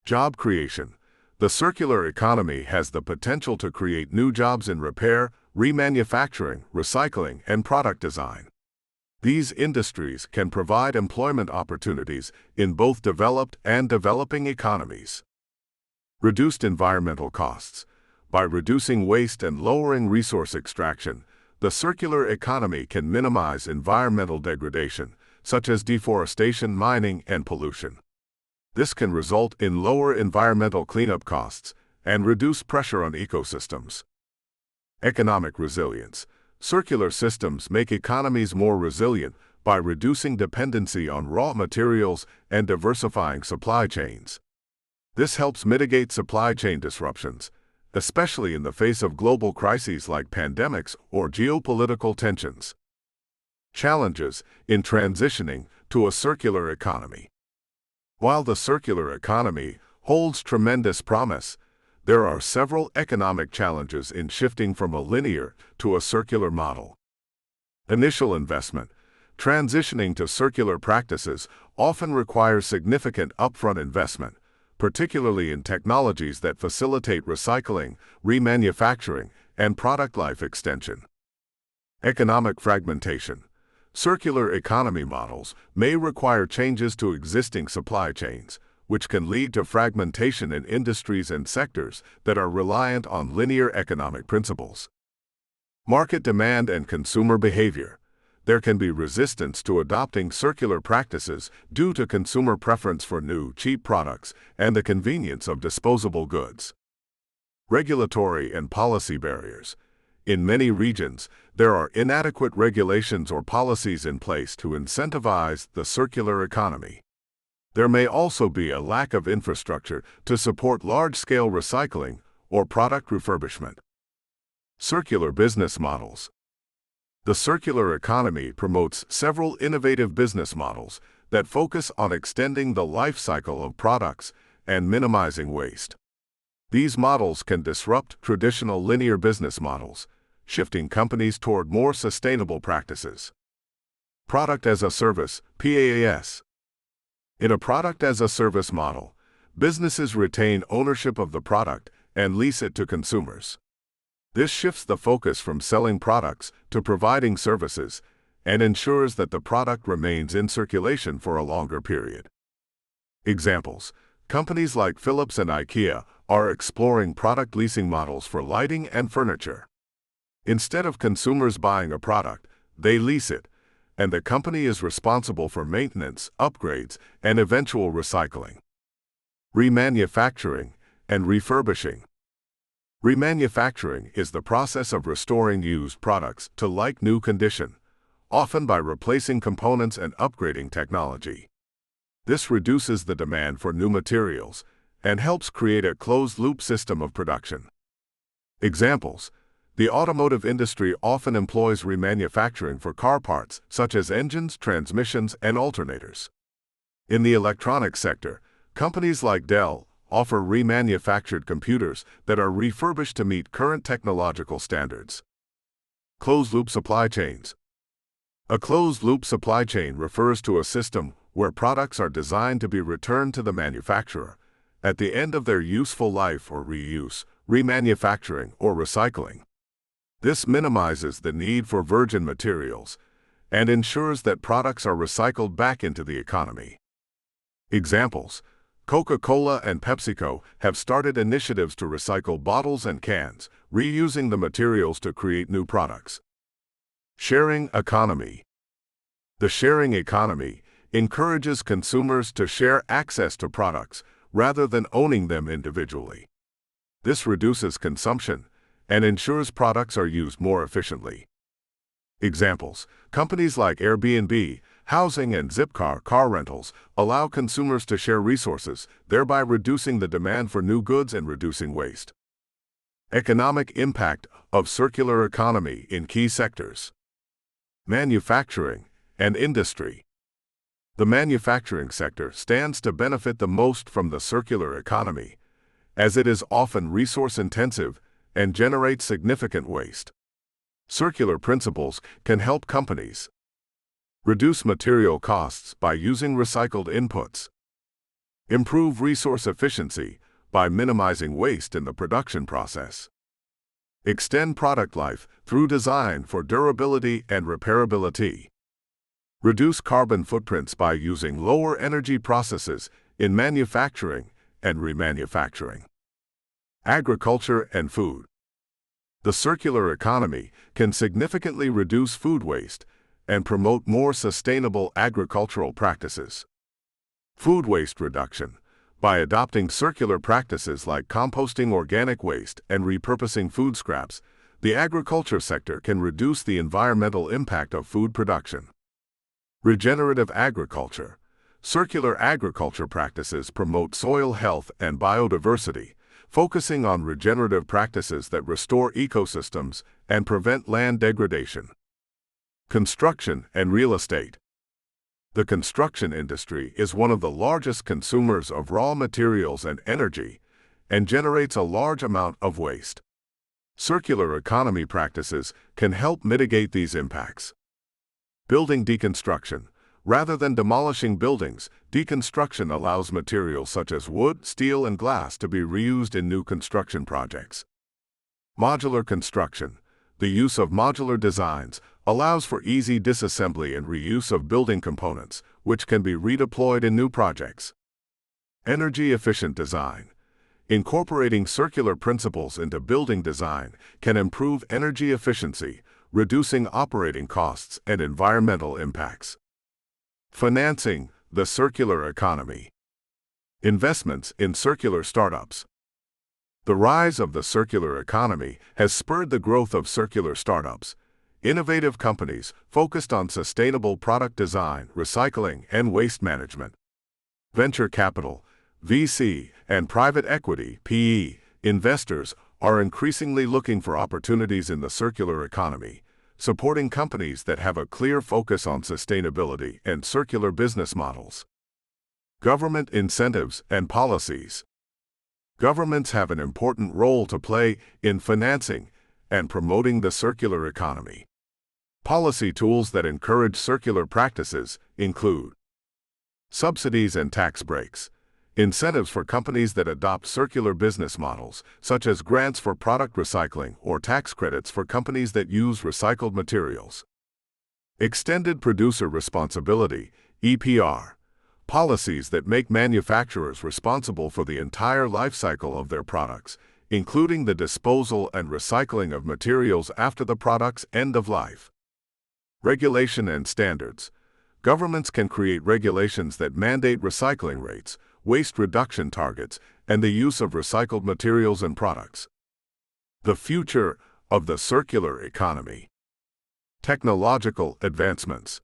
Job creation. The circular economy has the potential to create new jobs in repair, remanufacturing, recycling, and product design. These industries can provide employment opportunities in both developed and developing economies. Reduced environmental costs. By reducing waste and lowering resource extraction, the circular economy can minimize environmental degradation, such as deforestation, mining, and pollution. This can result in lower environmental cleanup costs and reduce pressure on ecosystems. Economic resilience. Circular systems make economies more resilient by reducing dependency on raw materials and diversifying supply chains. This helps mitigate supply chain disruptions, especially in the face of global crises like pandemics or geopolitical tensions. Challenges in transitioning to a circular economy. While the circular economy holds tremendous promise, there are several economic challenges in shifting from a linear to a circular model. Initial investment. Transitioning to circular practices often requires significant upfront investment, particularly in technologies that facilitate recycling, remanufacturing, and product life extension. Economic fragmentation. Circular economy models may require changes to existing supply chains, which can lead to fragmentation in industries and sectors that are reliant on linear economic principles. Market demand and consumer behavior. There can be resistance to adopting circular practices due to consumer preference for new, cheap products and the convenience of disposable goods. Regulatory and policy barriers. In many regions, there are inadequate regulations or policies in place to incentivize the circular economy. There may also be a lack of infrastructure to support large-scale recycling or product refurbishment. Circular business models. The circular economy promotes several innovative business models that focus on extending the life cycle of products and minimizing waste. These models can disrupt traditional linear business models, shifting companies toward more sustainable practices. Product as a service, PaaS. In a product as a service model, businesses retain ownership of the product and lease it to consumers. This shifts the focus from selling products to providing services and ensures that the product remains in circulation for a longer period. Examples: companies like Philips and IKEA are exploring product leasing models for lighting and furniture. Instead of consumers buying a product, they lease it, and the company is responsible for maintenance, upgrades, and eventual recycling. Remanufacturing and refurbishing. Remanufacturing is the process of restoring used products to like-new condition, often by replacing components and upgrading technology. This reduces the demand for new materials and helps create a closed-loop system of production. Examples: the automotive industry often employs remanufacturing for car parts such as engines, transmissions, and alternators. In the electronics sector, companies like Dell offer remanufactured computers that are refurbished to meet current technological standards. Closed-loop supply chains. A closed-loop supply chain refers to a system where products are designed to be returned to the manufacturer at the end of their useful life for reuse, remanufacturing, or recycling. This minimizes the need for virgin materials and ensures that products are recycled back into the economy. Examples: Coca-Cola and PepsiCo have started initiatives to recycle bottles and cans, reusing the materials to create new products. Sharing economy. The sharing economy encourages consumers to share access to products rather than owning them individually. This reduces consumption and ensures products are used more efficiently. Examples: companies like Airbnb, housing, and Zipcar car rentals allow consumers to share resources, thereby reducing the demand for new goods and reducing waste. Economic impact of circular economy in key sectors. Manufacturing and industry. The manufacturing sector stands to benefit the most from the circular economy, as it is often resource-intensive and generates significant waste. Circular principles can help companies reduce material costs by using recycled inputs, improve resource efficiency by minimizing waste in the production process, extend product life through design for durability and repairability, reduce carbon footprints by using lower energy processes in manufacturing and remanufacturing. Agriculture and food. The circular economy can significantly reduce food waste and promote more sustainable agricultural practices. Food waste reduction. By adopting circular practices like composting organic waste and repurposing food scraps, the agriculture sector can reduce the environmental impact of food production. Regenerative agriculture. Circular agriculture practices promote soil health and biodiversity, focusing on regenerative practices that restore ecosystems and prevent land degradation. Construction and real estate. The construction industry is one of the largest consumers of raw materials and energy and generates a large amount of waste. Circular economy practices can help mitigate these impacts. Building deconstruction. Rather than demolishing buildings, deconstruction allows materials such as wood, steel, and glass to be reused in new construction projects. Modular construction. The use of modular designs allows for easy disassembly and reuse of building components, which can be redeployed in new projects. Energy-efficient design. Incorporating circular principles into building design can improve energy efficiency, reducing operating costs and environmental impacts. Financing the circular economy. Investments in circular startups. The rise of the circular economy has spurred the growth of circular startups, innovative companies focused on sustainable product design, recycling, and waste management. Venture capital, VC, and private equity, PE, investors are increasingly looking for opportunities in the circular economy, supporting companies that have a clear focus on sustainability and circular business models. Government incentives and policies. Governments have an important role to play in financing and promoting the circular economy. Policy tools that encourage circular practices include subsidies and tax breaks. Incentives for companies that adopt circular business models, such as grants for product recycling or tax credits for companies that use recycled materials. Extended producer responsibility, EPR. Policies that make manufacturers responsible for the entire life cycle of their products, including the disposal and recycling of materials after the product's end of life. Regulation and standards. Governments can create regulations that mandate recycling rates, waste reduction targets, and the use of recycled materials and products. The future of the circular economy. Technological advancements.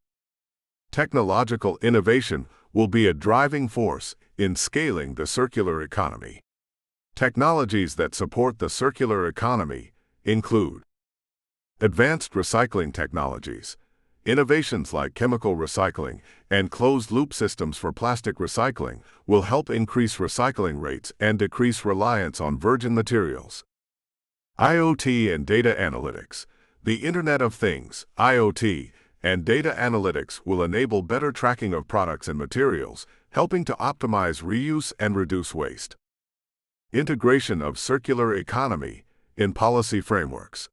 Technological innovation will be a driving force in scaling the circular economy. Technologies that support the circular economy include advanced recycling technologies. Innovations like chemical recycling and closed-loop systems for plastic recycling will help increase recycling rates and decrease reliance on virgin materials. IoT and data analytics. The Internet of Things, IoT, and data analytics will enable better tracking of products and materials, helping to optimize reuse and reduce waste. Integration of circular economy in policy frameworks.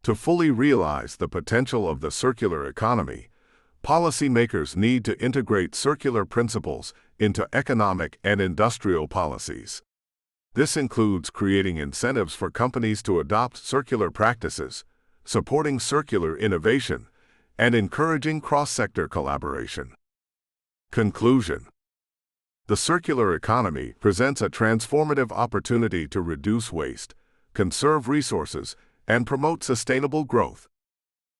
To fully realize the potential of the circular economy, policymakers need to integrate circular principles into economic and industrial policies. This includes creating incentives for companies to adopt circular practices, supporting circular innovation, and encouraging cross-sector collaboration. Conclusion. The circular economy presents a transformative opportunity to reduce waste, conserve resources, and promote sustainable growth.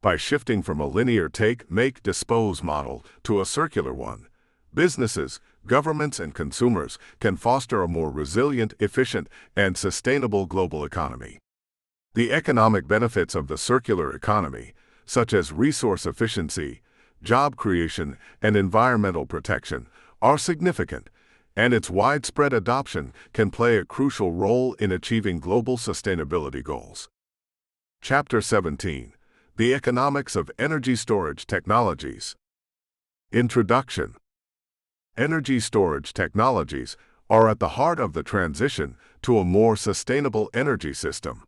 By shifting from a linear take, make, dispose model to a circular one, businesses, governments, and consumers can foster a more resilient, efficient, and sustainable global economy. The economic benefits of the circular economy, such as resource efficiency, job creation, and environmental protection, are significant, and its widespread adoption can play a crucial role in achieving global sustainability goals. Chapter 17. The Economics of Energy Storage Technologies. Introduction. Energy storage technologies are at the heart of the transition to a more sustainable energy system.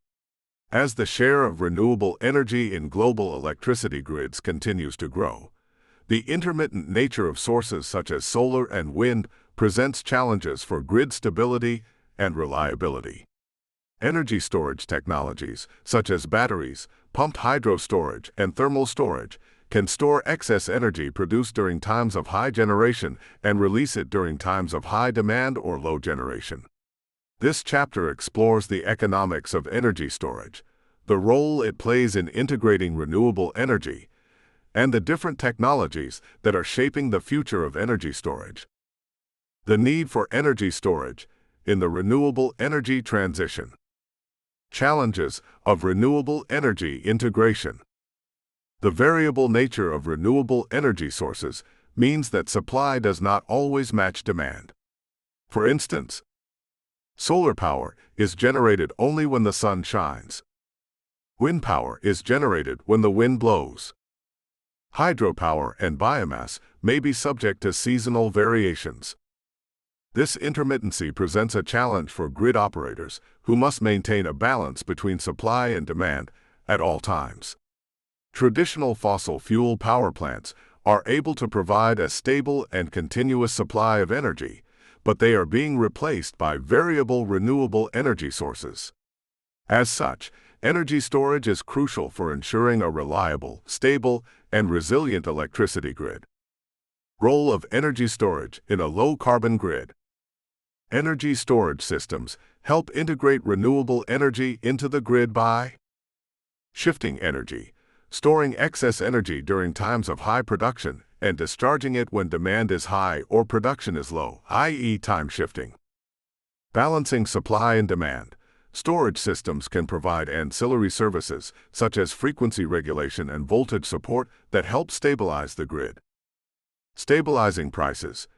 As the share of renewable energy in global electricity grids continues to grow, the intermittent nature of sources such as solar and wind presents challenges for grid stability and reliability. Energy storage technologies, such as batteries, pumped hydro storage, and thermal storage, can store excess energy produced during times of high generation and release it during times of high demand or low generation. This chapter explores the economics of energy storage, the role it plays in integrating renewable energy, and the different technologies that are shaping the future of energy storage. The need for energy storage in the renewable energy transition. Challenges of renewable energy integration. The variable nature of renewable energy sources means that supply does not always match demand. For instance, solar power is generated only when the sun shines. Wind power is generated when the wind blows. Hydropower and biomass may be subject to seasonal variations. This intermittency presents a challenge for grid operators who must maintain a balance between supply and demand at all times. Traditional fossil fuel power plants are able to provide a stable and continuous supply of energy, but they are being replaced by variable renewable energy sources. As such, energy storage is crucial for ensuring a reliable, stable, and resilient electricity grid. Role of energy storage in a low-carbon grid. Energy storage systems help integrate renewable energy into the grid by shifting energy, storing excess energy during times of high production, and discharging it when demand is high or production is low, i.e. time shifting. Balancing supply and demand. Storage systems can provide ancillary services, such as frequency regulation and voltage support, that help stabilize the grid. Stabilizing prices.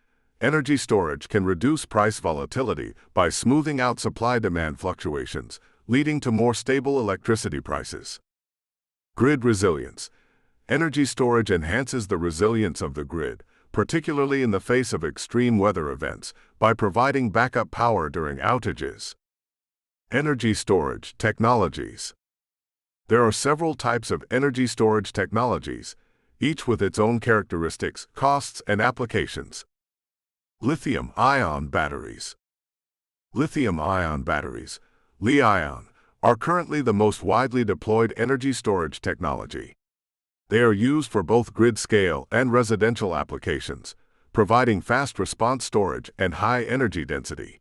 Energy storage can reduce price volatility by smoothing out supply-demand fluctuations, leading to more stable electricity prices. Grid resilience. Energy storage enhances the resilience of the grid, particularly in the face of extreme weather events, by providing backup power during outages. Energy storage technologies. There are several types of energy storage technologies, each with its own characteristics, costs, and applications. Lithium-ion batteries. Lithium-ion batteries, Li-ion, are currently the most widely deployed energy storage technology. They are used for both grid-scale and residential applications, providing fast response storage and high energy density.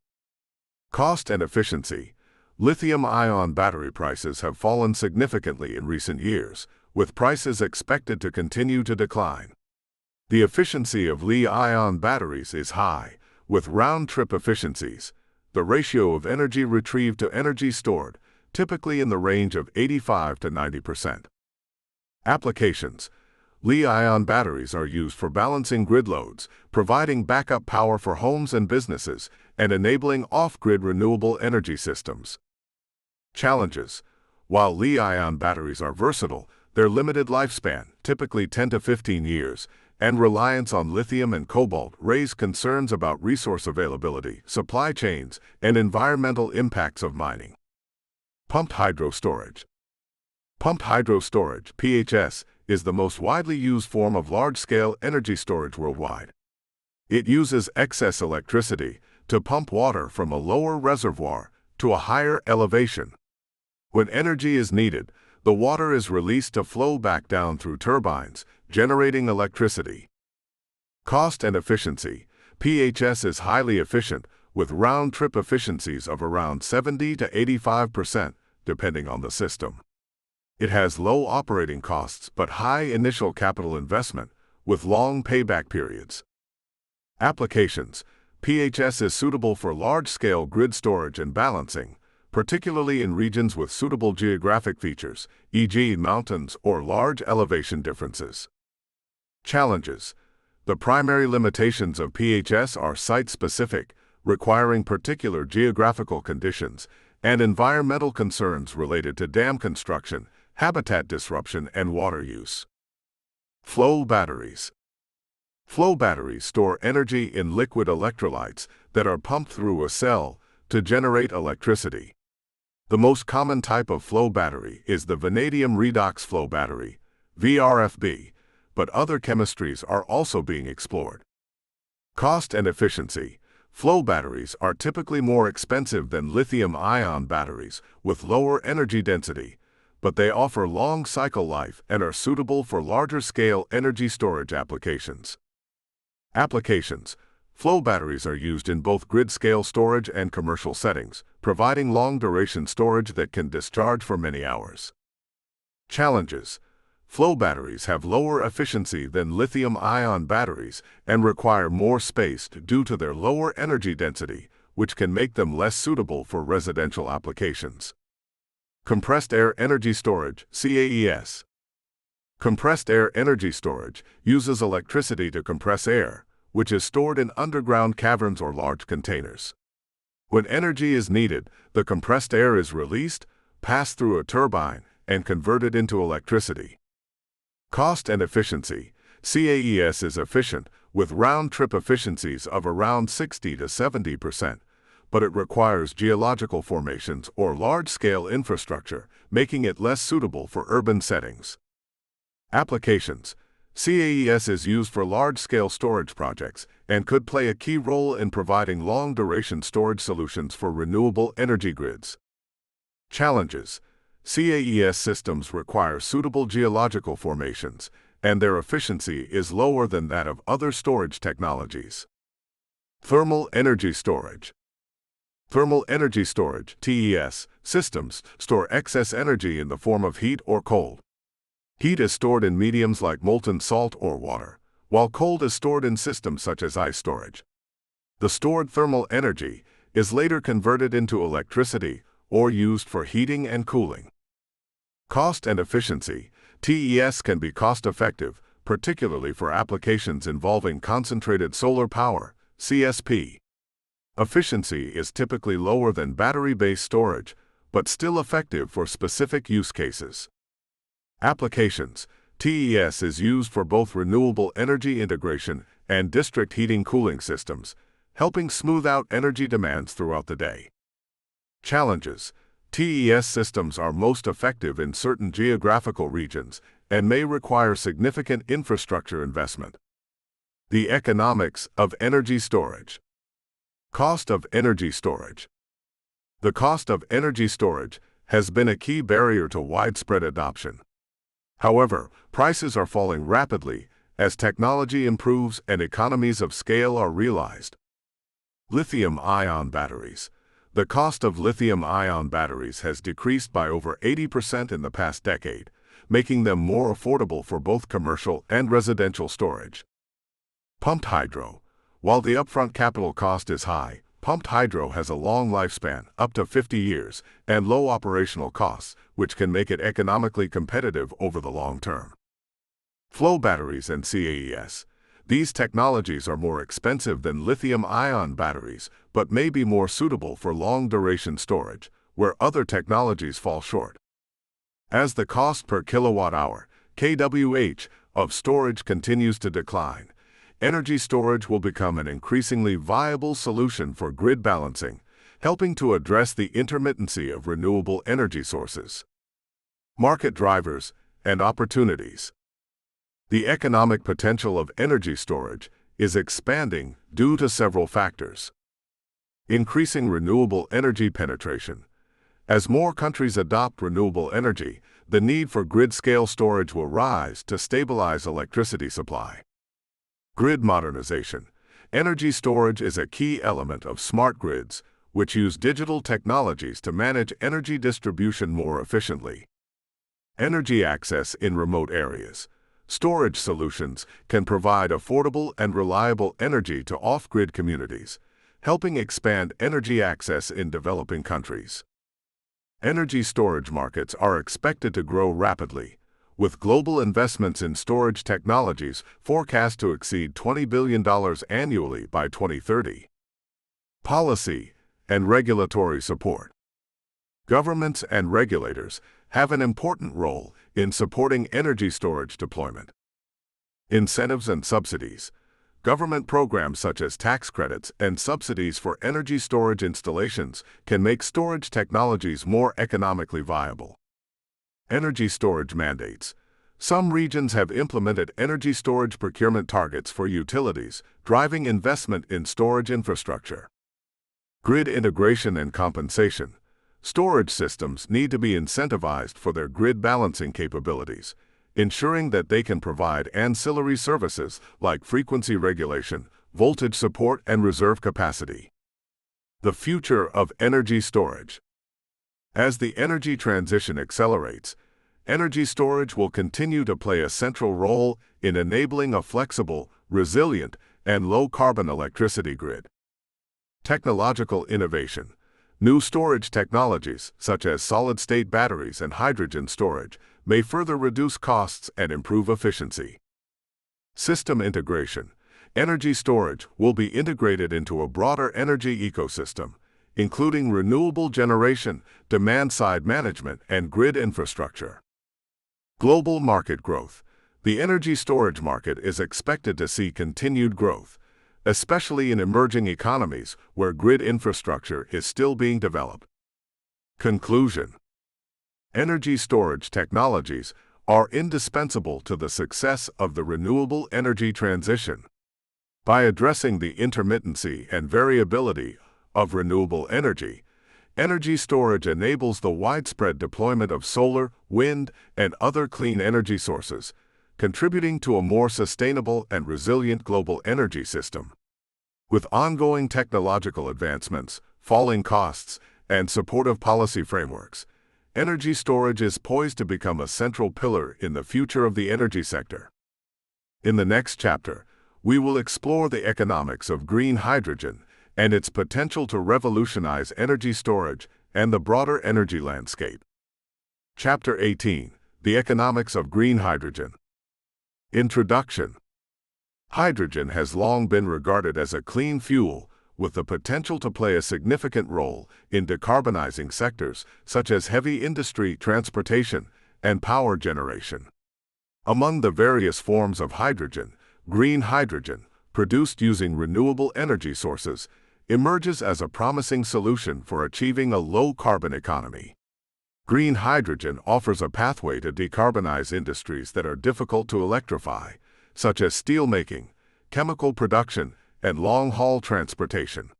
Cost and efficiency. Lithium-ion battery prices have fallen significantly in recent years, with prices expected to continue to decline. The efficiency of Li-ion batteries is high, with round-trip efficiencies, the ratio of energy retrieved to energy stored, typically in the range of 85 to 90%. Applications. Li-ion batteries are used for balancing grid loads, providing backup power for homes and businesses, and enabling off-grid renewable energy systems. Challenges. While Li-ion batteries are versatile, their limited lifespan, typically 10 to 15 years, and reliance on lithium and cobalt raise concerns about resource availability, supply chains, and environmental impacts of mining. Pumped hydro storage. Pumped hydro storage, PHS, is the most widely used form of large-scale energy storage worldwide. It uses excess electricity to pump water from a lower reservoir to a higher elevation. When energy is needed, the water is released to flow back down through turbines, generating electricity. Cost and efficiency. PHS is highly efficient, with round-trip efficiencies of around 70 to 85%, depending on the system. It has low operating costs but high initial capital investment, with long payback periods. Applications. PHS is suitable for large-scale grid storage and balancing, particularly in regions with suitable geographic features, e.g. mountains or large elevation differences. Challenges. The primary limitations of PHS are site-specific, requiring particular geographical conditions, and environmental concerns related to dam construction, habitat disruption, and water use. Flow batteries. Flow batteries store energy in liquid electrolytes that are pumped through a cell to generate electricity. The most common type of flow battery is the vanadium redox flow battery, VRFB, but other chemistries are also being explored. Cost and efficiency. Flow batteries are typically more expensive than lithium-ion batteries with lower energy density, but they offer long cycle life and are suitable for larger-scale energy storage applications. Applications. Flow batteries are used in both grid-scale storage and commercial settings, providing long-duration storage that can discharge for many hours. Challenges. Flow batteries have lower efficiency than lithium-ion batteries and require more space due to their lower energy density, which can make them less suitable for residential applications. Compressed air energy storage, CAES. Compressed air energy storage uses electricity to compress air, which is stored in underground caverns or large containers. When energy is needed, the compressed air is released, passed through a turbine, and converted into electricity. Cost and efficiency. CAES is efficient, with round-trip efficiencies of around 60 to 70%, but it requires geological formations or large-scale infrastructure, making it less suitable for urban settings. Applications. CAES is used for large-scale storage projects and could play a key role in providing long-duration storage solutions for renewable energy grids. Challenges. CAES systems require suitable geological formations, and their efficiency is lower than that of other storage technologies. Thermal energy storage. Thermal energy storage (TES) systems store excess energy in the form of heat or cold. Heat is stored in mediums like molten salt or water, while cold is stored in systems such as ice storage. The stored thermal energy is later converted into electricity or used for heating and cooling. Cost and efficiency. TES can be cost-effective, particularly for applications involving concentrated solar power, CSP. Efficiency is typically lower than battery-based storage, but still effective for specific use cases. Applications. TES is used for both renewable energy integration and district heating cooling systems, helping smooth out energy demands throughout the day. Challenges. TES systems are most effective in certain geographical regions and may require significant infrastructure investment. The economics of energy storage. Cost of energy storage. The cost of energy storage has been a key barrier to widespread adoption. However, prices are falling rapidly as technology improves and economies of scale are realized. Lithium-ion batteries. The cost of lithium-ion batteries has decreased by over 80% in the past decade, making them more affordable for both commercial and residential storage. Pumped hydro. While the upfront capital cost is high, pumped hydro has a long lifespan, up to 50 years, and low operational costs, which can make it economically competitive over the long term. Flow batteries and CAES. These technologies are more expensive than lithium-ion batteries, but may be more suitable for long-duration storage, where other technologies fall short. As the cost per kilowatt-hour, kWh, of storage continues to decline, energy storage will become an increasingly viable solution for grid balancing, helping to address the intermittency of renewable energy sources. Market drivers and opportunities. The economic potential of energy storage is expanding due to several factors. Increasing renewable energy penetration. As more countries adopt renewable energy, the need for grid-scale storage will rise to stabilize electricity supply. Grid modernization. Energy storage is a key element of smart grids, which use digital technologies to manage energy distribution more efficiently. Energy access in remote areas. Storage solutions can provide affordable and reliable energy to off-grid communities, helping expand energy access in developing countries. Energy storage markets are expected to grow rapidly, with global investments in storage technologies forecast to exceed $20 billion annually by 2030. Policy and regulatory support. Governments and regulators have an important role in supporting energy storage deployment. Incentives and subsidies. Government programs such as tax credits and subsidies for energy storage installations can make storage technologies more economically viable. Energy storage mandates. Some regions have implemented energy storage procurement targets for utilities, driving investment in storage infrastructure. Grid integration and compensation. Storage systems need to be incentivized for their grid balancing capabilities, ensuring that they can provide ancillary services like frequency regulation, voltage support, and reserve capacity. The future of energy storage. As the energy transition accelerates, energy storage will continue to play a central role in enabling a flexible, resilient, and low-carbon electricity grid. Technological innovation. New storage technologies, such as solid-state batteries and hydrogen storage, may further reduce costs and improve efficiency. System integration. Energy storage will be integrated into a broader energy ecosystem, including renewable generation, demand-side management, and grid infrastructure. Global market growth. The energy storage market is expected to see continued growth, especially in emerging economies where grid infrastructure is still being developed. Conclusion. Energy storage technologies are indispensable to the success of the renewable energy transition. By addressing the intermittency and variability of renewable energy, energy storage enables the widespread deployment of solar, wind, and other clean energy sources, contributing to a more sustainable and resilient global energy system. With ongoing technological advancements, falling costs, and supportive policy frameworks, energy storage is poised to become a central pillar in the future of the energy sector. In the next chapter, we will explore the economics of green hydrogen and its potential to revolutionize energy storage and the broader energy landscape. Chapter 18: The Economics of Green Hydrogen. Introduction. Hydrogen has long been regarded as a clean fuel with the potential to play a significant role in decarbonizing sectors such as heavy industry, transportation, and power generation. Among the various forms of hydrogen, green hydrogen, produced using renewable energy sources, emerges as a promising solution for achieving a low-carbon economy. Green hydrogen offers a pathway to decarbonize industries that are difficult to electrify, such as steelmaking, chemical production, and long-haul transportation.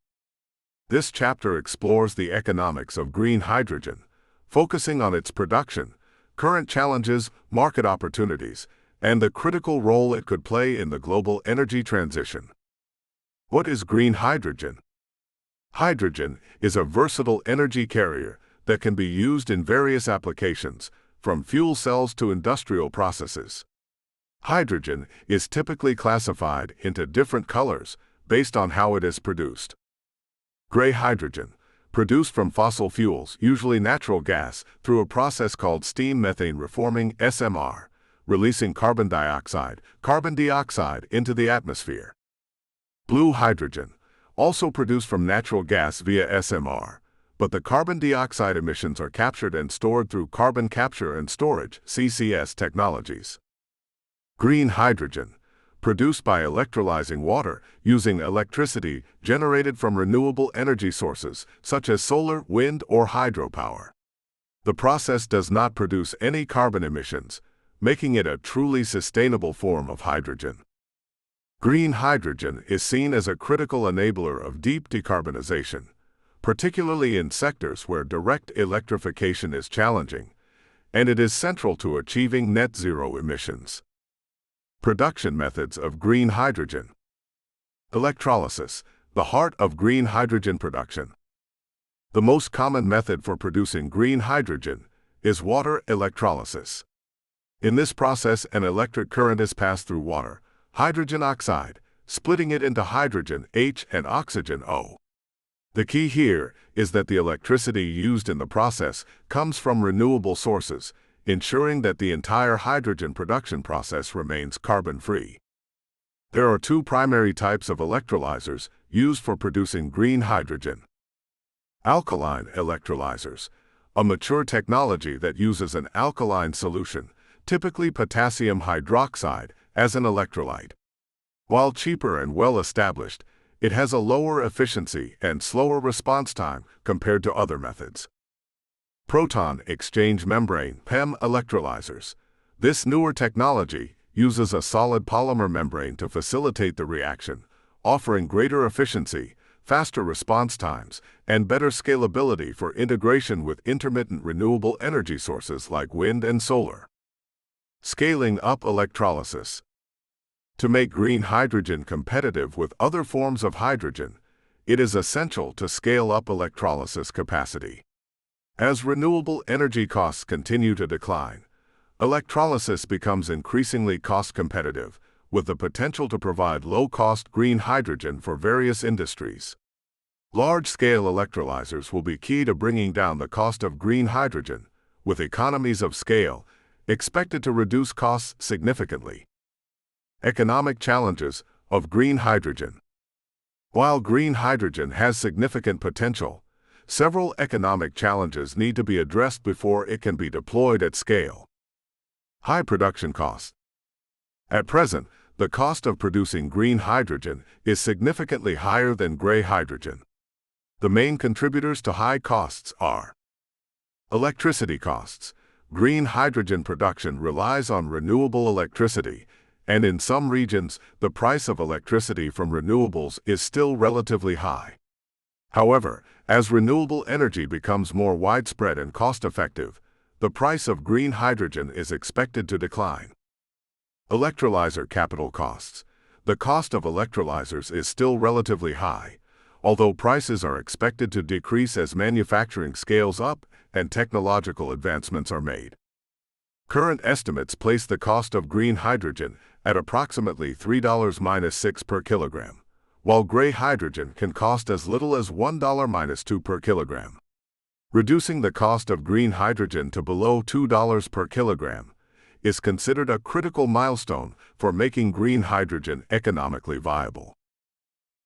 This chapter explores the economics of green hydrogen, focusing on its production, current challenges, market opportunities, and the critical role it could play in the global energy transition. What is green hydrogen? Hydrogen is a versatile energy carrier that can be used in various applications, from fuel cells to industrial processes. Hydrogen is typically classified into different colors based on how it is produced. Gray hydrogen, produced from fossil fuels, usually natural gas, through a process called steam methane reforming (SMR), releasing carbon dioxide into the atmosphere. Blue hydrogen, also produced from natural gas via SMR, but the carbon dioxide emissions are captured and stored through carbon capture and storage (CCS) technologies. Green hydrogen, produced by electrolyzing water using electricity generated from renewable energy sources such as solar, wind, or hydropower. The process does not produce any carbon emissions, making it a truly sustainable form of hydrogen. Green hydrogen is seen as a critical enabler of deep decarbonization, particularly in sectors where direct electrification is challenging, and it is central to achieving net zero emissions. Production methods of green hydrogen. Electrolysis, the heart of green hydrogen production. The most common method for producing green hydrogen is water electrolysis. In this process, an electric current is passed through water, hydrogen oxide, splitting it into hydrogen H and oxygen O. The key here is that the electricity used in the process comes from renewable sources, ensuring that the entire hydrogen production process remains carbon-free. There are two primary types of electrolyzers used for producing green hydrogen. Alkaline electrolyzers, a mature technology that uses an alkaline solution, typically potassium hydroxide, as an electrolyte. While cheaper and well-established, it has a lower efficiency and slower response time compared to other methods. Proton exchange membrane (PEM) electrolyzers. This newer technology uses a solid polymer membrane to facilitate the reaction, offering greater efficiency, faster response times, and better scalability for integration with intermittent renewable energy sources like wind and solar. Scaling up electrolysis. To make green hydrogen competitive with other forms of hydrogen, it is essential to scale up electrolysis capacity. As renewable energy costs continue to decline, electrolysis becomes increasingly cost-competitive, with the potential to provide low-cost green hydrogen for various industries. Large-scale electrolyzers will be key to bringing down the cost of green hydrogen, with economies of scale expected to reduce costs significantly. Economic challenges of green hydrogen. While green hydrogen has significant potential, several economic challenges need to be addressed before it can be deployed at scale. High production costs. At present, the cost of producing green hydrogen is significantly higher than gray hydrogen. The main contributors to high costs are electricity costs. Green hydrogen production relies on renewable electricity, and in some regions, the price of electricity from renewables is still relatively high. However, as renewable energy becomes more widespread and cost-effective, the price of green hydrogen is expected to decline. Electrolyzer capital costs. The cost of electrolyzers is still relatively high, although prices are expected to decrease as manufacturing scales up and technological advancements are made. Current estimates place the cost of green hydrogen at approximately $3-6 per kilogram, while gray hydrogen can cost as little as $1-2 per kilogram. Reducing the cost of green hydrogen to below $2 per kilogram is considered a critical milestone for making green hydrogen economically viable.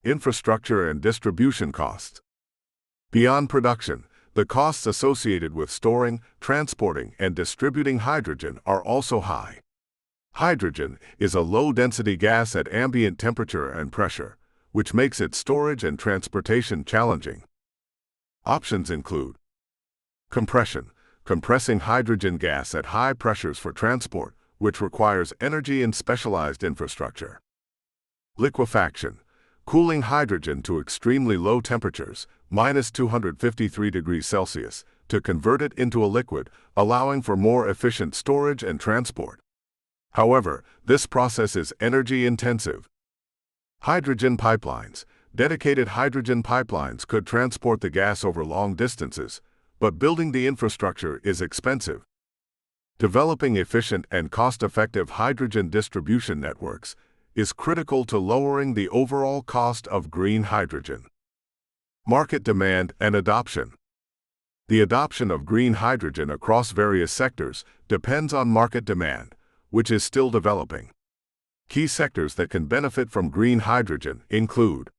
Infrastructure and distribution costs. Beyond production, the costs associated with storing, transporting, and distributing hydrogen are also high. Hydrogen is a low-density gas at ambient temperature and pressure, which makes its storage and transportation challenging. Options include compression, compressing hydrogen gas at high pressures for transport, which requires energy and specialized infrastructure. Liquefaction, cooling hydrogen to extremely low temperatures, -253 degrees Celsius, to convert it into a liquid, allowing for more efficient storage and transport. However, this process is energy-intensive. Hydrogen pipelines. Dedicated hydrogen pipelines could transport the gas over long distances, but building the infrastructure is expensive. Developing efficient and cost-effective hydrogen distribution networks is critical to lowering the overall cost of green hydrogen. Market demand and adoption. The adoption of green hydrogen across various sectors depends on market demand, which is still developing. Key sectors that can benefit from green hydrogen include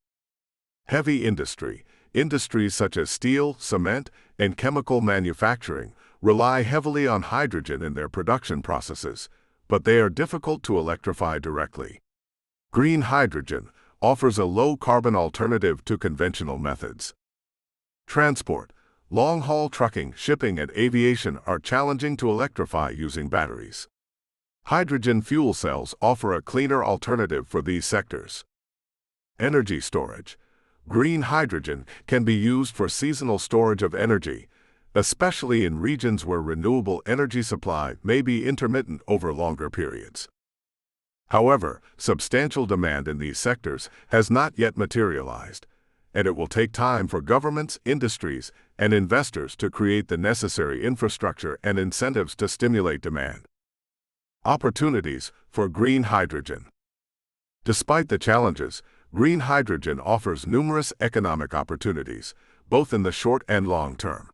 heavy industry. Industries such as steel, cement, and chemical manufacturing rely heavily on hydrogen in their production processes, but they are difficult to electrify directly. Green hydrogen offers a low-carbon alternative to conventional methods. Transport. Long-haul trucking, shipping, and aviation are challenging to electrify using batteries. Hydrogen fuel cells offer a cleaner alternative for these sectors. Energy storage. Green hydrogen can be used for seasonal storage of energy, especially in regions where renewable energy supply may be intermittent over longer periods. However, substantial demand in these sectors has not yet materialized, and it will take time for governments, industries, and investors to create the necessary infrastructure and incentives to stimulate demand. Opportunities for green hydrogen. Despite the challenges, green hydrogen offers numerous economic opportunities, both in the short and long term.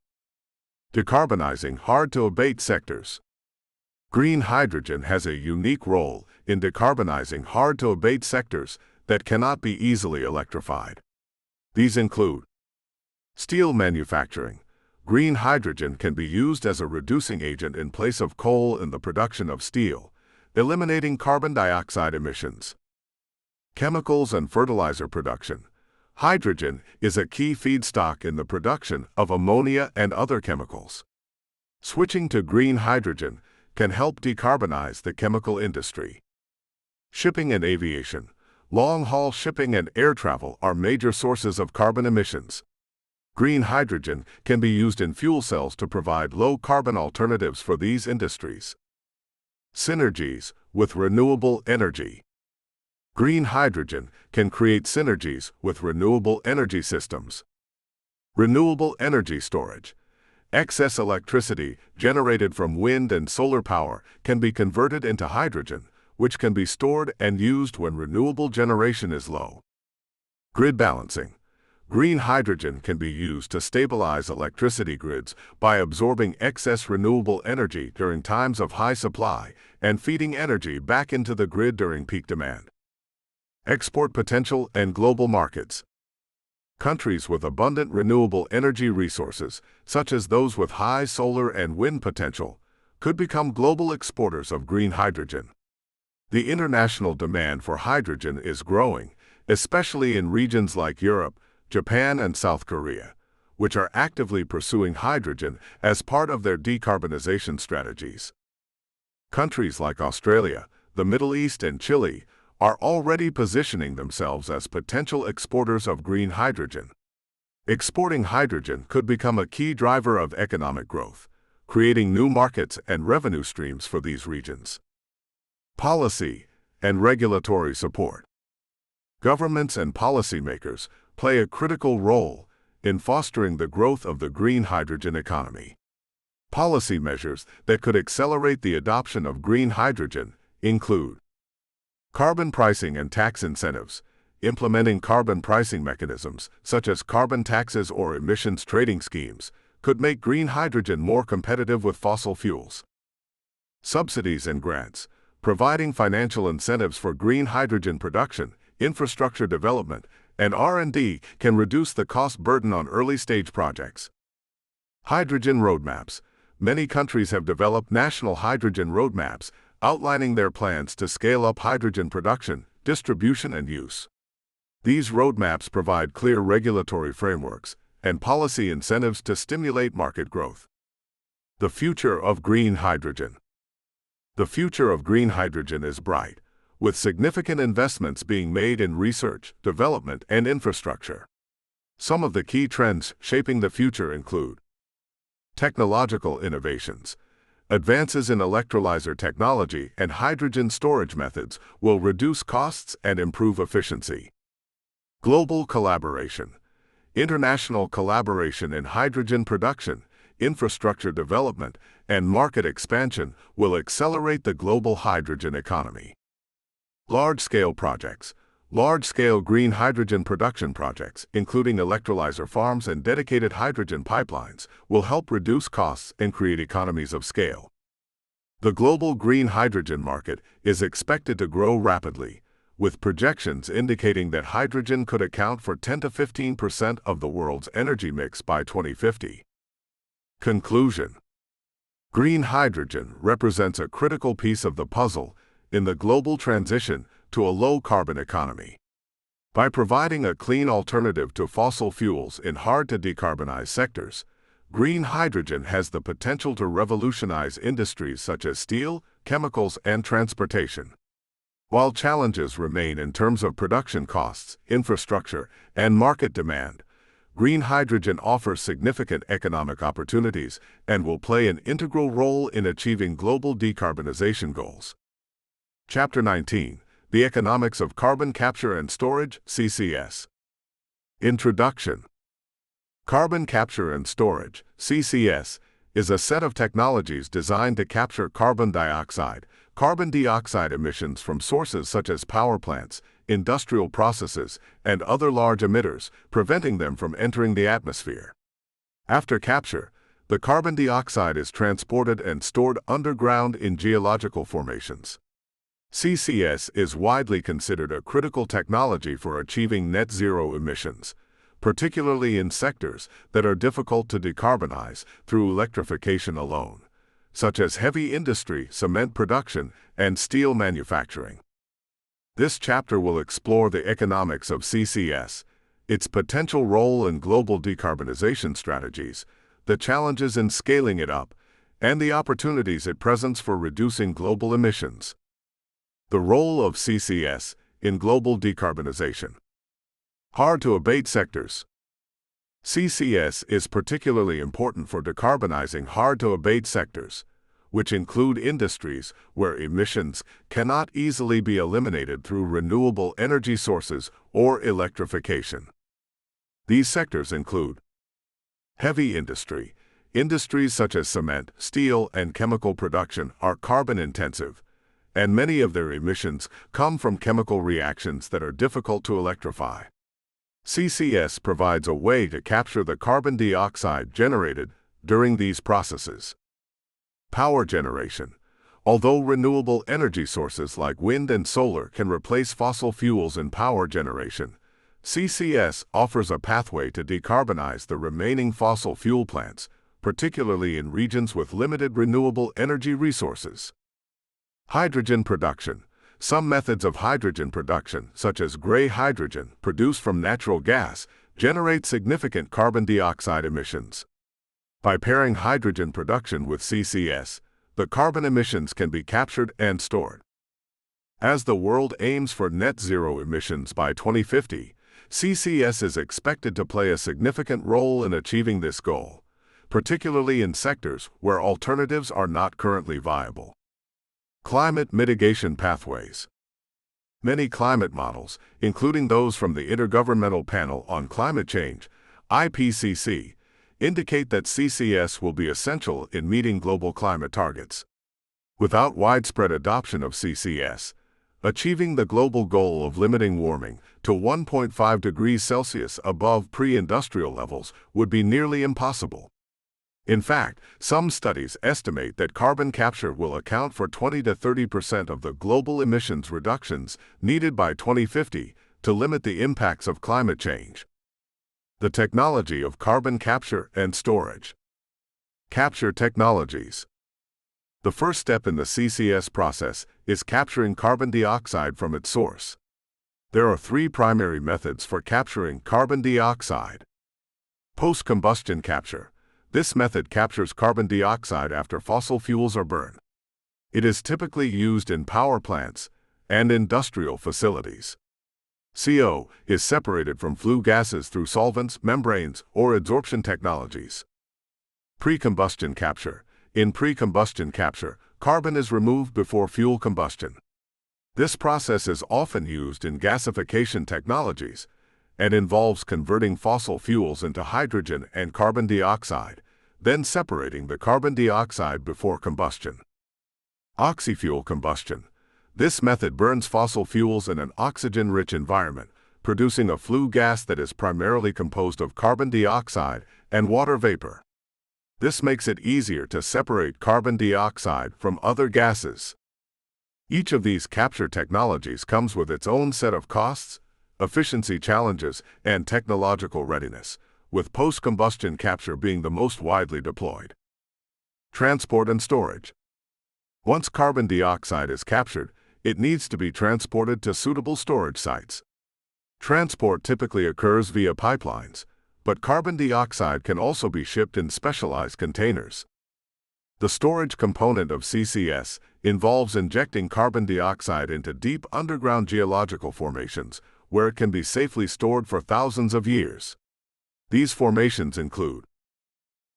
Decarbonizing hard-to-abate sectors. Green hydrogen has a unique role in decarbonizing hard-to-abate sectors that cannot be easily electrified. These include steel manufacturing. Green hydrogen can be used as a reducing agent in place of coal in the production of steel, eliminating carbon dioxide emissions. Chemicals and fertilizer production. Hydrogen is a key feedstock in the production of ammonia and other chemicals. Switching to green hydrogen can help decarbonize the chemical industry. Shipping and aviation. Long-haul shipping and air travel are major sources of carbon emissions. Green hydrogen can be used in fuel cells to provide low-carbon alternatives for these industries. Synergies with renewable energy. Green hydrogen can create synergies with renewable energy systems. Renewable energy storage. Excess electricity generated from wind and solar power can be converted into hydrogen, which can be stored and used when renewable generation is low. Grid balancing. Green hydrogen can be used to stabilize electricity grids by absorbing excess renewable energy during times of high supply and feeding energy back into the grid during peak demand. Export potential and global markets. Countries with abundant renewable energy resources, such as those with high solar and wind potential, could become global exporters of green hydrogen. The international demand for hydrogen is growing, especially in regions like Europe, Japan, and South Korea, which are actively pursuing hydrogen as part of their decarbonization strategies. Countries like Australia, the Middle East, and Chile are already positioning themselves as potential exporters of green hydrogen. Exporting hydrogen could become a key driver of economic growth, creating new markets and revenue streams for these regions. Policy and regulatory support. Governments and policymakers play a critical role in fostering the growth of the green hydrogen economy. Policy measures that could accelerate the adoption of green hydrogen include carbon pricing and tax incentives. Implementing carbon pricing mechanisms, such as carbon taxes or emissions trading schemes, could make green hydrogen more competitive with fossil fuels. Subsidies and grants. Providing financial incentives for green hydrogen production, infrastructure development, and R&D can reduce the cost burden on early-stage projects. Hydrogen roadmaps. Many countries have developed national hydrogen roadmaps, outlining their plans to scale up hydrogen production, distribution, and use. These roadmaps provide clear regulatory frameworks and policy incentives to stimulate market growth. The future of green hydrogen. The future of green hydrogen is bright, with significant investments being made in research, development, and infrastructure. Some of the key trends shaping the future include technological innovations. Advances in electrolyzer technology and hydrogen storage methods will reduce costs and improve efficiency. Global collaboration. International collaboration in hydrogen production, infrastructure development, and market expansion will accelerate the global hydrogen economy. Large-scale projects. Large-scale green hydrogen production projects, including electrolyzer farms and dedicated hydrogen pipelines, will help reduce costs and create economies of scale. The global green hydrogen market is expected to grow rapidly, with projections indicating that hydrogen could account for 10 to 15% of the world's energy mix by 2050. Conclusion. Green hydrogen represents a critical piece of the puzzle in the global transition to a low-carbon economy. By providing a clean alternative to fossil fuels in hard-to-decarbonize sectors, green hydrogen has the potential to revolutionize industries such as steel, chemicals, and transportation. While challenges remain in terms of production costs, infrastructure, and market demand, green hydrogen offers significant economic opportunities and will play an integral role in achieving global decarbonization goals. Chapter 19. The Economics of Carbon Capture and Storage, CCS. Introduction. Carbon capture and storage, CCS, is a set of technologies designed to capture carbon dioxide emissions from sources such as power plants, industrial processes, and other large emitters, preventing them from entering the atmosphere. After capture, the carbon dioxide is transported and stored underground in geological formations. CCS is widely considered a critical technology for achieving net zero emissions, particularly in sectors that are difficult to decarbonize through electrification alone, such as heavy industry, cement production, and steel manufacturing. This chapter will explore the economics of CCS, its potential role in global decarbonization strategies, the challenges in scaling it up, and the opportunities it presents for reducing global emissions. The role of CCS in global decarbonization. Hard-to-abate sectors. CCS is particularly important for decarbonizing hard-to-abate sectors, which include industries where emissions cannot easily be eliminated through renewable energy sources or electrification. These sectors include heavy industry. Industries such as cement, steel, and chemical production are carbon-intensive, and many of their emissions come from chemical reactions that are difficult to electrify. CCS provides a way to capture the carbon dioxide generated during these processes. Power generation. Although renewable energy sources like wind and solar can replace fossil fuels in power generation, CCS offers a pathway to decarbonize the remaining fossil fuel plants, particularly in regions with limited renewable energy resources. Hydrogen production. Some methods of hydrogen production, such as gray hydrogen produced from natural gas, generate significant carbon dioxide emissions. By pairing hydrogen production with CCS, the carbon emissions can be captured and stored. As the world aims for net zero emissions by 2050, CCS is expected to play a significant role in achieving this goal, particularly in sectors where alternatives are not currently viable. Climate mitigation pathways. Many climate models, including those from the Intergovernmental Panel on Climate Change, IPCC, indicate that CCS will be essential in meeting global climate targets. Without widespread adoption of CCS, achieving the global goal of limiting warming to 1.5 degrees Celsius above pre-industrial levels would be nearly impossible. In fact, some studies estimate that carbon capture will account for 20 to 30% of the global emissions reductions needed by 2050 to limit the impacts of climate change. The technology of carbon capture and storage. Capture technologies. The first step in the CCS process is capturing carbon dioxide from its source. There are three primary methods for capturing carbon dioxide. Post-combustion capture. This method captures carbon dioxide after fossil fuels are burned. It is typically used in power plants and industrial facilities. CO is separated from flue gases through solvents, membranes, or adsorption technologies. Pre-combustion capture. In pre-combustion capture, carbon is removed before fuel combustion. This process is often used in gasification technologies and involves converting fossil fuels into hydrogen and carbon dioxide, then separating the carbon dioxide before combustion. Oxyfuel combustion. This method burns fossil fuels in an oxygen-rich environment, producing a flue gas that is primarily composed of carbon dioxide and water vapor. This makes it easier to separate carbon dioxide from other gases. Each of these capture technologies comes with its own set of costs, efficiency challenges, and technological readiness, with post-combustion capture being the most widely deployed. Transport and storage. Once carbon dioxide is captured, it needs to be transported to suitable storage sites. Transport typically occurs via pipelines, but carbon dioxide can also be shipped in specialized containers. The storage component of CCS involves injecting carbon dioxide into deep underground geological formations, where it can be safely stored for thousands of years. These formations include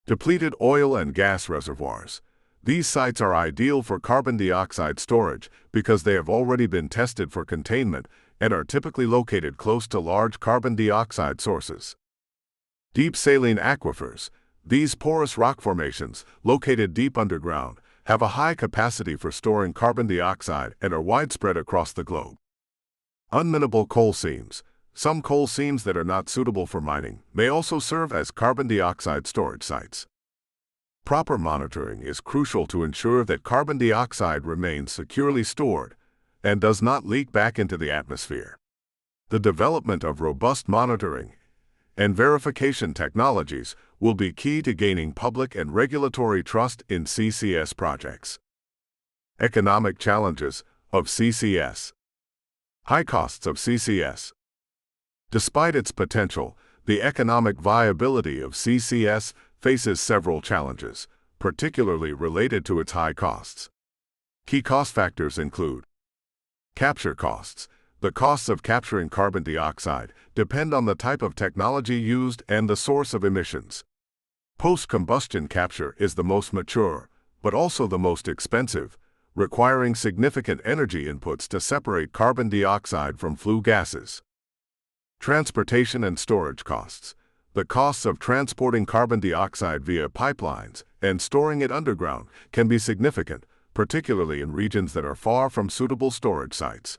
depleted oil and gas reservoirs. These sites are ideal for carbon dioxide storage because they have already been tested for containment and are typically located close to large carbon dioxide sources. Deep saline aquifers. These porous rock formations, located deep underground, have a high capacity for storing carbon dioxide and are widespread across the globe. Unminable coal seams. Some coal seams that are not suitable for mining may also serve as carbon dioxide storage sites. Proper monitoring is crucial to ensure that carbon dioxide remains securely stored and does not leak back into the atmosphere. The development of robust monitoring and verification technologies will be key to gaining public and regulatory trust in CCS projects. Economic challenges of CCS. High costs of CCS. Despite its potential, the economic viability of CCS faces several challenges, particularly related to its high costs. Key cost factors include capture costs. The costs of capturing carbon dioxide depend on the type of technology used and the source of emissions. Post-combustion capture is the most mature, but also the most expensive, requiring significant energy inputs to separate carbon dioxide from flue gases. Transportation and storage costs. The costs of transporting carbon dioxide via pipelines and storing it underground can be significant, particularly in regions that are far from suitable storage sites.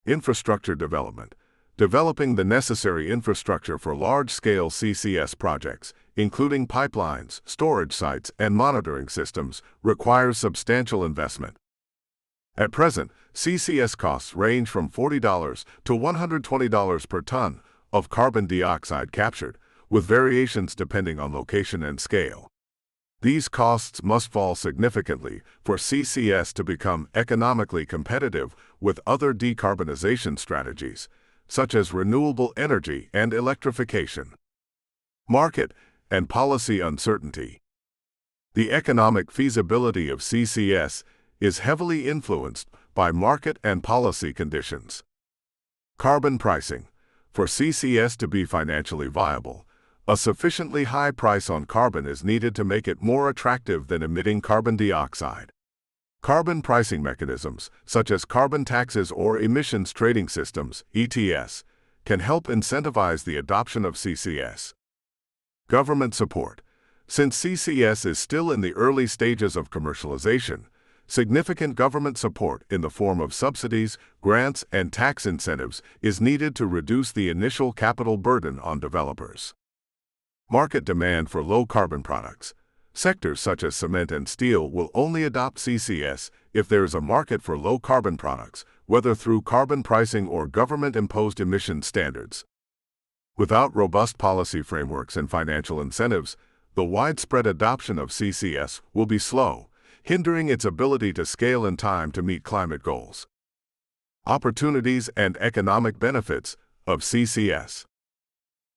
Infrastructure development. Developing the necessary infrastructure for large-scale CCS projects, including pipelines, storage sites, and monitoring systems, requires substantial investment. At present, CCS costs range from $40 to $120 per ton of carbon dioxide captured, with variations depending on location and scale. These costs must fall significantly for CCS to become economically competitive with other decarbonization strategies, such as renewable energy and electrification. Market and policy uncertainty. The economic feasibility of CCS is heavily influenced by market and policy conditions. Carbon pricing. For CCS to be financially viable, a sufficiently high price on carbon is needed to make it more attractive than emitting carbon dioxide. Carbon pricing mechanisms, such as carbon taxes or emissions trading systems, ETS, can help incentivize the adoption of CCS. Government support. Since CCS is still in the early stages of commercialization, significant government support in the form of subsidies, grants, and tax incentives is needed to reduce the initial capital burden on developers. Market demand for low-carbon products. Sectors such as cement and steel will only adopt CCS if there is a market for low-carbon products, whether through carbon pricing or government-imposed emission standards. Without robust policy frameworks and financial incentives, the widespread adoption of CCS will be slow, hindering its ability to scale in time to meet climate goals. Opportunities and economic benefits of CCS.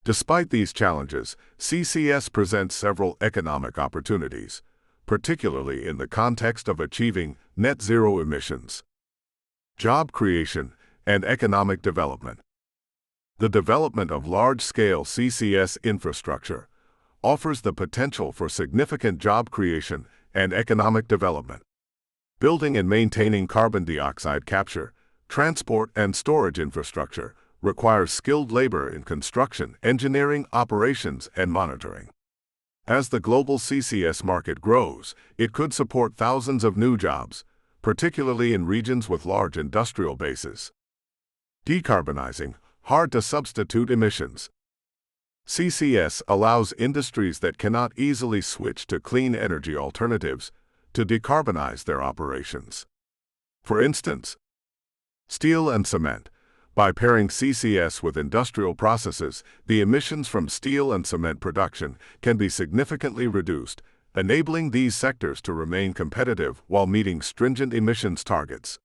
Despite these challenges, CCS presents several economic opportunities, particularly in the context of achieving net zero emissions. Job creation and economic development. The development of large-scale CCS infrastructure offers the potential for significant job creation and economic development. Building and maintaining carbon dioxide capture, transport, and storage infrastructure requires skilled labor in construction, engineering, operations, and monitoring. As the global CCS market grows, it could support thousands of new jobs, particularly in regions with large industrial bases. Decarbonizing hard-to-substitute emissions. CCS allows industries that cannot easily switch to clean energy alternatives to decarbonize their operations. For instance, steel and cement. By pairing CCS with industrial processes, the emissions from steel and cement production can be significantly reduced, enabling these sectors to remain competitive while meeting stringent emissions targets.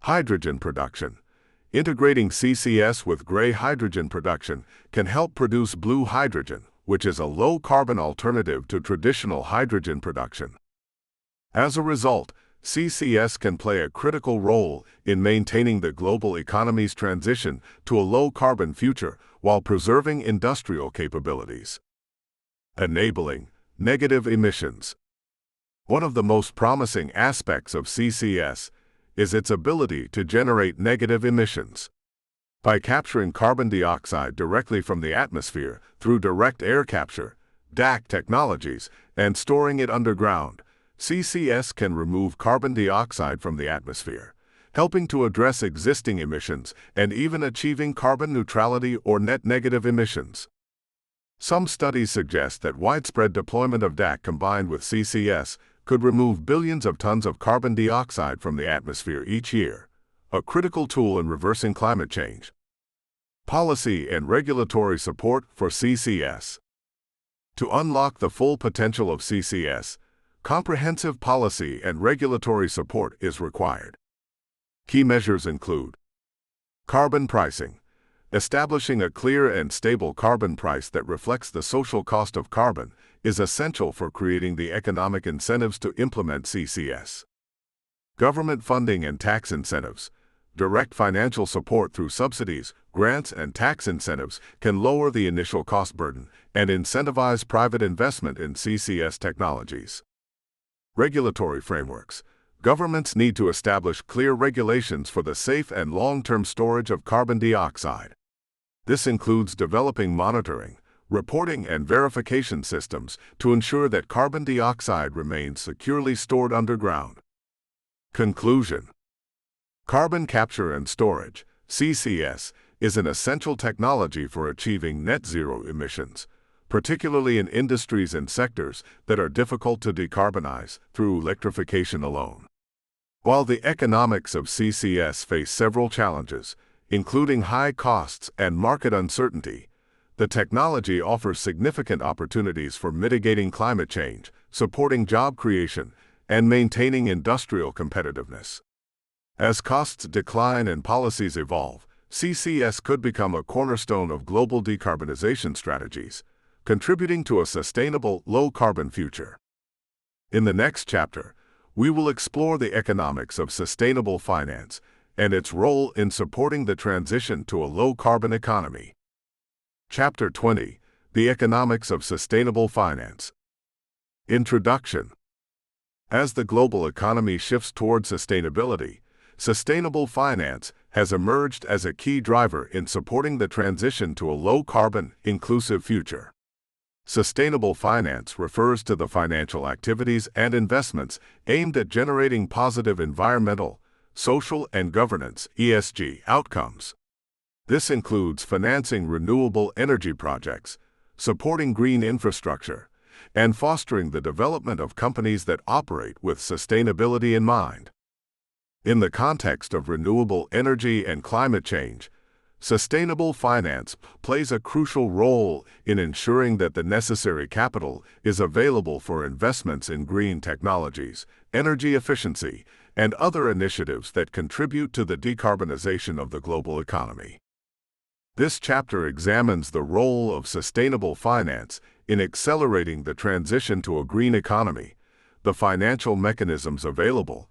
Hydrogen production. Integrating CCS with gray hydrogen production can help produce blue hydrogen, which is a low-carbon alternative to traditional hydrogen production. As a result, CCS can play a critical role in maintaining the global economy's transition to a low-carbon future while preserving industrial capabilities. Enabling negative emissions. One of the most promising aspects of CCS is its ability to generate negative emissions. By capturing carbon dioxide directly from the atmosphere through direct air capture, DAC technologies, and storing it underground, CCS can remove carbon dioxide from the atmosphere, helping to address existing emissions and even achieving carbon neutrality or net negative emissions. Some studies suggest that widespread deployment of DAC combined with CCS could remove billions of tons of carbon dioxide from the atmosphere each year, a critical tool in reversing climate change. Policy and regulatory support for CCS. To unlock the full potential of CCS, comprehensive policy and regulatory support is required. Key measures include carbon pricing. Establishing a clear and stable carbon price that reflects the social cost of carbon is essential for creating the economic incentives to implement CCS. Government funding and tax incentives. Direct financial support through subsidies, grants, and tax incentives can lower the initial cost burden and incentivize private investment in CCS technologies. Regulatory frameworks. Governments need to establish clear regulations for the safe and long-term storage of carbon dioxide. This includes developing monitoring, reporting, and verification systems to ensure that carbon dioxide remains securely stored underground. Conclusion. Carbon capture and storage, CCS, is an essential technology for achieving net zero emissions, particularly in industries and sectors that are difficult to decarbonize through electrification alone. While the economics of CCS face several challenges, including high costs and market uncertainty, the technology offers significant opportunities for mitigating climate change, supporting job creation, and maintaining industrial competitiveness. As costs decline and policies evolve, CCS could become a cornerstone of global decarbonization strategies, contributing to a sustainable, low-carbon future. In the next chapter, we will explore the economics of sustainable finance and its role in supporting the transition to a low-carbon economy. Chapter 20: The Economics of Sustainable Finance. Introduction. As the global economy shifts toward sustainability, sustainable finance has emerged as a key driver in supporting the transition to a low-carbon, inclusive future. Sustainable finance refers to the financial activities and investments aimed at generating positive environmental, social, and governance (ESG) outcomes. This includes financing renewable energy projects, supporting green infrastructure, and fostering the development of companies that operate with sustainability in mind. In the context of renewable energy and climate change, sustainable finance plays a crucial role in ensuring that the necessary capital is available for investments in green technologies, energy efficiency, and other initiatives that contribute to the decarbonization of the global economy. This chapter examines the role of sustainable finance in accelerating the transition to a green economy, the financial mechanisms available,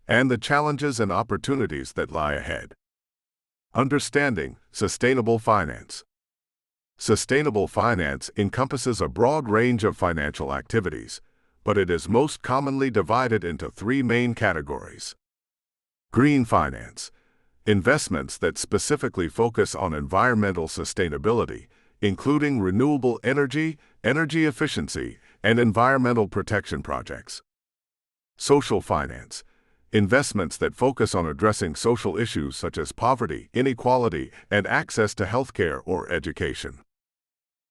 and the challenges and opportunities that lie ahead. Understanding sustainable finance. Sustainable finance encompasses a broad range of financial activities, but it is most commonly divided into three main categories. Green finance. Investments that specifically focus on environmental sustainability, including renewable energy, energy efficiency, and environmental protection projects. Social finance. Investments that focus on addressing social issues such as poverty, inequality, and access to healthcare or education.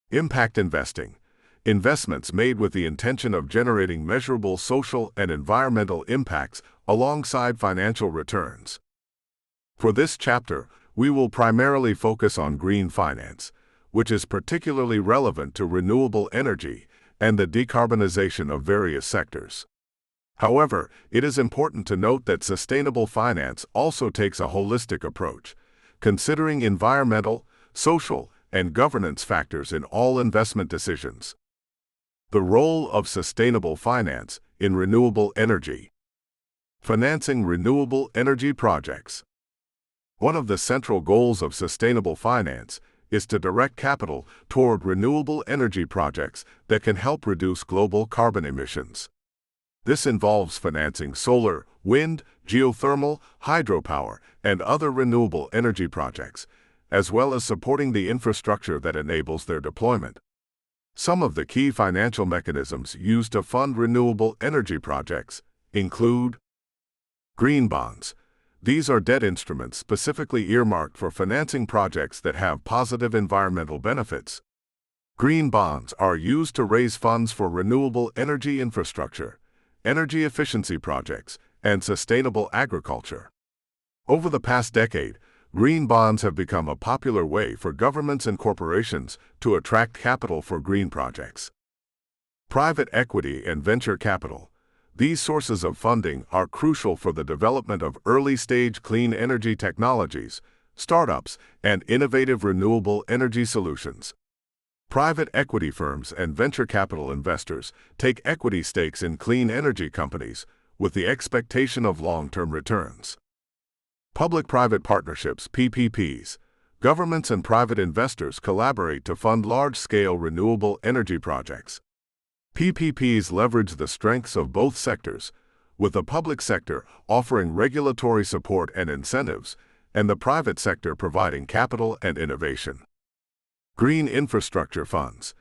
Impact investing. Investments made with the intention of generating measurable social and environmental impacts alongside financial returns. For this chapter, we will primarily focus on green finance, which is particularly relevant to renewable energy and the decarbonization of various sectors. However, it is important to note that sustainable finance also takes a holistic approach, considering environmental, social, and governance factors in all investment decisions. The role of sustainable finance in renewable energy. Financing renewable energy projects. One of the central goals of sustainable finance is to direct capital toward renewable energy projects that can help reduce global carbon emissions. This involves financing solar, wind, geothermal, hydropower, and other renewable energy projects, as well as supporting the infrastructure that enables their deployment. Some of the key financial mechanisms used to fund renewable energy projects include green bonds. These are debt instruments specifically earmarked for financing projects that have positive environmental benefits. Green bonds are used to raise funds for renewable energy infrastructure, energy efficiency projects, and sustainable agriculture. Over the past decade, green bonds have become a popular way for governments and corporations to attract capital for green projects. Private equity and venture capital. These sources of funding are crucial for the development of early-stage clean energy technologies, startups, and innovative renewable energy solutions. Private equity firms and venture capital investors take equity stakes in clean energy companies with the expectation of long-term returns. Public-private partnerships (PPPs). Governments and private investors collaborate to fund large-scale renewable energy projects. PPPs leverage the strengths of both sectors, with the public sector offering regulatory support and incentives, and the private sector providing capital and innovation. Green infrastructure funds.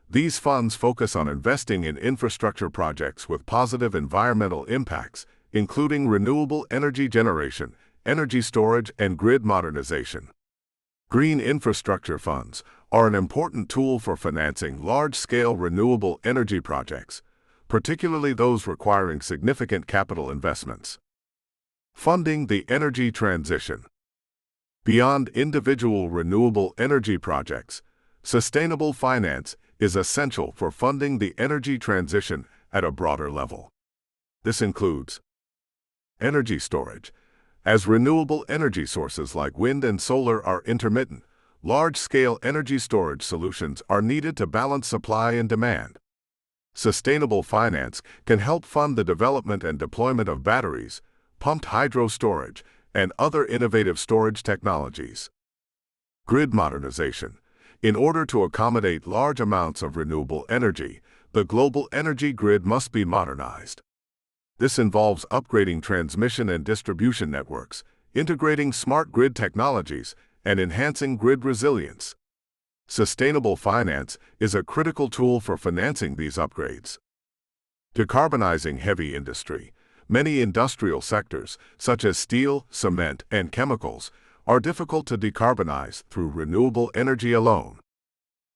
These funds focus on investing in infrastructure projects with positive environmental impacts, including renewable energy generation, energy storage, and grid modernization. Green infrastructure funds are an important tool for financing large-scale renewable energy projects, particularly those requiring significant capital investments. Funding the energy transition. Beyond individual renewable energy projects, sustainable finance is essential for funding the energy transition at a broader level. This includes energy storage. As renewable energy sources like wind and solar are intermittent, large-scale energy storage solutions are needed to balance supply and demand. Sustainable finance can help fund the development and deployment of batteries, pumped hydro storage, and other innovative storage technologies. Grid modernization. In order to accommodate large amounts of renewable energy, the global energy grid must be modernized. This involves upgrading transmission and distribution networks, integrating smart grid technologies, and enhancing grid resilience. Sustainable finance is a critical tool for financing these upgrades. Decarbonizing heavy industry. Many industrial sectors, such as steel, cement, and chemicals, are difficult to decarbonize through renewable energy alone.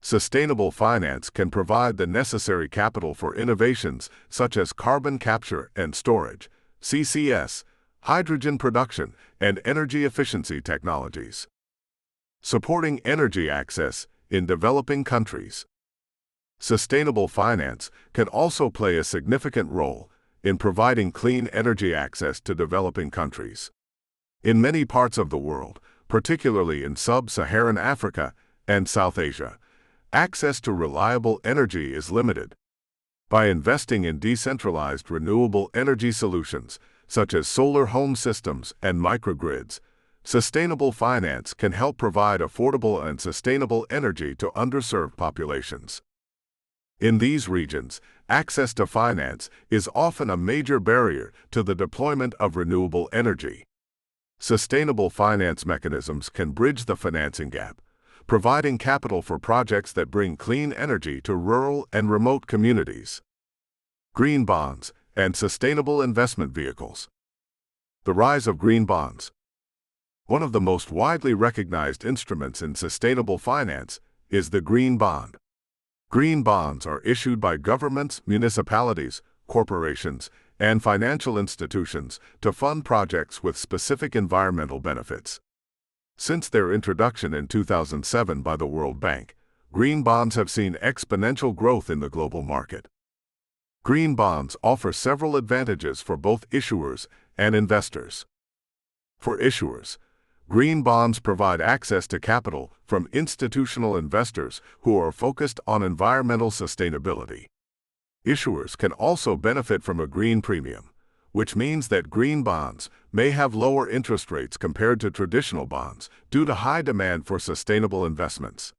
Sustainable finance can provide the necessary capital for innovations such as carbon capture and storage, CCS, hydrogen production, and energy efficiency technologies. Supporting energy access in developing countries. Sustainable finance can also play a significant role in providing clean energy access to developing countries. In many parts of the world, particularly in sub-Saharan Africa and South Asia, access to reliable energy is limited. By investing in decentralized renewable energy solutions, such as solar home systems and microgrids, sustainable finance can help provide affordable and sustainable energy to underserved populations. In these regions, access to finance is often a major barrier to the deployment of renewable energy. Sustainable finance mechanisms can bridge the financing gap, providing capital for projects that bring clean energy to rural and remote communities. Green bonds and sustainable investment vehicles. The rise of green bonds. One of the most widely recognized instruments in sustainable finance is the green bond. Green bonds are issued by governments, municipalities, corporations, and financial institutions to fund projects with specific environmental benefits. Since their introduction in 2007 by the World Bank, green bonds have seen exponential growth in the global market. Green bonds offer several advantages for both issuers and investors. For issuers, green bonds provide access to capital from institutional investors who are focused on environmental sustainability. Issuers can also benefit from a green premium, which means that green bonds may have lower interest rates compared to traditional bonds due to high demand for sustainable investments.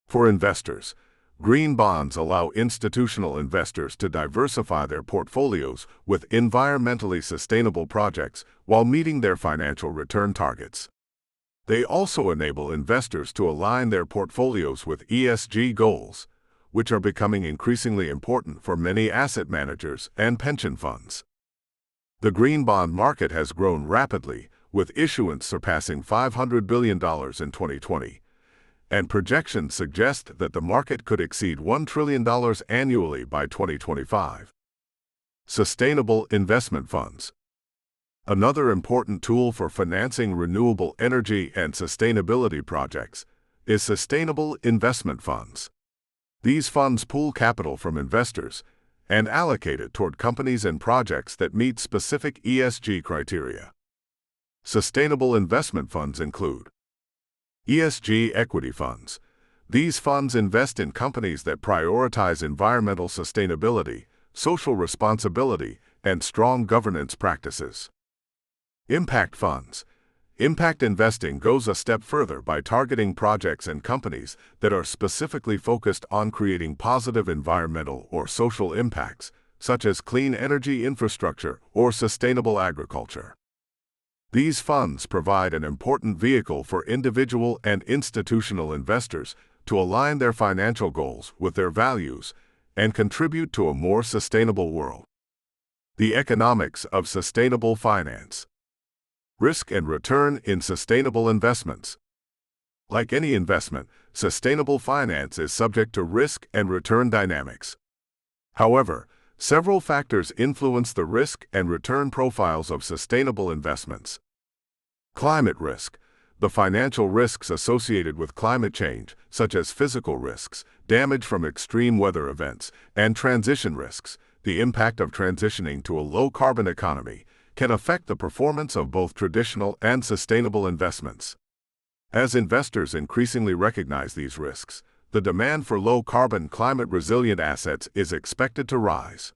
For investors, green bonds allow institutional investors to diversify their portfolios with environmentally sustainable projects while meeting their financial return targets. They also enable investors to align their portfolios with ESG goals, which are becoming increasingly important for many asset managers and pension funds. The green bond market has grown rapidly, with issuance surpassing $500 billion in 2020, and projections suggest that the market could exceed $1 trillion annually by 2025. Sustainable investment funds. Another important tool for financing renewable energy and sustainability projects is sustainable investment funds. These funds pool capital from investors and allocate it toward companies and projects that meet specific ESG criteria. Sustainable investment funds include ESG equity funds. These funds invest in companies that prioritize environmental sustainability, social responsibility, and strong governance practices. Impact funds. Impact investing goes a step further by targeting projects and companies that are specifically focused on creating positive environmental or social impacts, such as clean energy infrastructure or sustainable agriculture. These funds provide an important vehicle for individual and institutional investors to align their financial goals with their values and contribute to a more sustainable world. The economics of sustainable finance. Risk and return in sustainable investments. Like any investment, sustainable finance is subject to risk and return dynamics. However, several factors influence the risk and return profiles of sustainable investments. Climate risk. The financial risks associated with climate change, such as physical risks, damage from extreme weather events, and transition risks, the impact of transitioning to a low-carbon economy, can affect the performance of both traditional and sustainable investments. As investors increasingly recognize these risks, the demand for low-carbon, climate-resilient assets is expected to rise.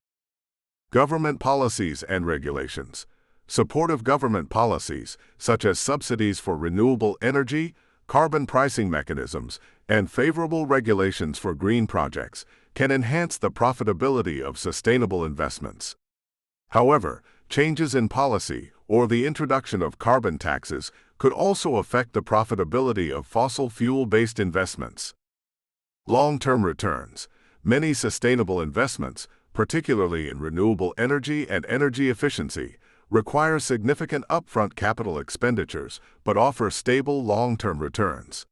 Government policies and regulations. Supportive government policies, such as subsidies for renewable energy, carbon pricing mechanisms, and favorable regulations for green projects, can enhance the profitability of sustainable investments. However, changes in policy or the introduction of carbon taxes could also affect the profitability of fossil fuel-based investments. Long-term returns. Many sustainable investments, particularly in renewable energy and energy efficiency, require significant upfront capital expenditures but offer stable long-term returns.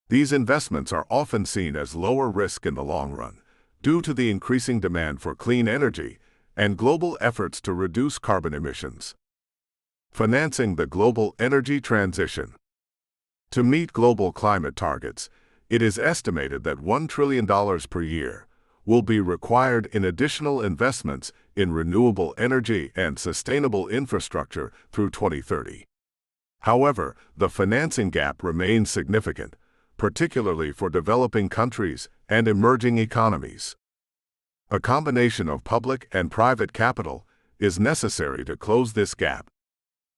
These investments are often seen as lower risk in the long run, due to the increasing demand for clean energy and global efforts to reduce carbon emissions. Financing the global energy transition. To meet global climate targets, it is estimated that $1 trillion per year will be required in additional investments in renewable energy and sustainable infrastructure through 2030. However, the financing gap remains significant, particularly for developing countries and emerging economies. A combination of public and private capital is necessary to close this gap.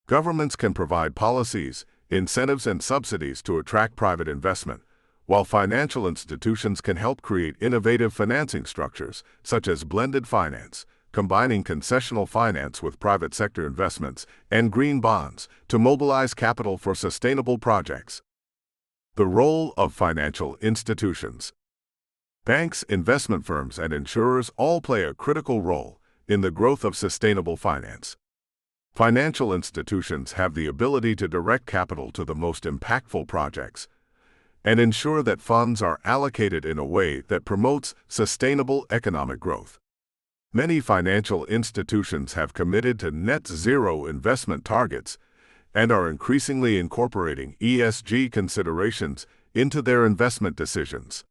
Governments can provide policies, incentives, and subsidies to attract private investment, while financial institutions can help create innovative financing structures, such as blended finance, combining concessional finance with private sector investments, and green bonds to mobilize capital for sustainable projects. The role of financial institutions. Banks, investment firms, and insurers all play a critical role in the growth of sustainable finance. Financial institutions have the ability to direct capital to the most impactful projects and ensure that funds are allocated in a way that promotes sustainable economic growth. Many financial institutions have committed to net zero investment targets and are increasingly incorporating ESG considerations into their investment decisions.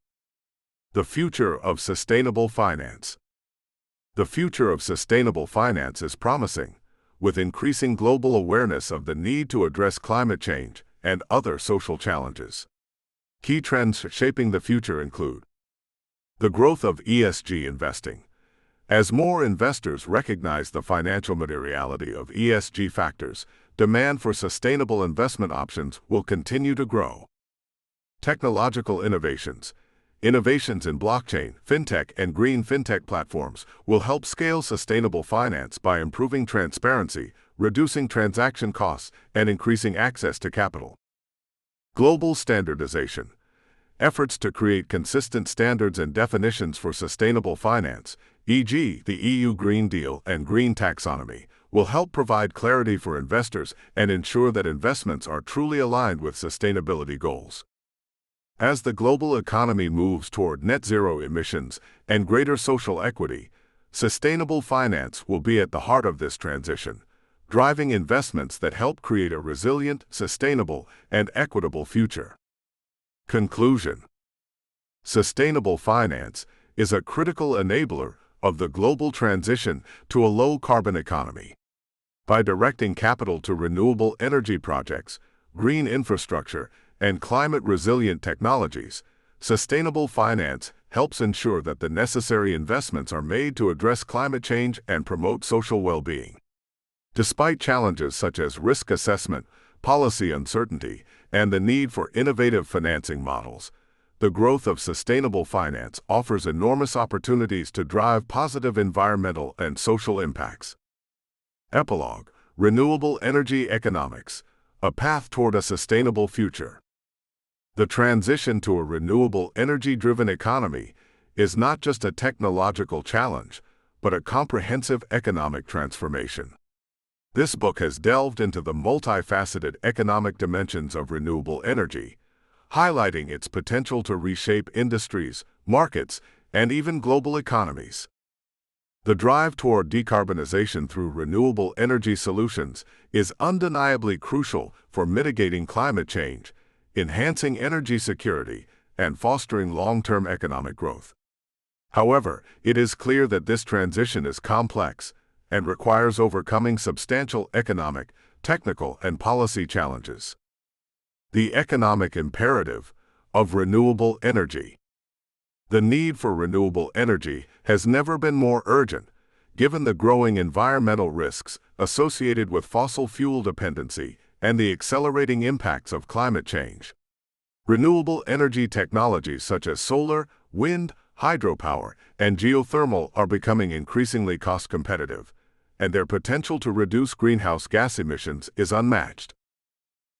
The future of sustainable finance. The future of sustainable finance is promising, with increasing global awareness of the need to address climate change and other social challenges. Key trends shaping the future include the growth of ESG investing. As more investors recognize the financial materiality of ESG factors, demand for sustainable investment options will continue to grow. Technological innovations. Innovations in blockchain, fintech, and green fintech platforms will help scale sustainable finance by improving transparency, reducing transaction costs, and increasing access to capital. Global standardization. Efforts to create consistent standards and definitions for sustainable finance, e.g., the EU Green Deal and Green Taxonomy, will help provide clarity for investors and ensure that investments are truly aligned with sustainability goals. As the global economy moves toward net zero emissions and greater social equity, sustainable finance will be at the heart of this transition, driving investments that help create a resilient, sustainable, and equitable future. Conclusion. Sustainable finance is a critical enabler of the global transition to a low-carbon economy. By directing capital to renewable energy projects, green infrastructure, and climate-resilient technologies, sustainable finance helps ensure that the necessary investments are made to address climate change and promote social well-being. Despite challenges such as risk assessment, policy uncertainty, and the need for innovative financing models, the growth of sustainable finance offers enormous opportunities to drive positive environmental and social impacts. Epilogue: Renewable Energy Economics, a Path Toward a Sustainable Future. The transition to a renewable energy-driven economy is not just a technological challenge, but a comprehensive economic transformation. This book has delved into the multifaceted economic dimensions of renewable energy, highlighting its potential to reshape industries, markets, and even global economies. The drive toward decarbonization through renewable energy solutions is undeniably crucial for mitigating climate change, enhancing energy security, and fostering long-term economic growth. However, it is clear that this transition is complex and requires overcoming substantial economic, technical, and policy challenges. The economic imperative of renewable energy. The need for renewable energy has never been more urgent, given the growing environmental risks associated with fossil fuel dependency and the accelerating impacts of climate change. Renewable energy technologies such as solar, wind, hydropower, and geothermal are becoming increasingly cost-competitive, and their potential to reduce greenhouse gas emissions is unmatched.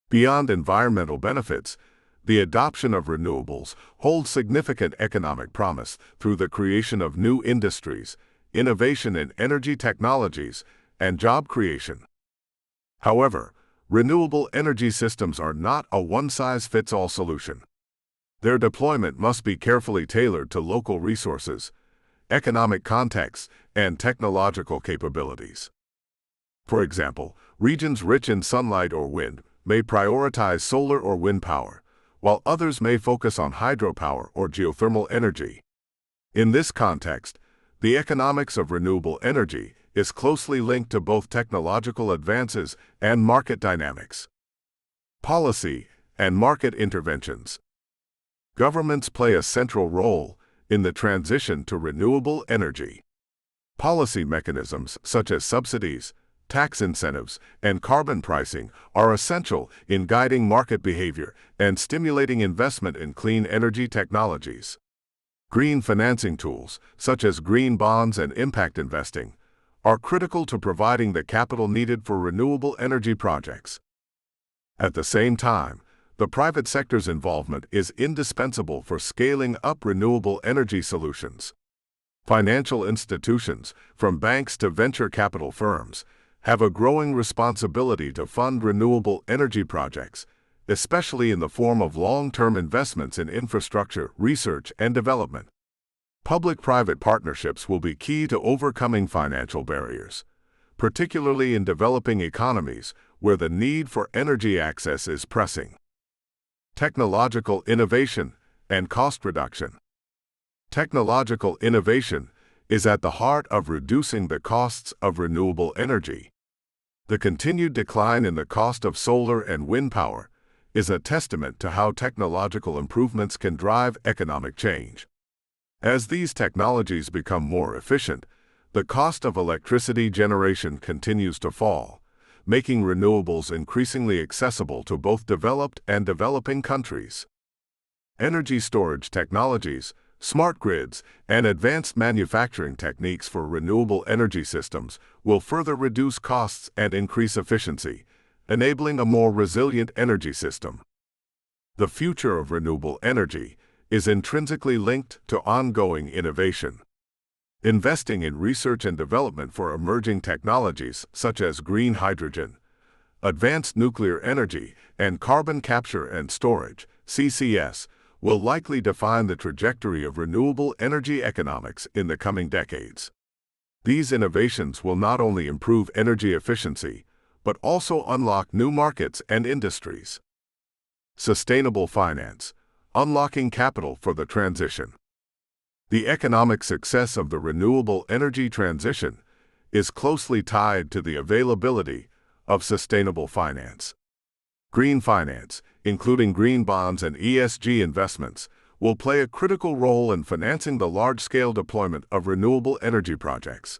Beyond environmental benefits, the adoption of renewables holds significant economic promise through the creation of new industries, innovation in energy technologies, and job creation. However, renewable energy systems are not a one-size-fits-all solution. Their deployment must be carefully tailored to local resources, economic contexts, and technological capabilities. For example, regions rich in sunlight or wind may prioritize solar or wind power, while others may focus on hydropower or geothermal energy. In this context, the economics of renewable energy is closely linked to both technological advances and market dynamics. Policy and market interventions. Governments play a central role in the transition to renewable energy. Policy mechanisms such as subsidies, tax incentives, and carbon pricing are essential in guiding market behavior and stimulating investment in clean energy technologies. Green financing tools, such as green bonds and impact investing, are critical to providing the capital needed for renewable energy projects. At the same time, the private sector's involvement is indispensable for scaling up renewable energy solutions. Financial institutions, from banks to venture capital firms, have a growing responsibility to fund renewable energy projects, especially in the form of long-term investments in infrastructure, research, and development. Public-private partnerships will be key to overcoming financial barriers, particularly in developing economies where the need for energy access is pressing. Technological innovation and cost reduction. Technological innovation is at the heart of reducing the costs of renewable energy. The continued decline in the cost of solar and wind power is a testament to how technological improvements can drive economic change. As these technologies become more efficient, the cost of electricity generation continues to fall, making renewables increasingly accessible to both developed and developing countries. Energy storage technologies, smart grids, and advanced manufacturing techniques for renewable energy systems will further reduce costs and increase efficiency, enabling a more resilient energy system. The future of renewable energy is intrinsically linked to ongoing innovation. Investing in research and development for emerging technologies such as green hydrogen, advanced nuclear energy, and carbon capture and storage, CCS, will likely define the trajectory of renewable energy economics in the coming decades. These innovations will not only improve energy efficiency, but also unlock new markets and industries. Sustainable finance, unlocking capital for the transition. The economic success of the renewable energy transition is closely tied to the availability of sustainable finance. Green finance, including green bonds and ESG investments, will play a critical role in financing the large-scale deployment of renewable energy projects.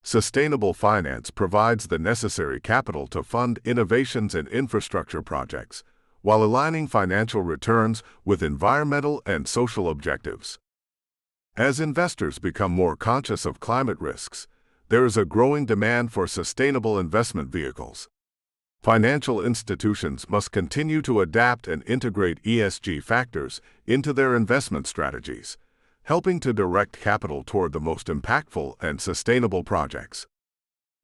Sustainable finance provides the necessary capital to fund innovations in infrastructure projects, while aligning financial returns with environmental and social objectives. As investors become more conscious of climate risks, there is a growing demand for sustainable investment vehicles. Financial institutions must continue to adapt and integrate ESG factors into their investment strategies, helping to direct capital toward the most impactful and sustainable projects.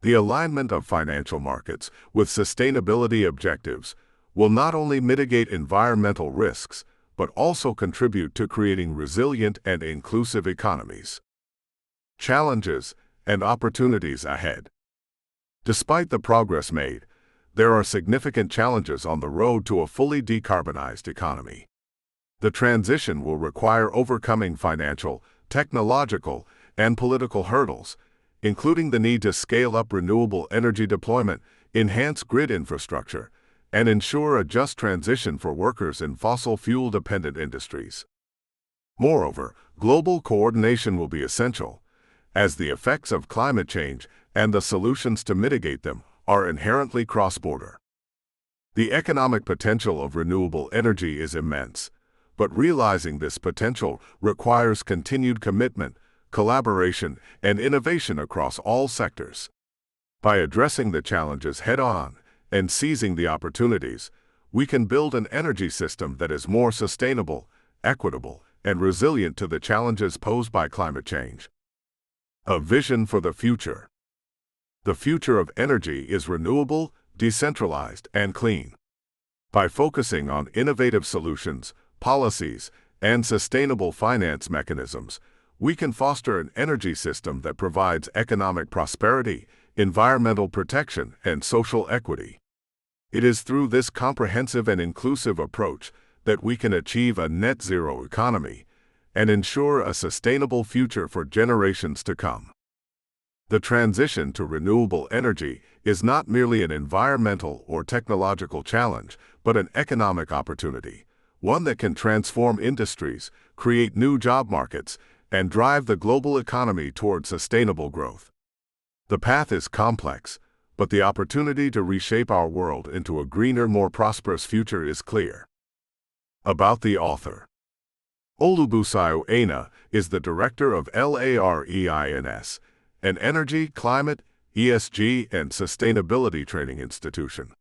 The alignment of financial markets with sustainability objectives will not only mitigate environmental risks, but also contribute to creating resilient and inclusive economies. Challenges and opportunities ahead. Despite the progress made, there are significant challenges on the road to a fully decarbonized economy. The transition will require overcoming financial, technological, and political hurdles, including the need to scale up renewable energy deployment, enhance grid infrastructure, and ensure a just transition for workers in fossil fuel-dependent industries. Moreover, global coordination will be essential, as the effects of climate change and the solutions to mitigate them are inherently cross-border. The economic potential of renewable energy is immense, but realizing this potential requires continued commitment, collaboration, and innovation across all sectors. By addressing the challenges head-on and seizing the opportunities, we can build an energy system that is more sustainable, equitable, and resilient to the challenges posed by climate change. A vision for the future. The future of energy is renewable, decentralized, and clean. By focusing on innovative solutions, policies, and sustainable finance mechanisms, we can foster an energy system that provides economic prosperity, environmental protection, and social equity. It is through this comprehensive and inclusive approach that we can achieve a net-zero economy and ensure a sustainable future for generations to come. The transition to renewable energy is not merely an environmental or technological challenge, but an economic opportunity, one that can transform industries, create new job markets, and drive the global economy toward sustainable growth. The path is complex, but the opportunity to reshape our world into a greener, more prosperous future is clear. About the author. Olubusayo Aina is the director of LAREINS, an energy, climate, ESG, and sustainability training institution.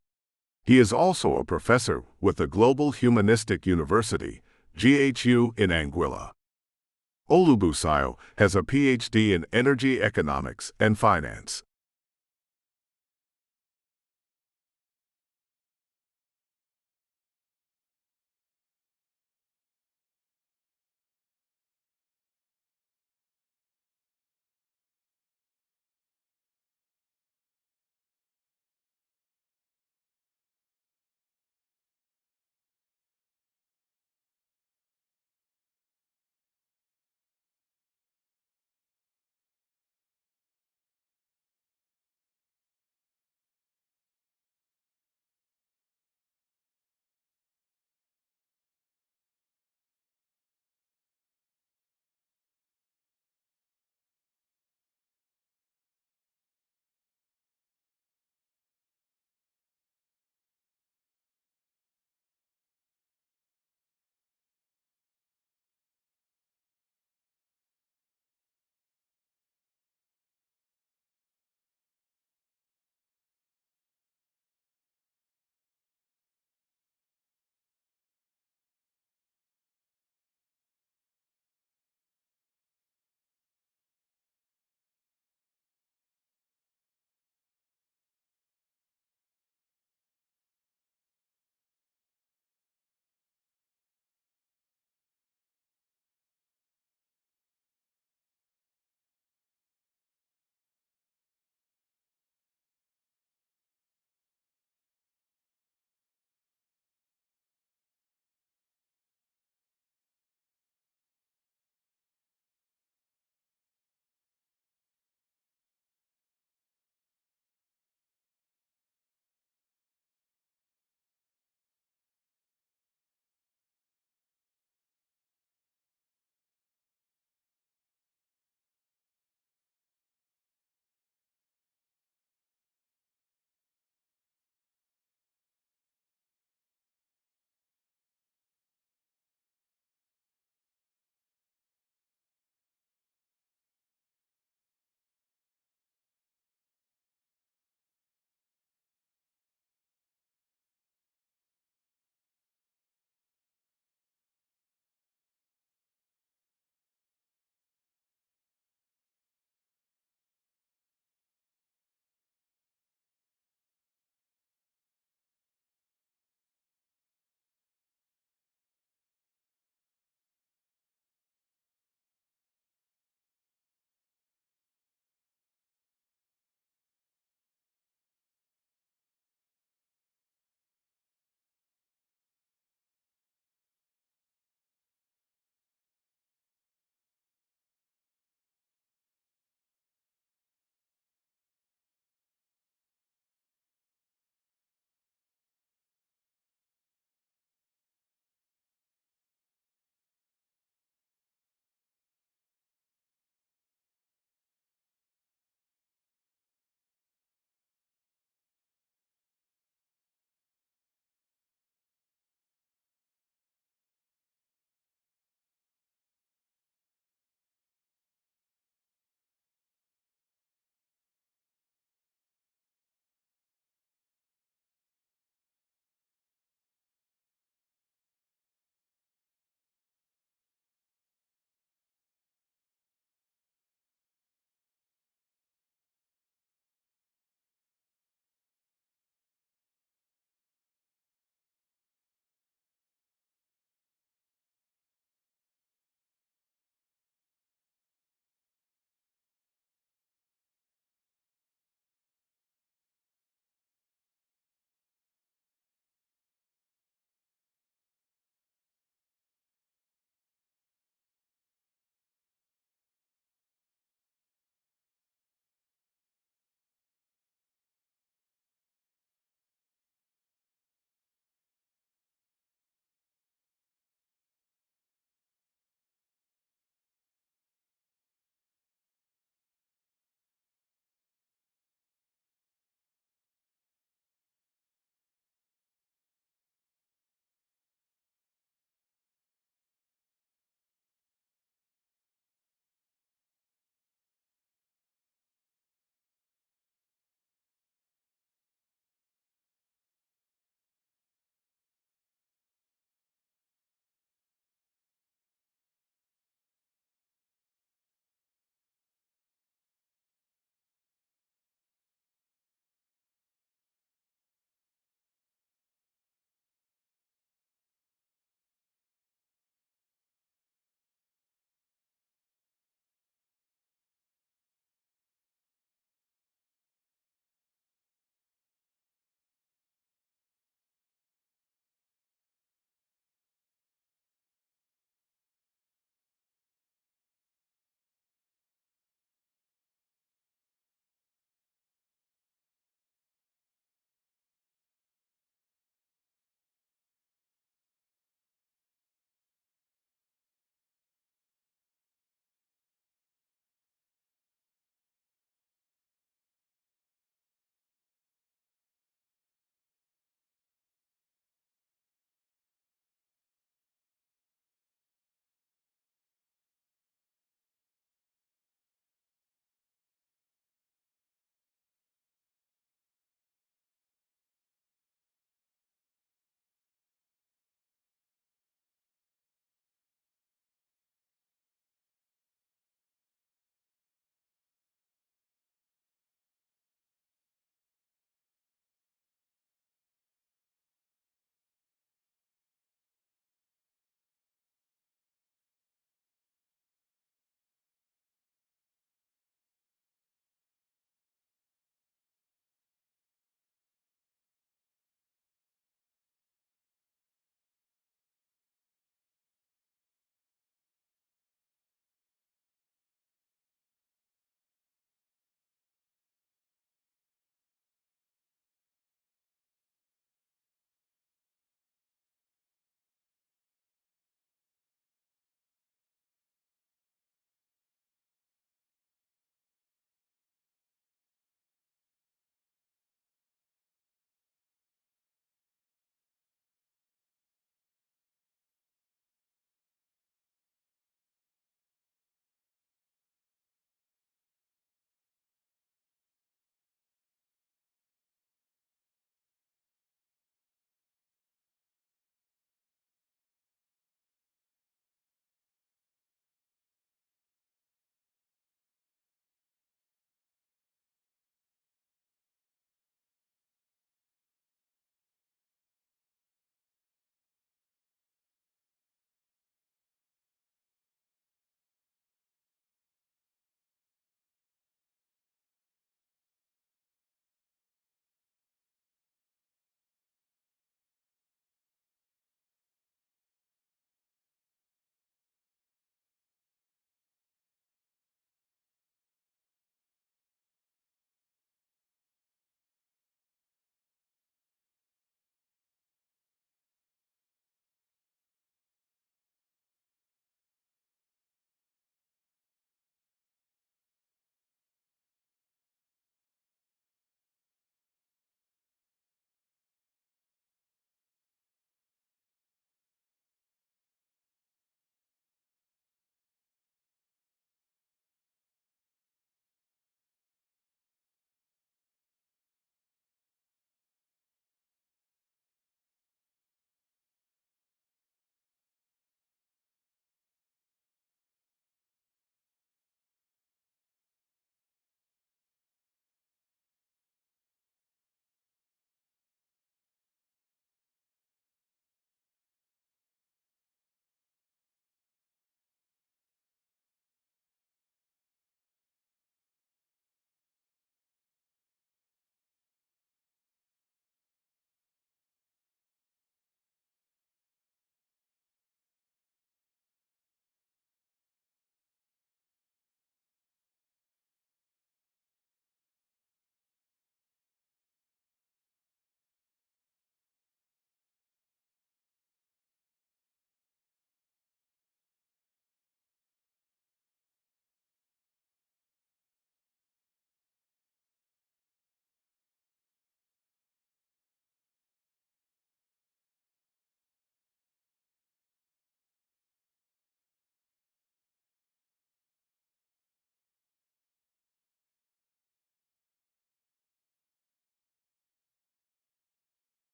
He is also a professor with the Global Humanistic University, GHU, in Anguilla. Olubusayo has a PhD in energy economics and finance.